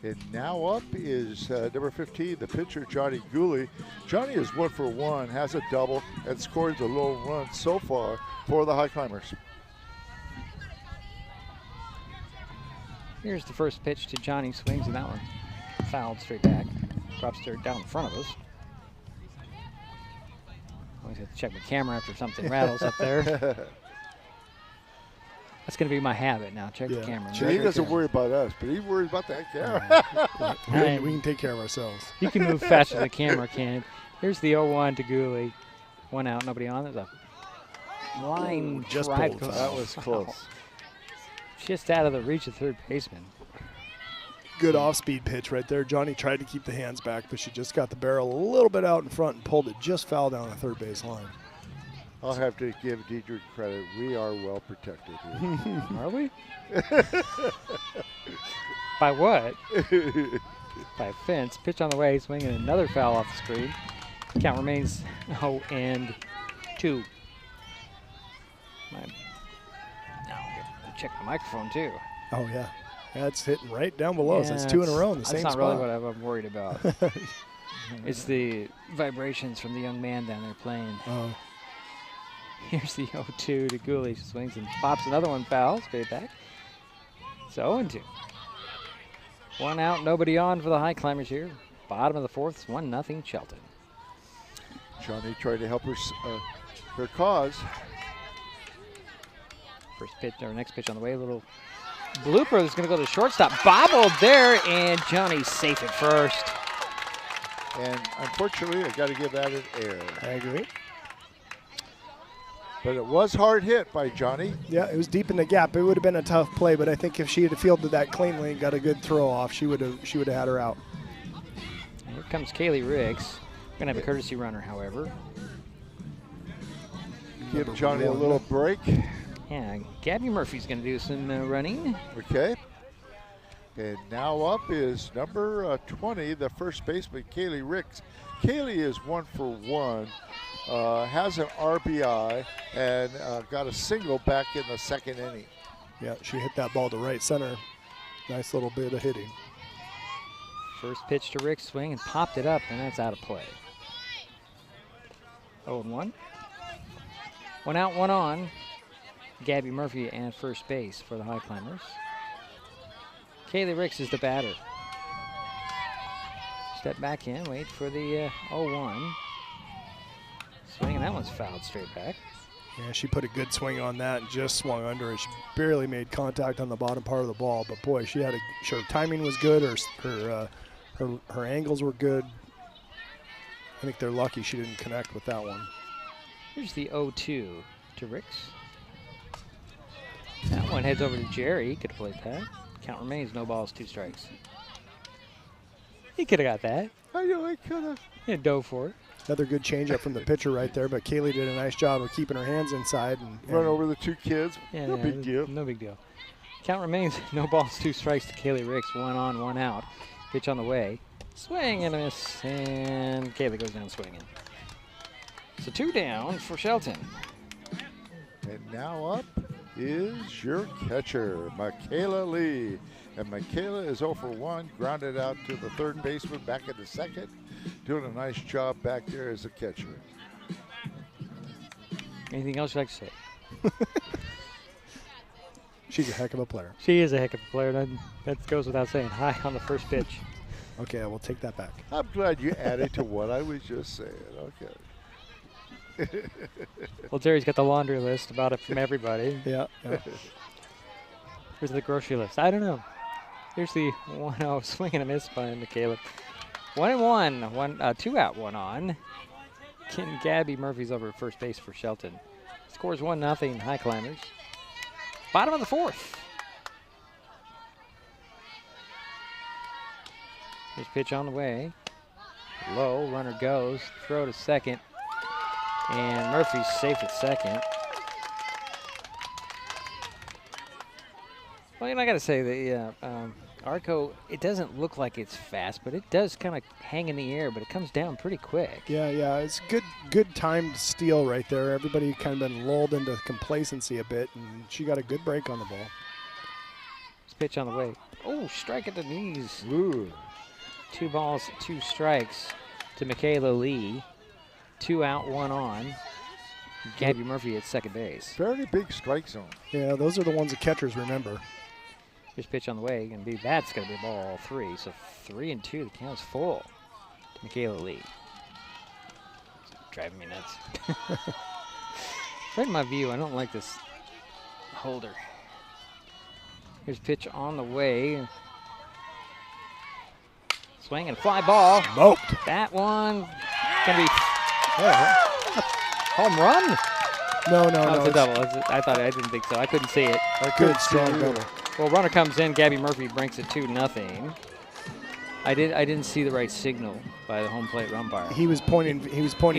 Speaker 3: And now up is number 15, the pitcher, Johnny Gooley. Johnny is 1 for 1, has a double, and scored the lone run so far for the Highclimbers.
Speaker 2: Here's the first pitch to Johnny. Swings, and that one fouled straight back. Drops her down in front of us. Always have to check my camera after something rattles up there. That's going to be my habit now. Check the camera.
Speaker 3: He doesn't worry about us, but he worries about that camera.
Speaker 4: We can take care of ourselves.
Speaker 2: You can move faster than the camera can. Here's the 0-1 to Gooley. 1 out, nobody on. There's a line
Speaker 4: just
Speaker 2: drive.
Speaker 4: pulled.
Speaker 3: That was close.
Speaker 2: Just out of the reach of third baseman.
Speaker 4: Good off-speed pitch right there. Johnny tried to keep the hands back, but she just got the barrel a little bit out in front and pulled it just foul down the third base line.
Speaker 3: I'll have to give Deidre credit. We are well protected here.
Speaker 2: Are we? By what? By a fence. Pitch on the way, swinging another foul off the screen. Count remains 0-2. Check the microphone too.
Speaker 4: Oh yeah, that's hitting right down below us. That's 2 in a row in the same spot.
Speaker 2: That's not really what I'm worried about. It's the vibrations from the young man down there playing.
Speaker 4: Oh.
Speaker 2: Here's the 0-2 to Gooley. She swings and pops another one foul. Straight back. It's 0-2. 1 out, nobody on for the Highclimbers here. Bottom of the 4th, 1-0 Shelton.
Speaker 3: Johnny tried to help her cause.
Speaker 2: First pitch, or next pitch on the way. A little blooper that's going to go to shortstop. Bobbled there, and Johnny's safe at first.
Speaker 3: And unfortunately, I got to give that an error.
Speaker 4: I agree.
Speaker 3: But it was hard hit by Johnny.
Speaker 4: Yeah, it was deep in the gap. It would have been a tough play, but I think if she had fielded that cleanly and got a good throw off, she would have had her out.
Speaker 2: Here comes Kaylee Riggs. Going to have a courtesy runner, however.
Speaker 3: Give Johnny a little break.
Speaker 2: Yeah, Gabby Murphy's going to do some running.
Speaker 3: Okay. And now up is number 20, the first baseman, Kaylee Riggs. Kaylee is 1 for 1. Has an RBI and got a single back in the 2nd inning.
Speaker 4: Yeah, she hit that ball to right center. Nice little bit of hitting.
Speaker 2: First pitch to Rick, swing and popped it up, and that's out of play. 0-1. 1 out, 1 on. Gabby Murphy and first base for the Highclimbers. Kaylee Ricks is the batter. Step back in, wait for the 0-1. Swing, and that one's fouled straight back.
Speaker 4: Yeah, she put a good swing on that and just swung under it. She barely made contact on the bottom part of the ball, but boy, her timing was good. Her angles were good. I think they're lucky she didn't connect with that one.
Speaker 2: Here's the 0-2 to Ricks. That one heads over to Jerry. He could have played that. Count remains, no balls, 2 strikes. He could have got that.
Speaker 3: I know he could have.
Speaker 2: He dove for it.
Speaker 4: Another good changeup from the pitcher right there, but Kaylee did a nice job of keeping her hands inside. And
Speaker 3: run over the 2 kids.
Speaker 2: Yeah,
Speaker 3: no big deal.
Speaker 2: No big deal. Count remains, no balls, 2 strikes to Kaylee Ricks. 1 on, 1 out. Pitch on the way. Swing and a miss, and Kaylee goes down swinging. So 2 down for Shelton.
Speaker 3: And now up is your catcher, Michaela Lee. And Michaela is 0 for 1, grounded out to the 3rd baseman, back in the 2nd. Doing a nice job back there as a catcher.
Speaker 2: Anything else you'd like to say?
Speaker 4: She's a heck of a player.
Speaker 2: She is a heck of a player. That goes without saying. High on the first pitch.
Speaker 4: Okay, I will take that back.
Speaker 3: I'm glad you added to what I was just saying. Okay.
Speaker 2: Well, Jerry's got the laundry list about it from everybody.
Speaker 4: Yeah.
Speaker 2: Where's the grocery list? I don't know. Here's the 1-0 swing and a miss by Michaela. 1-1, 2 out, 1 on. Gabby Murphy's over at first base for Shelton. Scores 1-0, Highclimbers. Bottom of the 4th. Here's pitch on the way. Low, runner goes, throw to second. And Murphy's safe at second. Well, I got to say, the Arco, it doesn't look like it's fast, but it does kind of hang in the air, but it comes down pretty quick.
Speaker 4: Yeah, it's good timed steal right there. Everybody kind of been lulled into complacency a bit, and she got a good break on the ball.
Speaker 2: This pitch on the way. Oh, strike at the knees.
Speaker 3: Ooh.
Speaker 2: 2 balls, 2 strikes to Michaela Lee. 2 out, 1 on. Gabby Murphy at second base.
Speaker 3: Fairly big strike zone.
Speaker 4: Yeah, those are the ones that catchers remember.
Speaker 2: Here's pitch on the way, and that's going to be ball 3. So 3-2, the count's full to Michaela Lee. It's driving me nuts. Right in my view, I don't like this holder. Here's pitch on the way. Swing and fly ball.
Speaker 4: Smoked.
Speaker 2: That one going to be home run?
Speaker 4: No,
Speaker 2: it's a double. I didn't think so. I couldn't see it.
Speaker 4: Good, strong double.
Speaker 2: Well, runner comes in. Gabby Murphy brings it 2-0. I didn't see the right signal by the home plate umpire.
Speaker 4: He was pointing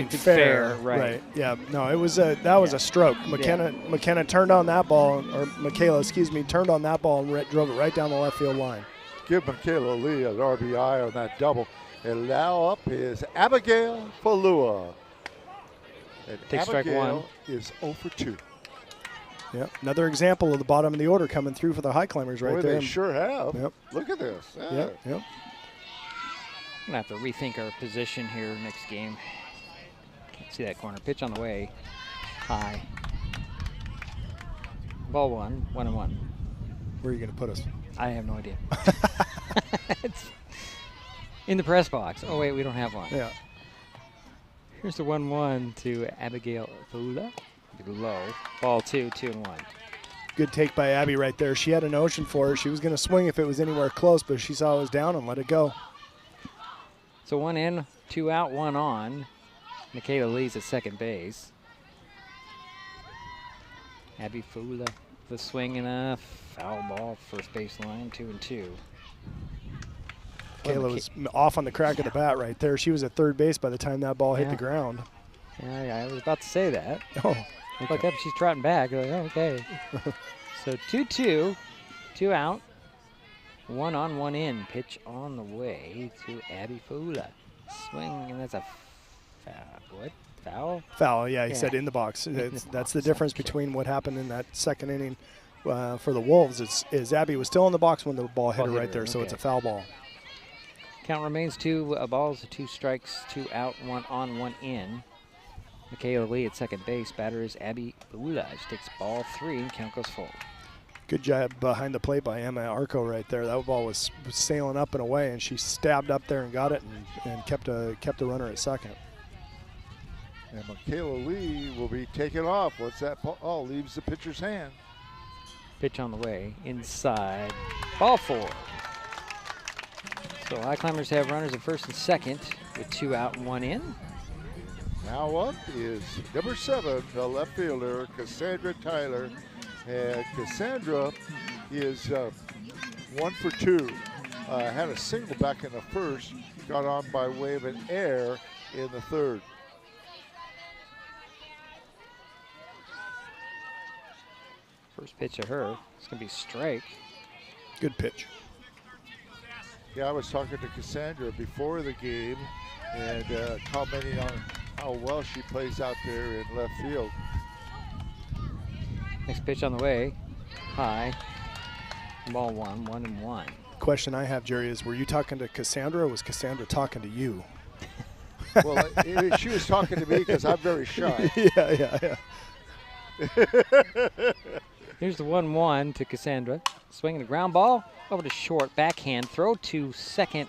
Speaker 4: fair.
Speaker 2: Right.
Speaker 4: Yeah. No, it was that was a stroke. McKenna turned on that ball, or Michaela, turned on that ball and drove it right down the left field line.
Speaker 3: Give Michaela Lee an RBI on that double. And now up is Abigail Falua. And
Speaker 2: Take strike
Speaker 3: Abigail
Speaker 2: one.
Speaker 3: is 0 for 2.
Speaker 4: Yeah, another example of the bottom of the order coming through for the Highclimbers right
Speaker 3: Boy,
Speaker 4: there.
Speaker 3: They sure have.
Speaker 4: Yep.
Speaker 3: Look at this. Yeah.
Speaker 4: Yep.
Speaker 2: We're going to have to rethink our position here next game. Can't see that corner. Pitch on the way. High. Ball 1, 1-1.
Speaker 4: Where are you going to put us?
Speaker 2: I have no idea. It's in the press box. Oh, wait, we don't have one.
Speaker 4: Yeah.
Speaker 2: Here's the 1-1 to Abigail Fula. Low. Ball 2, 2-1.
Speaker 4: Good take by Abby right there. She had a notion for her. She was going to swing if it was anywhere close, but she saw it was down and let it go.
Speaker 2: So 1 in, 2 out, 1 on. Michaela Lee's at second base. Abby Fula, the swing and a foul ball, first base line, 2-2.
Speaker 4: Michaela was off on the crack of the bat right there. She was at third base by the time that ball hit the ground.
Speaker 2: Yeah, I was about to say that.
Speaker 4: Oh, okay.
Speaker 2: Look up, she's trotting back. Like, oh, okay. So 2-2, 2 out, 1 on, 1 in. Pitch on the way to Abby Fula. Swing, and that's a foul. What? Foul?
Speaker 4: Foul, yeah, he said in the box. That's the difference between what happened in that second inning for the Wolves. Is Abby was still in the box when the ball hit her right there, so it's a foul ball.
Speaker 2: Count remains 2 balls, 2 strikes, 2 out, 1 on, 1 in. Michaela Lee at second base. Batter is Abby Fula. She takes ball 3 and count goes full.
Speaker 4: Good job behind the plate by Emma Arco right there. That ball was sailing up and away, and she stabbed up there and got it and kept the runner at second.
Speaker 3: And Michaela Lee will be taken off. What's that? Oh, leaves the pitcher's hand.
Speaker 2: Pitch on the way. Inside. Ball 4. So Highclimbers have runners at first and second with 2 out and 1 in.
Speaker 3: Now up is number 7, the left fielder, Cassandra Tyler. And Cassandra is 1 for 2. Had a single back in the first, got on by way of an error in the third.
Speaker 2: First pitch of her. It's going to be strike.
Speaker 4: Good pitch.
Speaker 3: Yeah, I was talking to Cassandra before the game and commenting on how well she plays out there in left field.
Speaker 2: Next pitch on the way. High. Ball 1, 1-1.
Speaker 4: Question I have, Jerry, is were you talking to Cassandra or was Cassandra talking to you?
Speaker 3: Well, she was talking to me because I'm very shy.
Speaker 4: Yeah.
Speaker 2: Here's the 1-1 to Cassandra. Swinging the ground ball over to short. Backhand throw to second.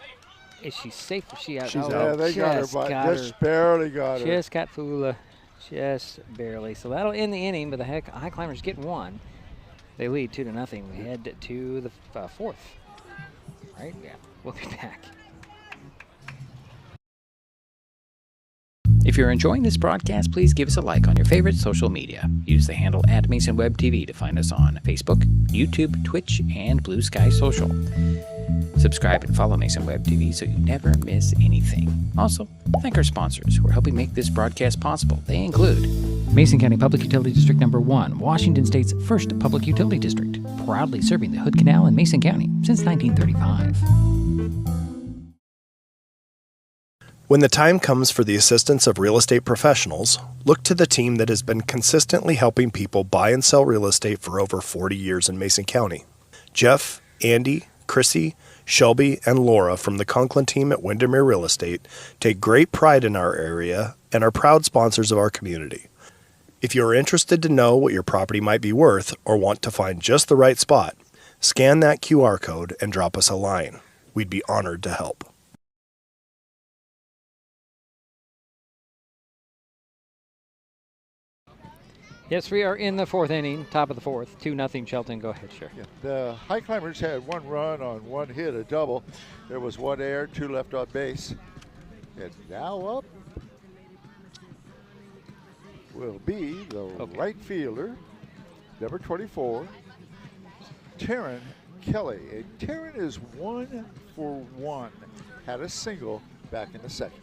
Speaker 2: Is she safe or she out?
Speaker 4: She's out.
Speaker 3: Yeah, they got her, but just barely got her.
Speaker 2: Just got Fula. Just barely. So that'll end the inning, but the Highclimbers get 1. They lead 2-0. We head to the fourth. Right? Yeah. We'll be back.
Speaker 9: If you're enjoying this broadcast, please give us a like on your favorite social media. Use the handle @MasonWebTV to find us on Facebook, YouTube, Twitch, and Blue Sky Social. Subscribe and follow Mason Web TV so you never miss anything. Also, thank our sponsors who are helping make this broadcast possible. They include Mason County Public Utility District Number 1, Washington State's first public utility district, proudly serving the Hood Canal in Mason County since 1935.
Speaker 4: When the time comes for the assistance of real estate professionals, look to the team that has been consistently helping people buy and sell real estate for over 40 years in Mason County. Jeff, Andy, Chrissy, Shelby, and Laura from the Conklin team at Windermere Real Estate take great pride in our area and are proud sponsors of our community. If you are interested to know what your property might be worth or want to find just the right spot, scan that QR code and drop us a line. We'd be honored to help.
Speaker 2: Yes, we are in the fourth inning, top of the fourth. 2-0 Shelton. Go ahead, sure.
Speaker 3: Yeah, the Highclimbers had one run on one hit, a double. There was one error, 2 left on base. And now up will be the right fielder, number 24, Taryn Kelly. And Taryn is 1 for 1. Had a single back in the second.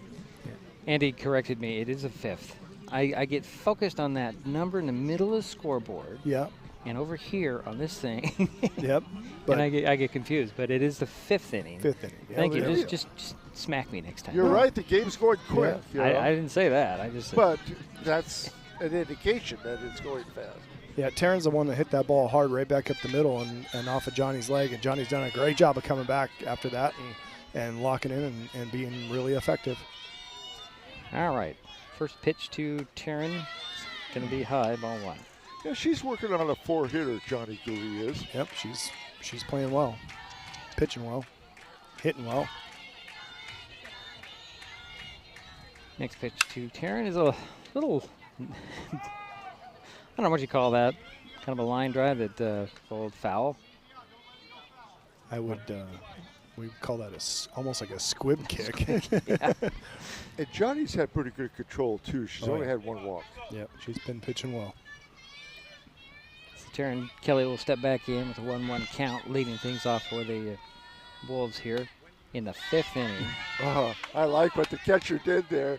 Speaker 2: Andy corrected me. It is a fifth. I get focused on that number in the middle of the scoreboard.
Speaker 4: Yep.
Speaker 2: And over here on this thing.
Speaker 4: Yep.
Speaker 2: And I get confused, but it is the fifth inning.
Speaker 4: Fifth inning. Yeah,
Speaker 2: Thank you. Just smack me next time.
Speaker 3: You're right. The game's going quick.
Speaker 2: Yeah. You know? I didn't say that. I just said.
Speaker 3: But that's an indication that it's going fast.
Speaker 4: Yeah, Taryn's the one that hit that ball hard right back up the middle and off of Johnny's leg. And Johnny's done a great job of coming back after that and locking in and being really effective.
Speaker 2: All right. First pitch to Taryn. It's going to be high, ball 1.
Speaker 3: Yeah, she's working on a 4-hitter, Johnny Gooley is.
Speaker 4: Yep, she's playing well, pitching well, hitting well.
Speaker 2: Next pitch to Taryn is a little, I don't know what you call that, kind of a line drive that called foul.
Speaker 4: I would, we call that almost like a squib kick.
Speaker 2: Yeah.
Speaker 3: And Johnny's had pretty good control, too. She's only had one walk.
Speaker 4: Yep, she's been pitching well.
Speaker 2: So Taryn Kelly will step back in with a 1-1 count, leading things off for the Wolves here in the 5th inning.
Speaker 3: Oh, I like what the catcher did there.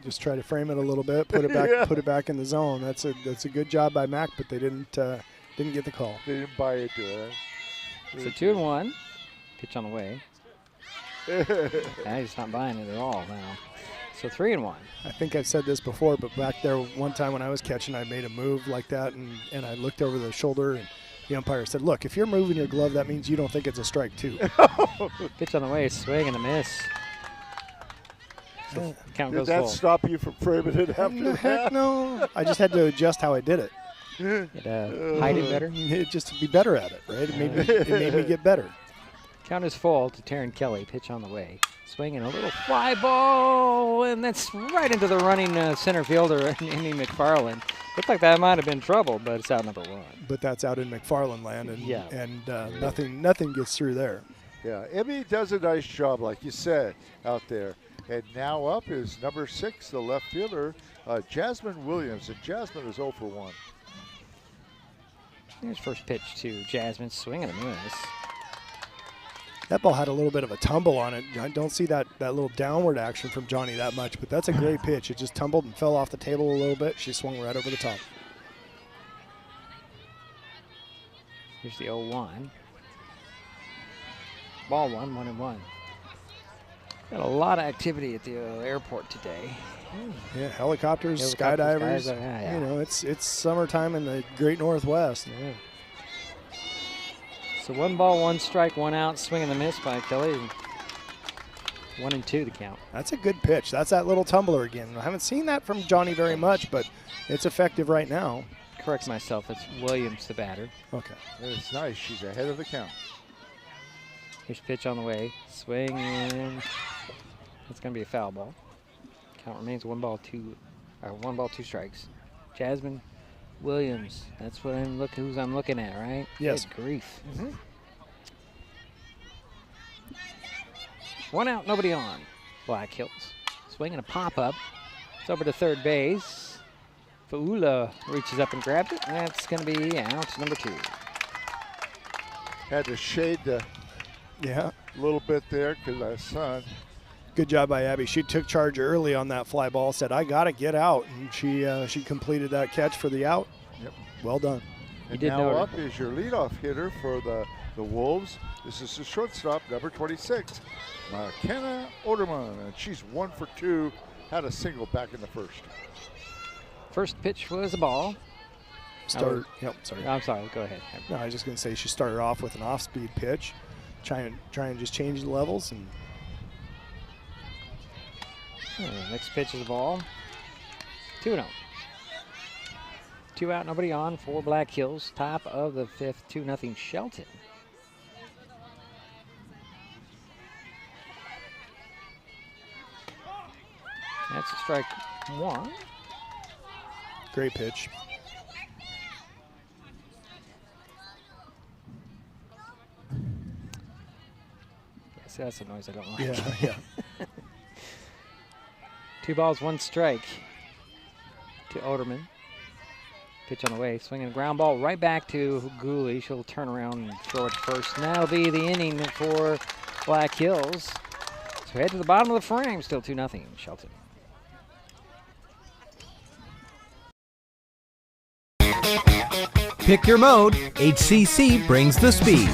Speaker 4: Just try to frame it a little bit, put it back, put it back in the zone. That's a good job by Mac, but they didn't get the call.
Speaker 3: They didn't buy into it.
Speaker 2: So 2-1. Pitch on the way. He's not buying it at all now. So 3-1.
Speaker 4: I think I've said this before, but back there one time when I was catching, I made a move like that, and I looked over the shoulder, and the umpire said, "Look, if you're moving your glove, that means you don't think it's a strike too."
Speaker 2: Pitch on the way, swing and a miss. So count goes
Speaker 3: did that
Speaker 2: full.
Speaker 3: stop you from framing it after that?
Speaker 4: Heck no. I just had to adjust how I did it.
Speaker 2: Hide it better?
Speaker 4: Just to be better at it, right? It made me get better.
Speaker 2: Count is full to Taryn Kelly. Pitch on the way. Swinging a little fly ball, and that's right into the running center fielder, Amy McFarland. Looked like that might have been trouble, but it's out number 1.
Speaker 4: But that's out in McFarland land, and
Speaker 2: yeah.
Speaker 4: Nothing gets through there.
Speaker 3: Yeah, Emmy does a nice job, like you said, out there. And now up is number 6, the left fielder, Jasmine Williams. And Jasmine is 0 for 1.
Speaker 2: Here's first pitch to Jasmine. Swing and a miss.
Speaker 4: That ball had a little bit of a tumble on it. I don't see that little downward action from Johnny that much, but that's a great pitch. It just tumbled and fell off the table a little bit. She swung right over the top.
Speaker 2: Here's the 0-1. Ball 1-1-1. Got a lot of activity at the airport today.
Speaker 4: Yeah, helicopters, skydivers.
Speaker 2: Yeah.
Speaker 4: You know, it's summertime in the Great Northwest.
Speaker 2: Yeah. So 1 ball, 1 strike, 1 out. Swing and a miss by Kelly. 1-2 the count.
Speaker 4: That's a good pitch. That's that little tumbler again. I haven't seen that from Johnny very much, but it's effective right now.
Speaker 2: Correct myself. It's Williams, the batter.
Speaker 4: Okay.
Speaker 3: It's nice. She's ahead of the count.
Speaker 2: Here's pitch on the way. Swing in. That's going to be a foul ball. Count remains 1 ball, 2 strikes. Jasmine Williams. That's what I'm looking at, right?
Speaker 4: Yes.
Speaker 2: Good grief. One out, nobody on. Black Hills. Swinging a pop-up. It's over to third base. Faula reaches up and grabs it. That's going to be out number 2.
Speaker 3: Had to shade the little bit there because I sun.
Speaker 4: Good job by Abby. She took charge early on that fly ball, said, I got to get out. And she completed that catch for the out.
Speaker 3: Yep.
Speaker 4: Well done.
Speaker 3: And now up is your leadoff hitter for the Wolves. This is the shortstop, number 26, McKenna Oderman. And she's 1 for 2. Had a single back in the first.
Speaker 2: First pitch was a ball.
Speaker 4: Sorry.
Speaker 2: I'm sorry, go ahead.
Speaker 4: No, I was just going to say she started off with an off-speed pitch. Try and just change the levels. And
Speaker 2: next pitch is a ball. 2-0. 2 out, nobody on for Black Hills. Top of the 5th, 2-0 Shelton. That's a strike 1.
Speaker 4: Great pitch.
Speaker 2: See, that's a noise I don't like.
Speaker 4: Yeah.
Speaker 2: 2 balls, 1 strike to Oderman. Pitch on the way, swinging a ground ball right back to Gooley. She'll turn around and throw it first. And that'll be the inning for Black Hills. So head to the bottom of the frame, still 2-0 Shelton.
Speaker 6: Pick your mode, HCC brings the speed.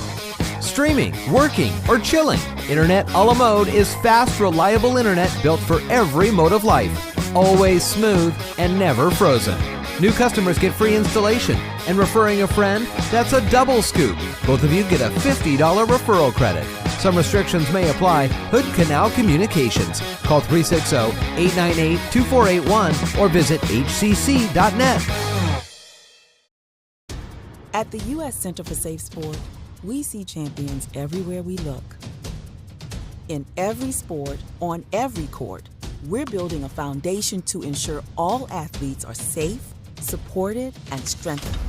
Speaker 6: Streaming, working, or chilling, Internet a la mode is fast, reliable internet built for every mode of life. Always smooth and never frozen. New customers get free installation, and referring a friend, that's a double scoop. Both of you get a $50 referral credit. Some restrictions may apply. Hood Canal Communications. Call 360-898-2481 or visit hcc.net.
Speaker 16: At the U.S. Center for Safe Sport, we see champions everywhere we look. In every sport, on every court, we're building a foundation to ensure all athletes are safe, supported, and strengthened.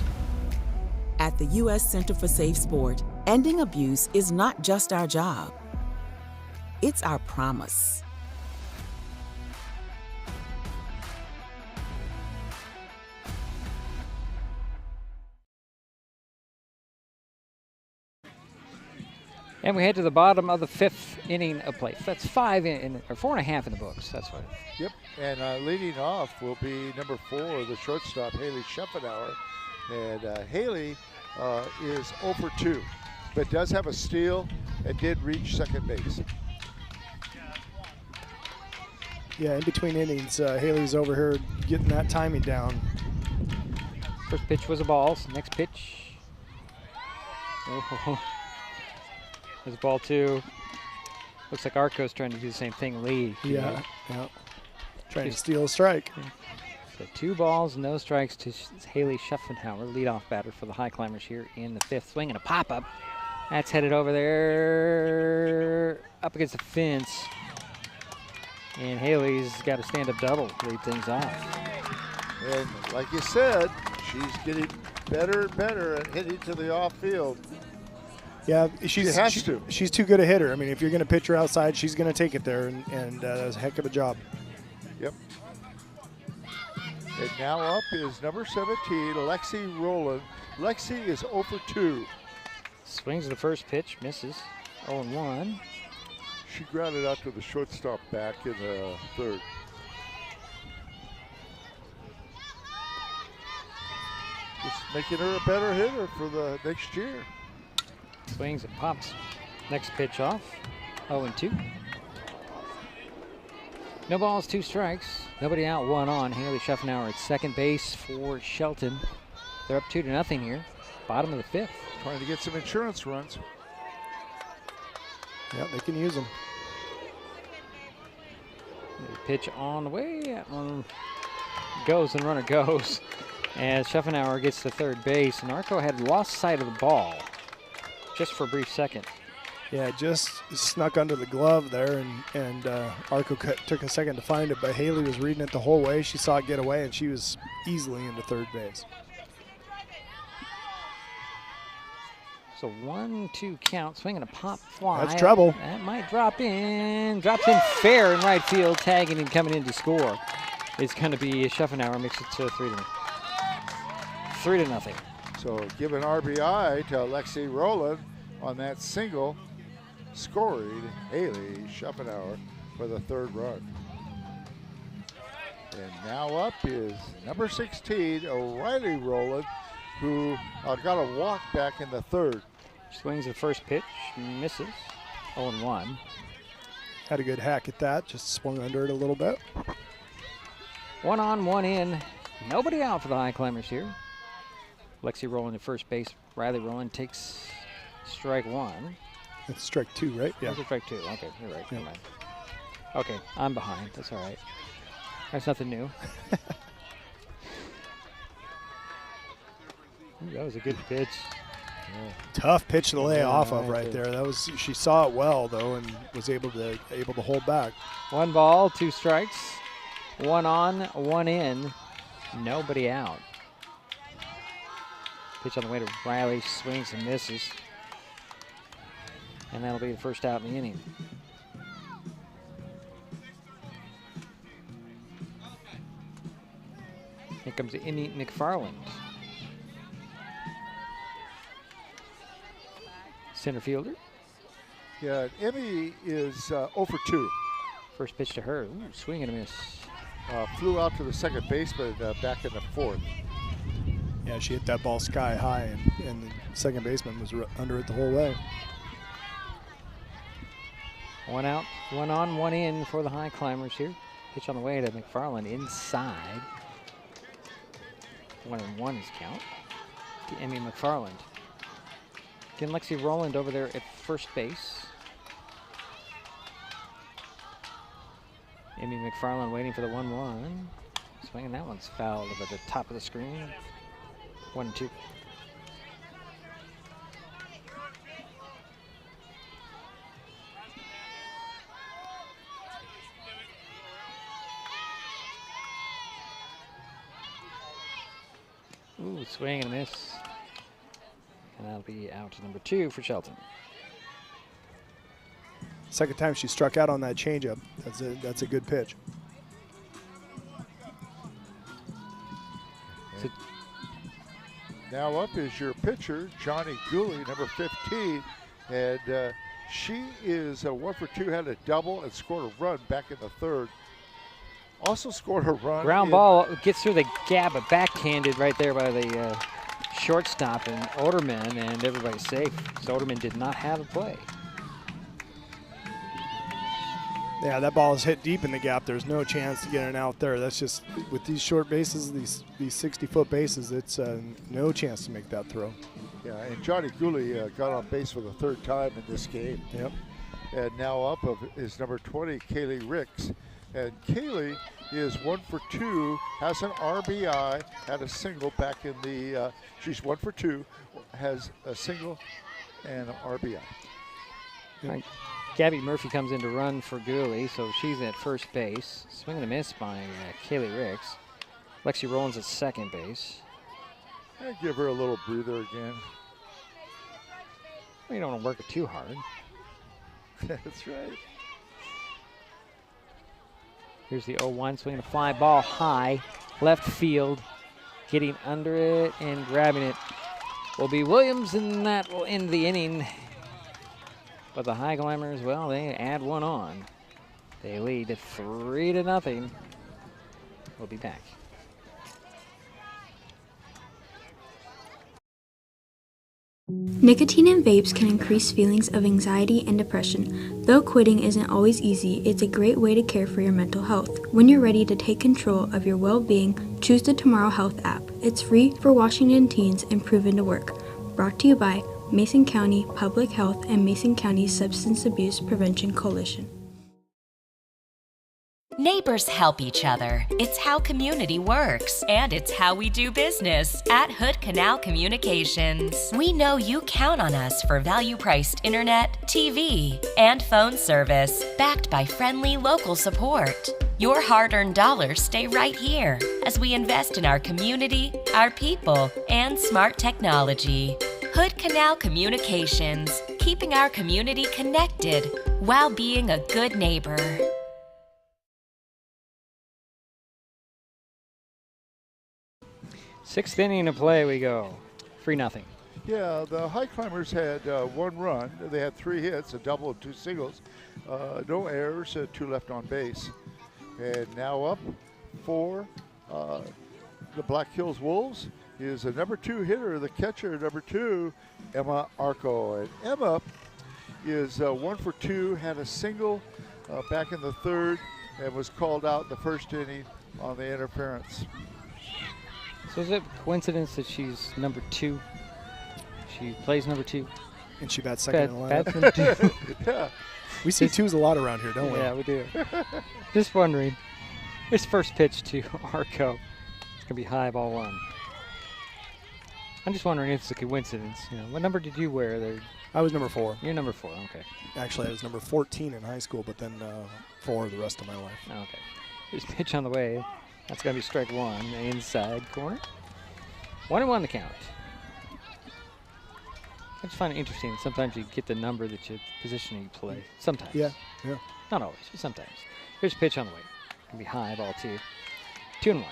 Speaker 16: At the U.S. Center for Safe Sport, ending abuse is not just our job. It's our promise.
Speaker 2: And we head to the bottom of the 5th inning of play. That's 4 and a half in the books. That's what.
Speaker 3: Yep. And leading off will be number 4, the shortstop, Haley Schaffenauer. And Haley is 0 for 2, but does have a steal and did reach second base.
Speaker 4: Yeah, in between innings, Haley's over here getting that timing down.
Speaker 2: First pitch was a ball. So next pitch. Oh. There's ball 2. Looks like Arco's trying to do the same thing. Lee.
Speaker 4: Yeah. Trying to steal a strike.
Speaker 2: So 2 balls, no strikes to Haley Schaffenauer, leadoff batter for the Highclimbers here in the 5th. Swinging a pop-up. That's headed over there, up against the fence. And Haley's got a stand-up double to lead things off.
Speaker 3: And like you said, she's getting better and better at hitting to the off-field.
Speaker 4: Yeah,
Speaker 3: she has to.
Speaker 4: She's too good a hitter. I mean, if you're going to pitch her outside, she's going to take it there, and that's a heck of a job.
Speaker 3: Yep. And now up is number 17, Lexi Rowland. Lexi is 0 for 2.
Speaker 2: Swings the first pitch, misses. 0-1.
Speaker 3: She grounded out to the shortstop back in the 3rd. Just making her a better hitter for the next year.
Speaker 2: Swings and pops. Next pitch off. 0-2. No balls, 2 strikes. Nobody out, 1 on. Haley Schaffenauer at second base for Shelton. They're up 2-0 here. Bottom of the 5th.
Speaker 3: Trying to get some insurance runs.
Speaker 4: Yeah, they can use them.
Speaker 2: Pitch on the way. That one goes and runner goes. As Schaffenauer gets to third base, and Arco had lost sight of the ball just for a brief second.
Speaker 4: Yeah, it just snuck under the glove there, and Arco took a second to find it, but Haley was reading it the whole way. She saw it get away, and she was easily into third base.
Speaker 2: So 1-2 count, swinging a pop fly.
Speaker 4: That's trouble.
Speaker 2: That might drop in. Drops in fair in right field, tagging and coming in to score. It's going to be Schuffenauer, makes it 3-0.
Speaker 3: So give an RBI to Lexi Rowland on that single, scoring Haley Schuffenauer for the third run. And now up is number 16, O'Reilly Rowland, who got a walk back in the third.
Speaker 2: Swings the first pitch, misses, 0-1.
Speaker 4: Had a good hack at that, just swung under it a little bit.
Speaker 2: 1 on, 1 in. Nobody out for the Highclimbers here. Lexi Rowland at first base. Riley Rowland takes strike 1.
Speaker 4: It's strike 2, right?
Speaker 2: Yeah. It's strike 2. Okay, you're right. Never mind. Okay, I'm behind. That's all right. That's nothing new. Ooh, that was a good pitch.
Speaker 4: Yeah. Tough pitch to lay off of right there. That was, she saw it well though and was able to hold back.
Speaker 2: 1 ball, 2 strikes. 1 on, 1 in. Nobody out. Pitch on the way to Riley, swings and misses. And that'll be the first out in the inning. Here comes Emmy McFarland. Center fielder.
Speaker 3: Yeah, Emmy is 0 for 2.
Speaker 2: First pitch to her. Ooh, swing and a miss.
Speaker 3: Flew out to the second baseman back in the fourth.
Speaker 4: Yeah, she hit that ball sky high, and the second baseman was under it the whole way.
Speaker 2: 1 out, 1 on, 1 in for the Highclimbers here. Pitch on the way to McFarland inside. 1-1 is count to Emmy McFarland. Again, Lexi Rowland over there at first base. Emmy McFarland waiting for the 1-1. Swinging, that one's fouled over the top of the screen. 1-2. Ooh, swing and a miss. And that'll be out to number 2 for Shelton.
Speaker 4: Second time she struck out on that changeup. That's a good pitch.
Speaker 3: Now up is your pitcher, Johnny Gooley, number 15. And she is 1 for 2, had a double and scored a run back in the third. Also scored a run.
Speaker 2: Ground ball gets through the gap, but backhanded right there by the shortstop and Oderman, and everybody's safe. So Oderman did not have a play.
Speaker 4: Yeah, that ball is hit deep in the gap. There's no chance to get it out there. That's just, with these short bases, these 60-foot bases, it's no chance to make that throw.
Speaker 3: Yeah, and Johnny Gooley got on base for the third time in this game.
Speaker 4: Yep.
Speaker 3: And now up is number 20, Kaylee Ricks. And Kaylee is 1 for 2, has an RBI, had a single back in the, she's 1 for 2, has a single and an RBI.
Speaker 2: Right. Gabby Murphy comes in to run for Gooley, so she's at first base. Swing and a miss by Kaylee Ricks. Lexi Rowland's at second base.
Speaker 3: And give her a little breather again.
Speaker 2: Well, you don't want to work it too hard.
Speaker 3: That's right.
Speaker 2: Here's the 0-1, swinging a fly ball high, left field. Getting under it and grabbing it will be Williams, and that will end the inning. But the Highclimbers, well, they add 1 on. They lead 3-0. We'll be back.
Speaker 8: Nicotine in vapes can increase feelings of anxiety and depression. Though quitting isn't always easy, it's a great way to care for your mental health. When you're ready to take control of your well-being, choose the Tomorrow Health app. It's free for Washington teens and proven to work. Brought to you by Mason County Public Health and Mason County Substance Abuse Prevention Coalition.
Speaker 14: Neighbors help each other. It's how community works, and it's how we do business at Hood Canal Communications. We know you count on us for value-priced internet, TV, and phone service, backed by friendly local support. Your hard-earned dollars stay right here as we invest in our community, our people, and smart technology. Hood Canal Communications, keeping our community connected while being a good neighbor.
Speaker 2: Sixth inning of play we go. 3-0.
Speaker 3: Yeah, the Highclimbers had one run. They had 3 hits, a double and 2 singles. No errors, 2 left on base. And now up for the Black Hills Wolves is a number 2 hitter, the catcher, number 2, Emma Arco. And Emma is 1 for 2, had a single back in the 3rd, and was called out in the 1st inning on the interference.
Speaker 2: So is it a coincidence that she's number 2? She plays number 2.
Speaker 4: And she bats second in the
Speaker 2: Bats
Speaker 4: lineup.
Speaker 2: number 2.
Speaker 3: Yeah.
Speaker 4: We see twos a lot around here, don't we?
Speaker 2: Yeah, we do. Just wondering. This first pitch to Arco. It's going to be high, ball 1. I'm just wondering if it's a coincidence. You know, what number did you wear there?
Speaker 4: I was number 4.
Speaker 2: You're number 4, okay.
Speaker 4: Actually, I was number 14 in high school, but then 4 the rest of my life.
Speaker 2: Okay. This pitch on the way. That's going to be strike 1, inside corner. 1-1 the count. I just find it interesting. Sometimes you get the number that you position you play. Sometimes.
Speaker 4: Yeah.
Speaker 2: Not always, but sometimes. Here's a pitch on the way. Going to be high, ball 2. 2-1.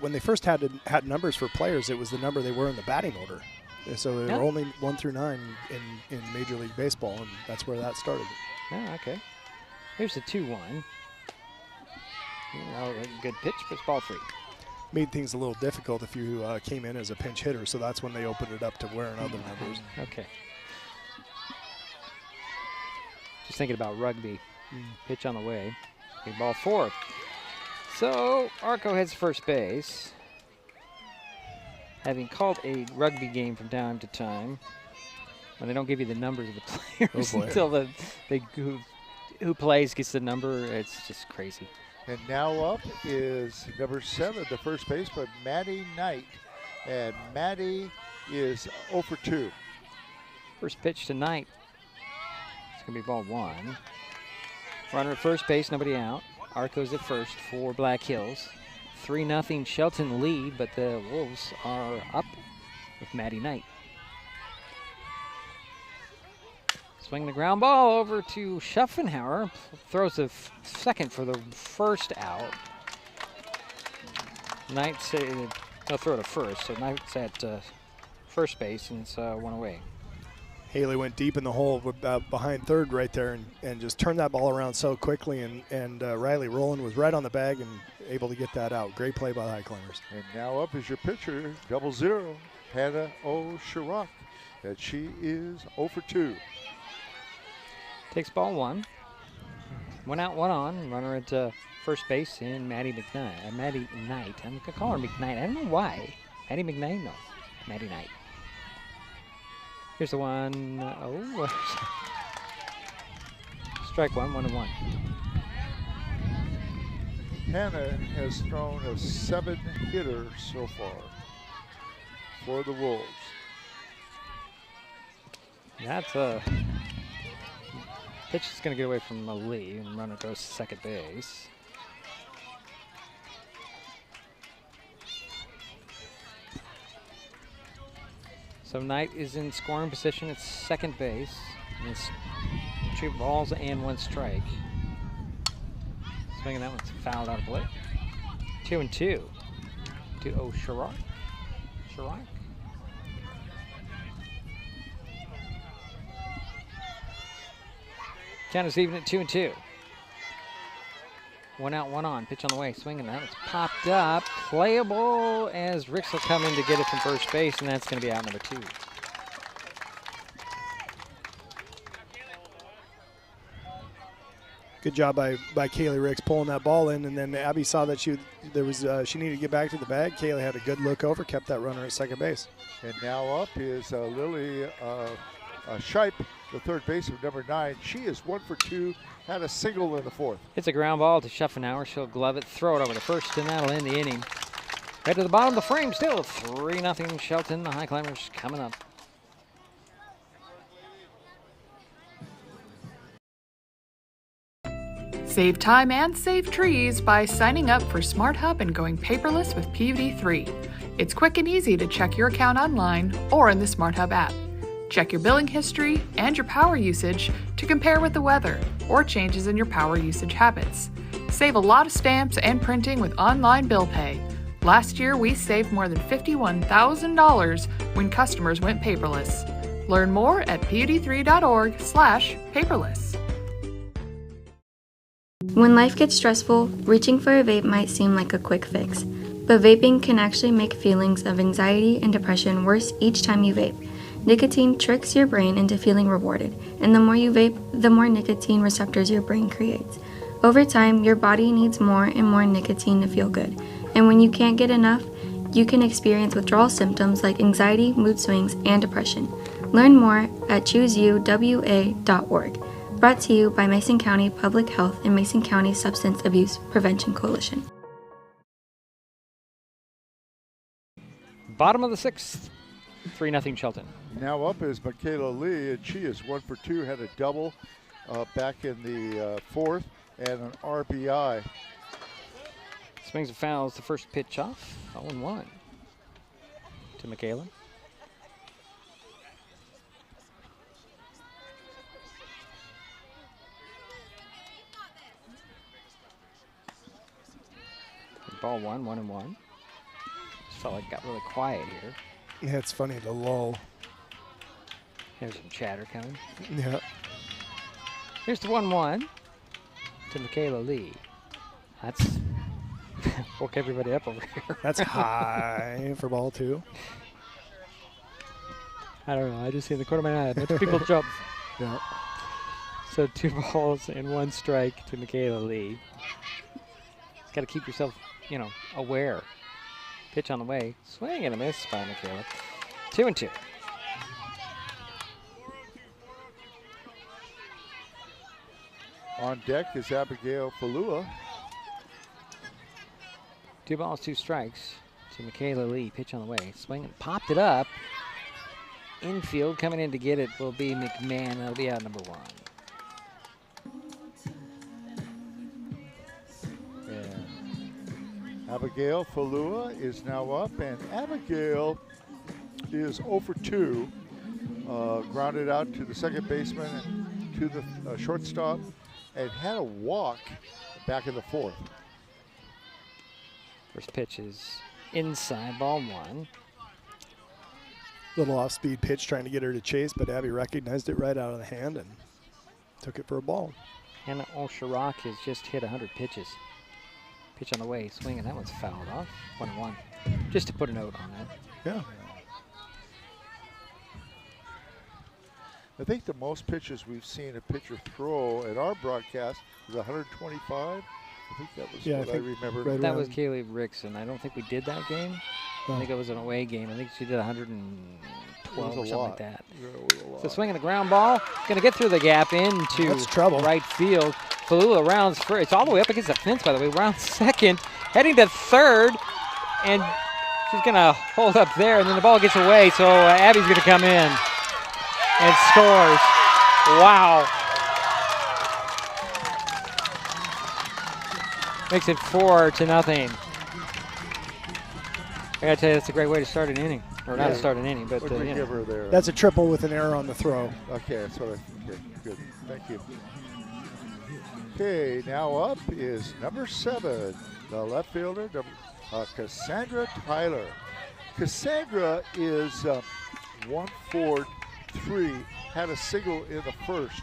Speaker 4: When they first had numbers for players, it was the number they were in the batting order. So they were only 1 through 9 in Major League Baseball, and that's where that started.
Speaker 2: Oh, okay. Here's the 2-1. A good pitch, but it's ball 3.
Speaker 4: Made things a little difficult if you came in as a pinch hitter, so that's when they opened it up to wearing other numbers.
Speaker 2: Okay. Just thinking about rugby. Pitch on the way. Okay, ball 4. So Arco heads first base. Having called a rugby game from time to time, when they don't give you the numbers of the players until who plays gets the number, it's just crazy.
Speaker 3: And now up is number 7, the first baseman, Maddie Knight. And Maddie is 0 for 2.
Speaker 2: First pitch tonight. It's going to be ball 1. Runner at first base, nobody out. Arco's at first for Black Hills. 3-0 Shelton lead, but the Wolves are up with Maddie Knight. Swinging the ground ball over to Schuffenhauer. Throws the second for the first out. Knight's they'll throw to first, so Knight's at first base, and it's 1 away.
Speaker 4: Haley went deep in the hole behind third right there and just turned that ball around so quickly, and Riley Rowland was right on the bag and able to get that out. Great play by the Highclimbers.
Speaker 3: And now up is your pitcher, 0-0, Hannah O'Sharock, and she is 0 for 2.
Speaker 2: Takes ball 1. 1 out, 1 on. Runner at first base in Maddie McKnight. Maddie Knight. I'm going to call her McKnight. I don't know why. Maddie McKnight? No. Maddie Knight. Here's the 1. Strike 1, 1-1.
Speaker 3: Hannah has thrown a 7-hitter so far for the Wolves.
Speaker 2: That's a pitch is going to get away from Lee, and runner goes to second base. So Knight is in scoring position at second base. And it's 2 balls and 1 strike. Swinging that one's fouled out of play. 2-2 to O'Sharock. Sharock. Count is even at 2-2. 1 out, 1 on. Pitch on the way. Swinging that. It's popped up. Playable as Ricks will come in to get it from first base, and that's going to be out number 2.
Speaker 4: Good job by Kaylee Ricks pulling that ball in, and then Abby saw that she needed to get back to the bag. Kaylee had a good look over, kept that runner at second base.
Speaker 3: And now up is Lily Shipe, the third baseman, number 9. She is 1 for 2, had a single in the 4th.
Speaker 2: It's a ground ball to Schuffenhauer. She'll glove it, throw it over to first, and that'll end the inning. Head to the bottom of the frame still. 3-0 Shelton. The Highclimbers coming up.
Speaker 10: Save time and save trees by signing up for Smart Hub and going paperless with PVD3. It's quick and easy to check your account online or in the Smart Hub app. Check your billing history and your power usage to compare with the weather or changes in your power usage habits. Save a lot of stamps and printing with online bill pay. Last year, we saved more than $51,000 when customers went paperless. Learn more at pud3.org/paperless.
Speaker 8: When life gets stressful, reaching for a vape might seem like a quick fix. But vaping can actually make feelings of anxiety and depression worse each time you vape. Nicotine tricks your brain into feeling rewarded, and the more you vape, the more nicotine receptors your brain creates. Over time, your body needs more and more nicotine to feel good, and when you can't get enough, you can experience withdrawal symptoms like anxiety, mood swings, and depression. Learn more at chooseuwa.org. Brought to you by Mason County Public Health and Mason County Substance Abuse Prevention Coalition.
Speaker 2: Bottom of the 6th, 3-0 Shelton.
Speaker 3: Now up is Michaela Lee, and she is 1 for 2, had a double back in the 4th, and an RBI.
Speaker 2: Swings and fouls the first pitch off, 0-1 to Michaela. Ball 1-1. Just felt like it got really quiet here.
Speaker 4: Yeah, it's funny, the lull.
Speaker 2: There's some chatter coming.
Speaker 4: Yeah.
Speaker 2: Here's the 1-1 to Michaela Lee. That's woke everybody up over here.
Speaker 4: That's high for ball 2.
Speaker 2: I don't know. I just see in the corner of my eye. Makes people jump.
Speaker 4: Yeah.
Speaker 2: So 2 balls and 1 strike to Michaela Lee. Got to keep yourself, aware. Pitch on the way. Swing and a miss by Michaela. 2-2.
Speaker 3: On deck is Abigail Falua.
Speaker 2: 2 balls, 2 strikes to Michaela Lee. Pitch on the way. Swing and popped it up. Infield coming in to get it will be McMahon. That'll be out number 1.
Speaker 3: Abigail Falua is now up, and Abigail is 0 for 2. Grounded out to the second baseman, to the shortstop, and had a walk back in the 4th.
Speaker 2: First pitch is inside, ball 1.
Speaker 4: Little off-speed pitch trying to get her to chase, but Abby recognized it right out of the hand and took it for a ball.
Speaker 2: Hannah Olsharock has just hit 100 pitches. Pitch on the way, swinging. That one's fouled off. 1-1. Just to put a note on that.
Speaker 4: Yeah.
Speaker 3: I think the most pitches we've seen a pitcher throw at our broadcast was 125. I think that was what I remember.
Speaker 2: Right, that was Kaylee Rickson. I don't think we did that game. I think it was an away game. I think she did 112 or something like that. So swinging a ground ball. Going to get through the gap into right field. Falula rounds first. It's all the way up against the fence, by the way. Rounds second. Heading to third. And she's going to hold up there. And then the ball gets away. So Abby's going to come in and scores. Wow. Makes it 4-0. I gotta tell you, that's a great way to start an inning. Or not to start an inning, but
Speaker 3: give her there?
Speaker 4: That's a triple with an error on the throw.
Speaker 3: Okay, that's what okay, good. Thank you. Okay, now up is number 7, the left fielder, Cassandra Tyler. Cassandra is 1 for 3, had a single in the 1st.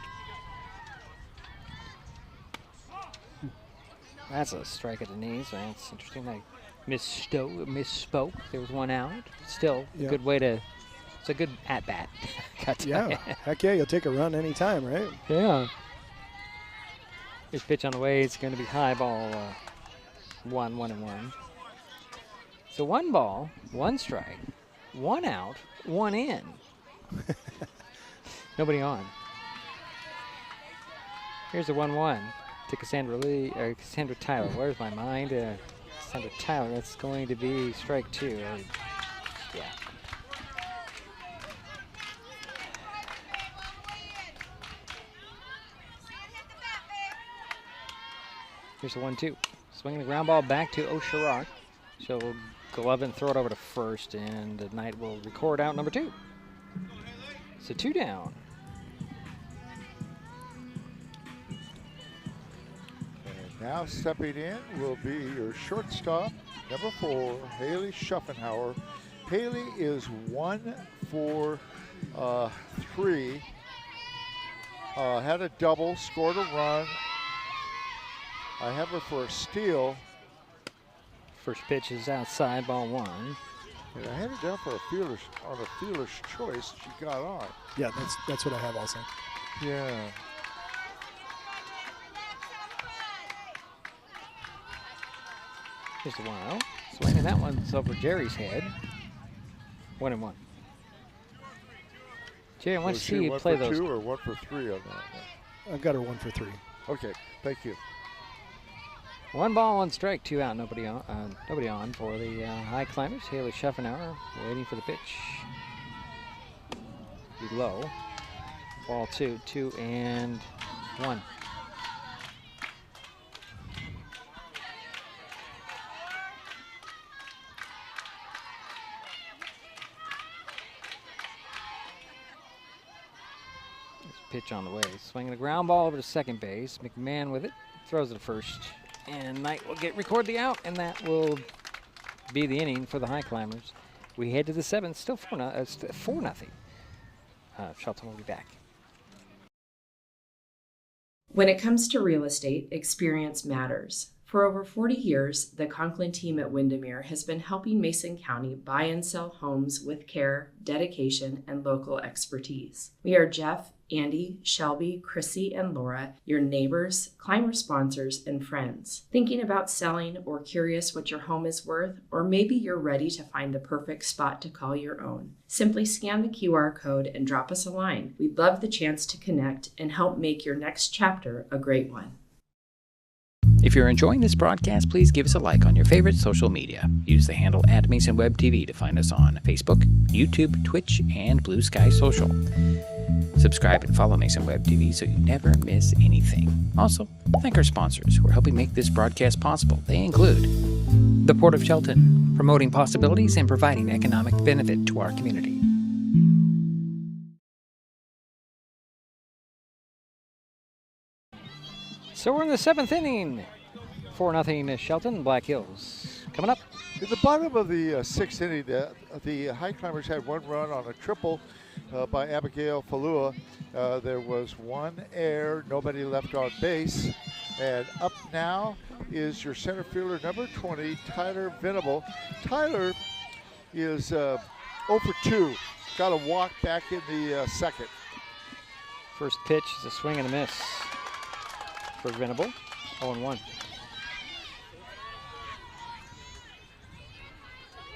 Speaker 2: That's a strike at the knees. That's interesting. I misspoke. There was 1 out. Still, a good way to. It's a good at bat.
Speaker 4: Yeah, heck yeah, you'll take a run anytime, right?
Speaker 2: Yeah. This pitch on the way. It's going to be high ball. 1-1. So 1 ball, 1 strike, 1 out, 1 in. Nobody on. Here's the 1-1 to Cassandra Tyler. Where's my mind? Cassandra Tyler. That's going to be strike 2. Yeah. Here's the 1-2. Swinging the ground ball back to O'Sharar. She'll glove and throw it over to first, and the Knight will record out number 2. So 2 down.
Speaker 3: And now stepping in will be your shortstop, number 4, Haley Schuffenhauer. Haley is 1 for 3. Had a double, scored a run. I have her for a steal.
Speaker 2: First pitch is outside, ball 1.
Speaker 3: And I had it down for a fielder's choice. She got on.
Speaker 4: Yeah, that's what I have also.
Speaker 3: Yeah.
Speaker 2: Here's the 1-0. Swinging that one's over Jerry's head. 1-1. Jerry, I want to see you play those.
Speaker 3: 1 for 2 or 1 for 3 on that?
Speaker 4: I've got her 1 for 3.
Speaker 3: Okay, thank you.
Speaker 2: 1 ball, 1 strike, 2 out, nobody on for the Highclimbers. Haley Schuffenhauer waiting for the pitch. Be low. Ball 2, 2 and 1. Pitch on the way. Swinging a ground ball over to second base. McMahon with it. Throws it to first. And Knight will record the out, and that will be the inning for the Highclimbers. We head to the 7th, still 4-0. Shelton will be back.
Speaker 7: When it comes to real estate, experience matters. For over 40 years, the Conklin team at Windermere has been helping Mason County buy and sell homes with care, dedication, and local expertise. We are Jeff, Andy, Shelby, Chrissy, and Laura, your neighbors, climber sponsors, and friends. Thinking about selling or curious what your home is worth, or maybe you're ready to find the perfect spot to call your own. Simply scan the QR code and drop us a line. We'd love the chance to connect and help make your next chapter a great one.
Speaker 9: If you're enjoying this broadcast, please give us a like on your favorite social media. Use the handle @MasonWebTV to find us on Facebook, YouTube, Twitch, and Blue Sky Social. Subscribe and follow Mason Web TV so you never miss anything. Also, thank our sponsors who are helping make this broadcast possible. They include the Port of Shelton, promoting possibilities and providing economic benefit to our community.
Speaker 2: So we're in the 7th inning. 4-0 Shelton, Black Hills. Coming up.
Speaker 3: In the bottom of the 6th inning, the Highclimbers had 1 run on a triple by Abigail Falua. There was 1 error, nobody left on base. And up now is your center fielder, number 20, Tyler Venable. Tyler is 0 for 2. Got a walk back in the 2nd.
Speaker 2: First pitch is a swing and a miss for Venable. 0-1.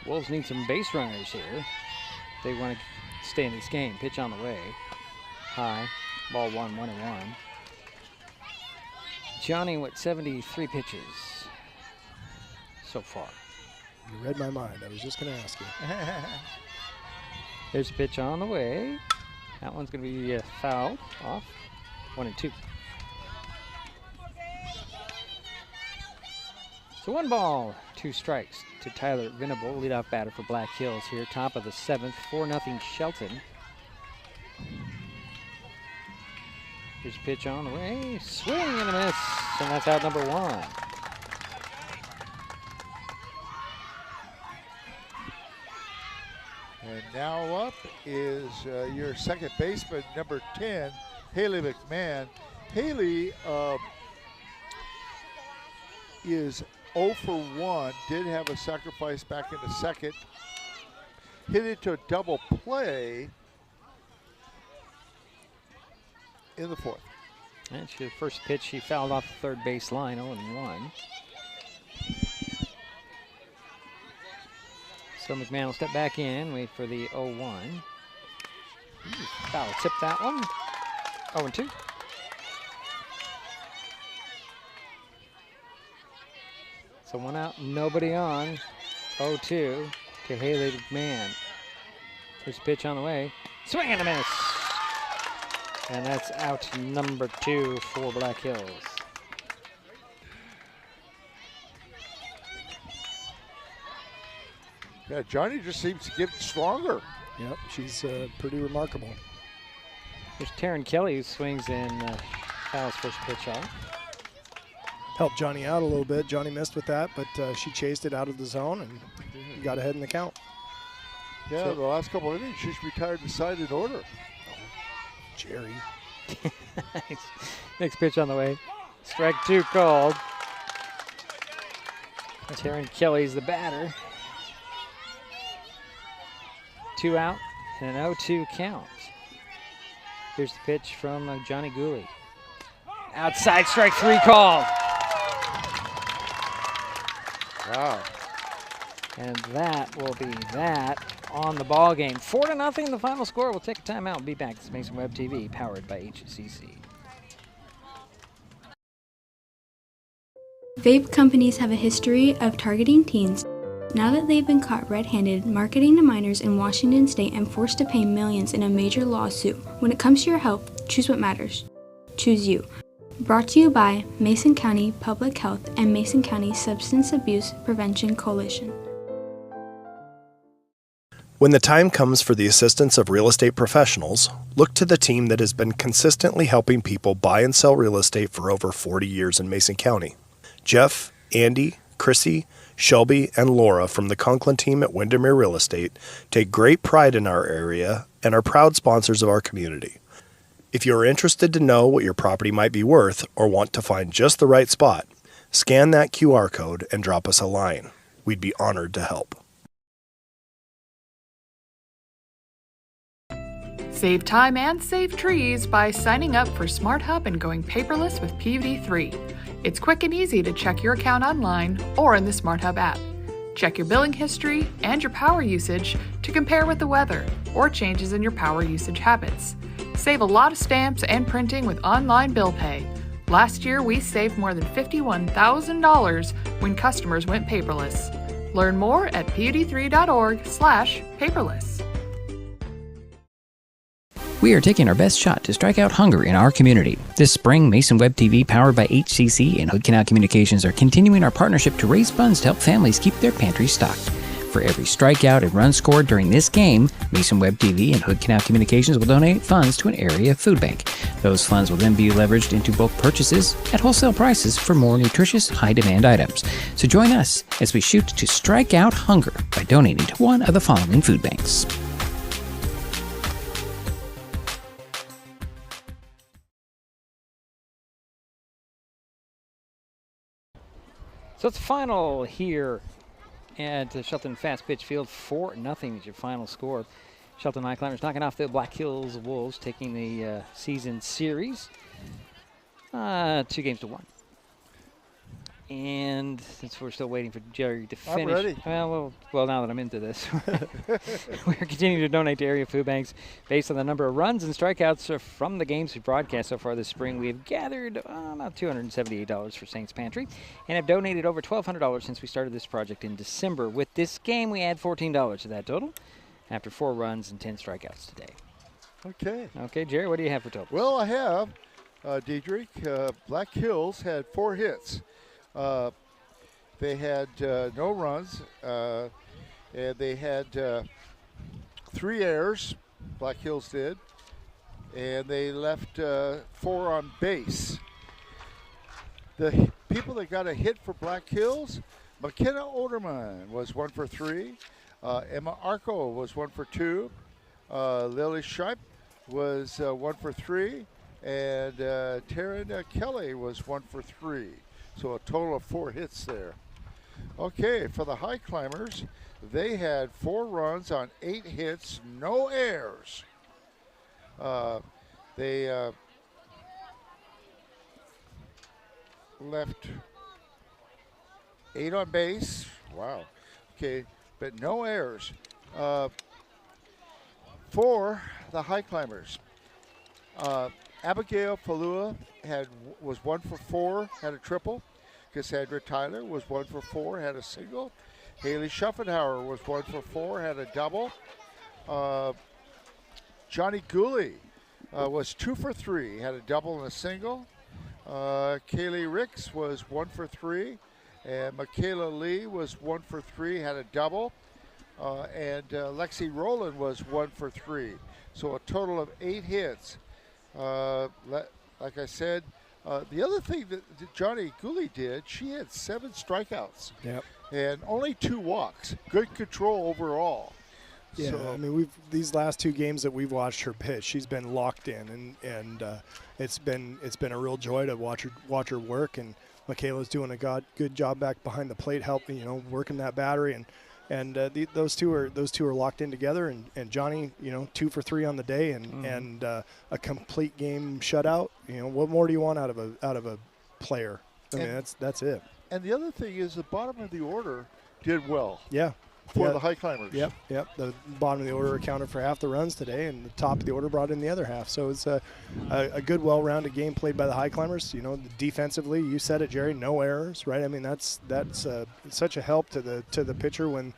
Speaker 2: Wolves need some base runners here. They want to stay in this game. Pitch on the way. High. Ball 1, 1-1. Johnny with 73 pitches so far.
Speaker 4: You read my mind. I was just going to ask you.
Speaker 2: There's a pitch on the way. That one's going to be fouled off. 1-2. So 1 ball, 2 strikes to Tyler Venable, leadoff batter for Black Hills here, top of the 7th, 4-0 Shelton. Here's a pitch on the way, swing and a miss, and that's out number 1.
Speaker 3: And now up is your second baseman, number 10, Haley McMahon. Haley is 0 for 1, did have a sacrifice back in the 2nd. Hit it to a double play in the 4th.
Speaker 2: That's the first pitch. She fouled off the third base line, 0-1. So McMahon will step back in, wait for the 0-1. Foul tip that one. 0-2. So 1 out, nobody on. 0-2 to Haley McMahon. First pitch on the way. Swing and a miss. And that's out number 2 for Black Hills.
Speaker 3: Yeah, Johnny just seems to get stronger.
Speaker 4: Yep, she's pretty remarkable.
Speaker 2: There's Taryn Kelly who swings in Kyle's first pitch off.
Speaker 4: Helped Johnny out a little bit. Johnny missed with that, but she chased it out of the zone and got ahead in the count.
Speaker 3: Yeah,
Speaker 4: So,
Speaker 3: the last couple of innings, she's retired the side in order.
Speaker 4: Jerry.
Speaker 2: Next pitch on the way. Strike 2 called. Taryn Kelly's the batter. 2 out and an 0-2 count. Here's the pitch from Johnny Gooley. Outside, strike 3 called.
Speaker 3: Wow.
Speaker 2: And that will be that on the ball game. 4-0 the final score. We'll take a timeout and be back. This is Mason Web TV, powered by HCC.
Speaker 8: Vape companies have a history of targeting teens. Now that they've been caught red-handed marketing to minors in Washington state and forced to pay millions in a major lawsuit, when it comes to your health, choose what matters. Choose you. Brought to you by Mason County Public Health and Mason County Substance Abuse Prevention Coalition.
Speaker 4: When the time comes for the assistance of real estate professionals, look to the team that has been consistently helping people buy and sell real estate for over 40 years in Mason County. Jeff, Andy, Chrissy, Shelby, and Laura from the Conklin team at Windermere Real Estate take great pride in our area and are proud sponsors of our community. If you are interested to know what your property might be worth or want to find just the right spot, scan that QR code and drop us a line. We'd be honored to help.
Speaker 10: Save time and save trees by signing up for Smart Hub and going paperless with PVD3. It's quick and easy to check your account online or in the Smart Hub app. Check your billing history and your power usage to compare with the weather or changes in your power usage habits. Save a lot of stamps and printing with online bill pay. Last year, we saved more than $51,000 when customers went paperless. Learn more at pud3.org/paperless.
Speaker 9: We are taking our best shot to strike out hunger in our community. This spring, Mason Web TV, powered by HCC and Hood Canal Communications, are continuing our partnership to raise funds to help families keep their pantries stocked. For every strikeout and run scored during this game, Mason Web TV and Hood Canal Communications will donate funds to an area food bank. Those funds will then be leveraged into bulk purchases at wholesale prices for more nutritious, high-demand items. So join us as we shoot to strike out hunger by donating to one of the following food banks.
Speaker 2: So it's final here at Shelton Fastpitch Field. 4-0 is your final score. Shelton Highclimbers knocking off the Black Hills Wolves, taking the season series 2-1. And since we're still waiting for Jerry to finish.
Speaker 3: I'm ready.
Speaker 2: Well, now that I'm into this, we're continuing to donate to area food banks based on the number of runs and strikeouts from the games we broadcast so far this spring. We have gathered about $278 for Saints Pantry and have donated over $1,200 since we started this project in December. With this game, we add $14 to that total after 4 runs and 10 strikeouts today. Okay, Jerry, what do you have for total?
Speaker 3: Well, I have, Diedrich, Black Hills had 4 hits. They had no runs, and they had 3 errors, Black Hills did, and they left 4 on base. The people that got a hit for Black Hills, McKenna Oderman was 1 for 3, Emma Arco was 1 for 2, Lily Scheib was 1 for 3, and Taryn Kelly was 1 for 3. So a total of 4 hits there. Okay, for the Highclimbers, they had 4 runs on 8 hits, no errors. They left 8 on base. Wow. Okay, but no errors. For the Highclimbers, Abigail Falua was 1 for 4, had a triple. Cassandra Tyler was 1 for 4, had a single. Haley Schuffenhauer was 1 for 4, had a double. Johnny Gooley was 2 for 3, had a double and a single. Kaylee Ricks was 1 for 3, and Michaela Lee was 1 for 3, had a double. and Lexi Rowland was 1 for 3. So a total of 8 hits. Like I said, the other thing that Johnny Gooley did, she had 7 strikeouts.
Speaker 4: Yep.
Speaker 3: And only 2 walks. Good control overall.
Speaker 4: Yeah,
Speaker 3: So,
Speaker 4: I mean, these last 2 games that we've watched her pitch, she's been locked in, and it's been a real joy to watch her work. And Michaela's doing a good job back behind the plate, helping working that battery, and those two are locked in together. And Johnny, 2 for 3 on the day, and a complete game shutout. What more do you want out of a player? I mean, that's it.
Speaker 3: And the other thing is the bottom of the order did well.
Speaker 4: Yeah.
Speaker 3: For the Highclimbers.
Speaker 4: Yep. The bottom of the order accounted for half the runs today, and the top of the order brought in the other half. So it's a good, well-rounded game played by the Highclimbers. Defensively, you said it, Jerry. No errors, right? I mean, that's such a help to the pitcher when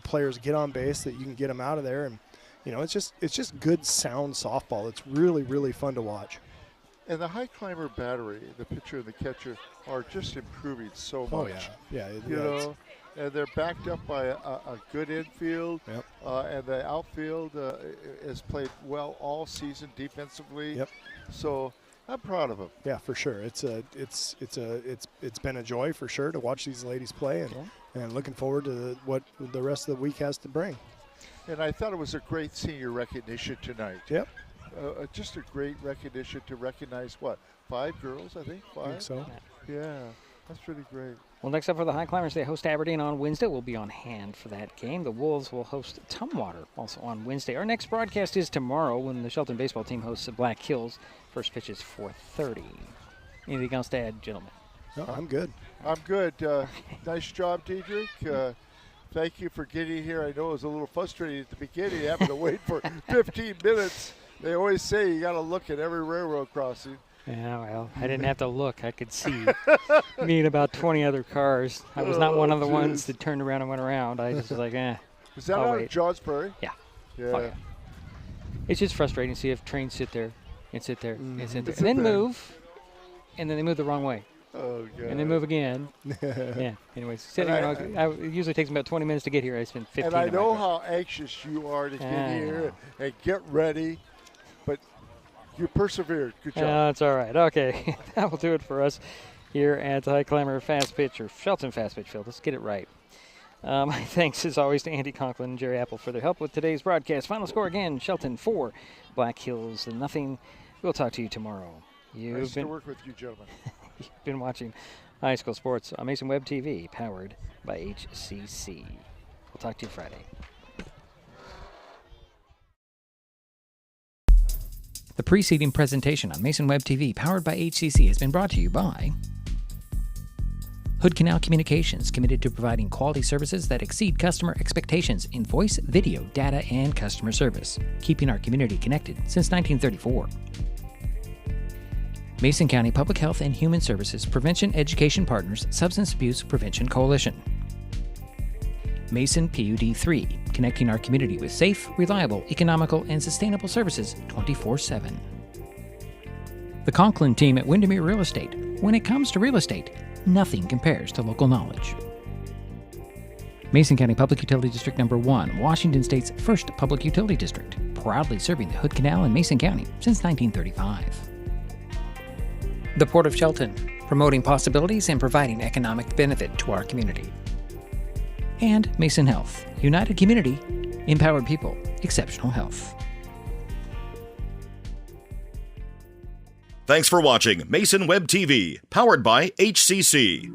Speaker 4: players get on base that you can get them out of there, and it's just good, sound softball. It's really, really fun to watch.
Speaker 3: And the Highclimber battery, the pitcher and the catcher, are just improving so much.
Speaker 4: Oh yeah,
Speaker 3: And they're backed up by a good infield, and the outfield has played well all season defensively.
Speaker 4: Yep.
Speaker 3: So I'm proud of them.
Speaker 4: Yeah, for sure. It's been a joy for sure to watch these ladies play, and looking forward to what the rest of the week has to bring.
Speaker 3: And I thought it was a great senior recognition tonight.
Speaker 4: Yep.
Speaker 3: Just a great recognition to recognize 5 girls, I think. 5.
Speaker 4: I think so.
Speaker 3: Yeah, that's pretty great.
Speaker 2: Well, next up for the Highclimbers, they host Aberdeen on Wednesday. We'll be on hand for that game. The Wolves will host Tumwater also on Wednesday. Our next broadcast is tomorrow when the Shelton baseball team hosts the Black Hills. First pitch is 4:30. Anything else to add, gentlemen?
Speaker 4: No, I'm good.
Speaker 3: I'm good. Nice job, Diedrich. Thank you for getting here. I know it was a little frustrating at the beginning, having to wait for 15 minutes. They always say you got to look at every railroad crossing.
Speaker 2: Yeah, well, I didn't have to look. I could see me and about 20 other cars. I was not one of the ones that turned around and went around. I just was like,
Speaker 3: Is that out of Johnsbury?
Speaker 2: Yeah.
Speaker 3: Yeah.
Speaker 2: Oh, yeah. It's just frustrating to see if trains sit there and sit there and sit there.
Speaker 3: Sit
Speaker 2: And then
Speaker 3: there.
Speaker 2: move, and then they move the wrong way.
Speaker 3: Oh, God.
Speaker 2: And then move again. Yeah. Anyways, sitting around, it usually takes about 20 minutes to get here. I spent 15
Speaker 3: And I
Speaker 2: on my
Speaker 3: know
Speaker 2: car.
Speaker 3: how anxious you are to get
Speaker 2: I
Speaker 3: here
Speaker 2: know.
Speaker 3: and get ready, but you persevered. Good job.
Speaker 2: That's all right. Okay. That will do it for us here at Highclimber Fastpitch, or Shelton Fastpitch Field. Let's get it right. Thanks, as always, to Andy Conklin and Jerry Apple for their help with today's broadcast. Final score again, Shelton 4, Black Hills 0. We'll talk to you tomorrow.
Speaker 3: Nice to work with you, gentlemen.
Speaker 2: You've been watching High School Sports on Mason Web TV, powered by HCC. We'll talk to you Friday.
Speaker 9: The preceding presentation on Mason Web TV, powered by HCC, has been brought to you by Hood Canal Communications, committed to providing quality services that exceed customer expectations in voice, video, data, and customer service, keeping our community connected since 1934. Mason County Public Health and Human Services Prevention Education Partners Substance Abuse Prevention Coalition. Mason PUD 3, connecting our community with safe, reliable, economical, and sustainable services 24/7. The Conklin team at Windermere Real Estate. When it comes to real estate, nothing compares to local knowledge. Mason County Public Utility District Number 1, Washington State's first public utility district, proudly serving the Hood Canal in Mason County since 1935. The Port of Shelton, promoting possibilities and providing economic benefit to our community. And Mason Health, united community, empowered people, exceptional health.
Speaker 1: Thanks for watching Mason Web TV, powered by HCC.